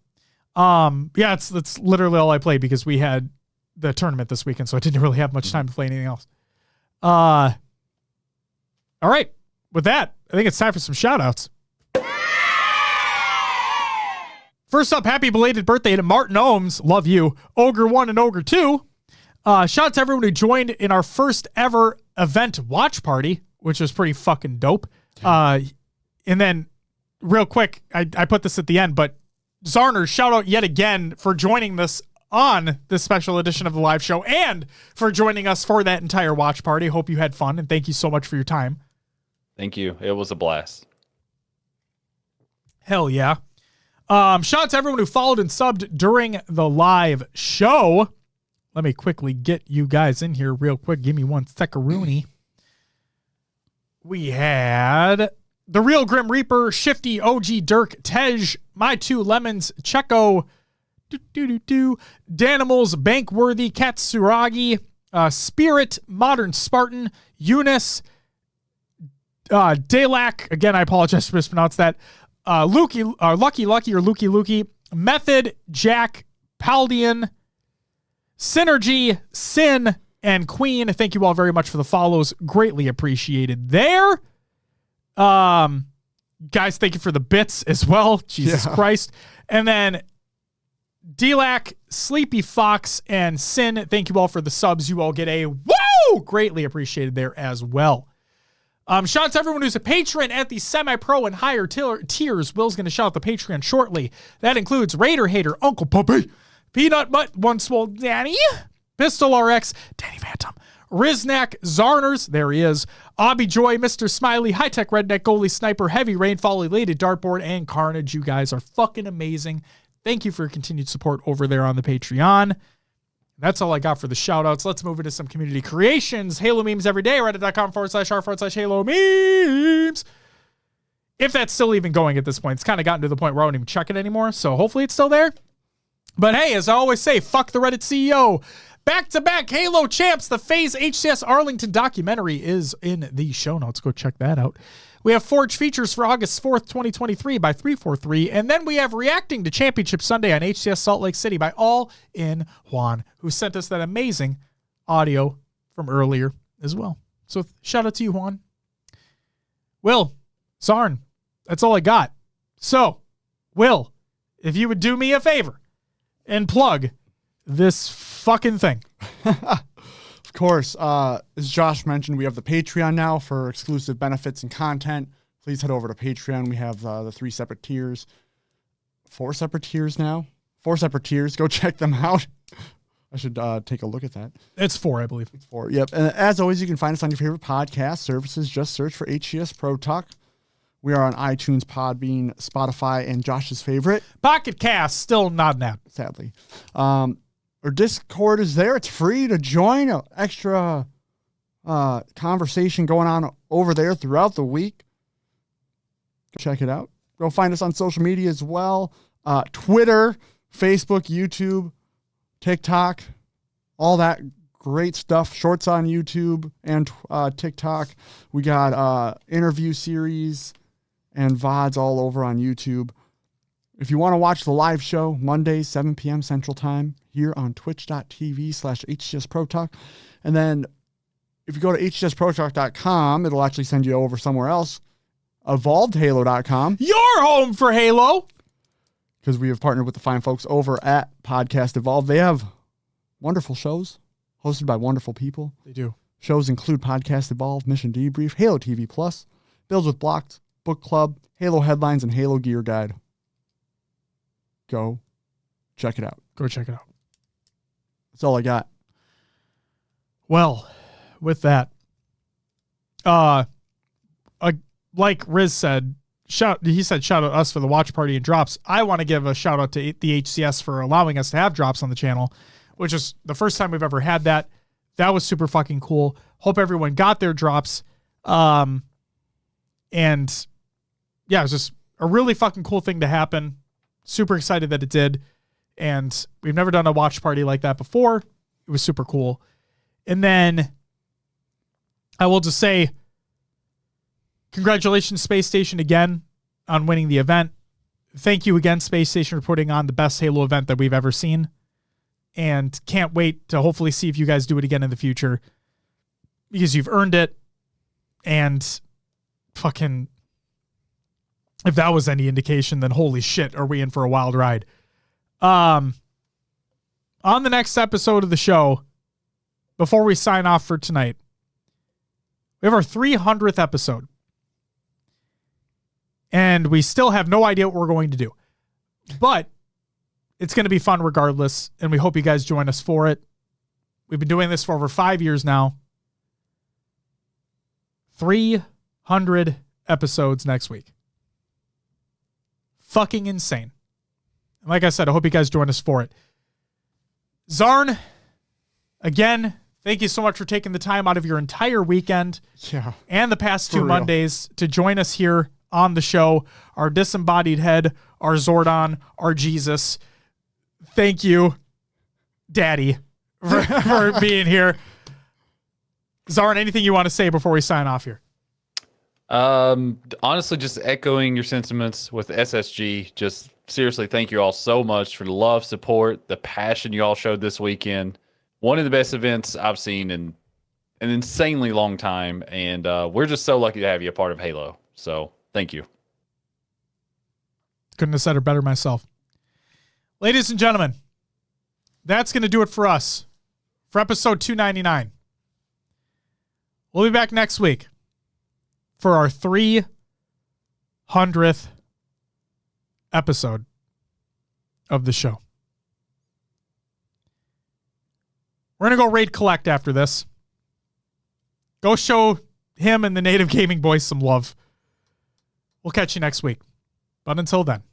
Yeah, that's literally all I played because we had the tournament this weekend, so I didn't really have much time to play anything else. All right. With that, I think it's time for some shout-outs. First up, happy belated birthday to Martin Ohms. Love you. Ogre 1 and Ogre 2. Shout out to everyone who joined in our first ever event watch party, which was pretty fucking dope. And then real quick, I put this at the end, but Zarner, shout out yet again for joining us on this special edition of the live show and for joining us for that entire watch party. Hope you had fun, and thank you so much for your time. Thank you. It was a blast. Hell yeah. Shout out to everyone who followed and subbed during the live show. Let me quickly get you guys in here real quick. Give me one second. We had The Real Grim Reaper, Shifty, OG Dirk, Tej, My Two Lemons, Checo, Danimals, Bankworthy, Katsuragi, Spirit, Modern Spartan, Eunice, Daylac, again, I apologize for mispronouncing that, Lucky or Lukey, Method, Jack, Paldian, Synergy, Sin, and Queen. Thank you all very much for the follows. Greatly appreciated there. Guys, thank you for the bits as well. Jesus Christ. And then Delac, Sleepy Fox, and Sin, thank you all for the subs. You all get a woo! Greatly appreciated there as well. Shout out to everyone who's a patron at the semi-pro and higher tiers. Will's going to shout out the Patreon shortly. That includes Raider Hater, Uncle Puppy, Peanut Butt, One Swole Danny, Pistol RX, Danny Phantom, Riznak, Zarners, there he is, Obby Joy, Mr. Smiley, High Tech Redneck, Goalie Sniper, Heavy Rainfall, Elated Dartboard, and Carnage. You guys are fucking amazing. Thank you for your continued support over there on the Patreon. That's all I got for the shout-outs. Let's move into some community creations. Halo memes every day, reddit.com/r/Halo memes. If that's still even going at this point. It's kind of gotten to the point where I don't even check it anymore, so hopefully it's still there. But hey, as I always say, fuck the Reddit CEO. Back-to-back Halo champs. The FaZe HCS Arlington documentary is in the show notes. Go check that out. We have Forge features for August 4th, 2023 by 343. And then we have Reacting to Championship Sunday on HCS Salt Lake City by All In Juan, who sent us that amazing audio from earlier as well. So shout out to you, Juan. Will, Sarn, that's all I got. So, Will, if you would do me a favor and plug this fucking thing. Of course, as Josh mentioned, we have the Patreon now for exclusive benefits and content. Please head over to Patreon. We have the 3 separate tiers. 4 separate tiers now. 4 separate tiers. Go check them out. I should take a look at that. It's 4, I believe. It's 4, yep. And as always, you can find us on your favorite podcast services. Just search for HCS Pro Talk. We are on iTunes, Podbean, Spotify, and Josh's favorite, Pocket Cast. Still not an app, sadly. Our Discord is there. It's free to join. An extra conversation going on over there throughout the week. Check it out. Go find us on social media as well. Twitter, Facebook, YouTube, TikTok, all that great stuff. Shorts on YouTube and TikTok. We got interview series and VODs all over on YouTube. If you want to watch the live show, Mondays, 7 p.m. Central Time, here on twitch.tv/HCS Pro Talk. And then if you go to hcsprotalk.com, it'll actually send you over somewhere else, evolvedhalo.com. Your home for Halo. Because we have partnered with the fine folks over at Podcast Evolve. They have wonderful shows hosted by wonderful people. They do. Shows include Podcast Evolve, Mission Debrief, Halo TV Plus, Builds with Blocked, Book Club, Halo Headlines, and Halo Gear Guide. go check it out. Go check it out. That's all I got. Well, with that, like Riz said, he said shout out us for the watch party and drops. I want to give a shout out to the HCS for allowing us to have drops on the channel, which is the first time we've ever had that. That was super fucking cool. Hope everyone got their drops. And yeah, it was just a really fucking cool thing to happen. Super excited that it did. And we've never done a watch party like that before. It was super cool. And then I will just say, congratulations, Space Station, again on winning the event. Thank you again, Space Station, for putting on the best Halo event that we've ever seen. And can't wait to hopefully see if you guys do it again in the future, because you've earned it. And fucking, if that was any indication, then holy shit, are we in for a wild ride. On the next episode of the show, before we sign off for tonight, we have our 300th episode. And we still have no idea what we're going to do. But it's going to be fun regardless, and we hope you guys join us for it. We've been doing this for over 5 years now. 300 episodes next week. Fucking insane. And like I said, I hope you guys join us for it. Zarn, again, thank you so much for taking the time out of your entire weekend and the past 2 Mondays to join us here on the show. Our disembodied head, our Zordon, our Jesus. Thank you, Daddy, for being here. Zarn, anything you want to say before we sign off here? Honestly, just echoing your sentiments with SSG. Just seriously, thank you all so much for the love, support, the passion you all showed this weekend. One of the best events I've seen in an insanely long time, and we're just so lucky to have you a part of Halo. So thank you. Couldn't have said it better myself. Ladies and gentlemen, that's going to do it for us for episode 299. We'll be back next week for our 300th episode of the show. We're going to go raid collect after this. Go show him and the Native Gaming Boys some love. We'll catch you next week. But until then.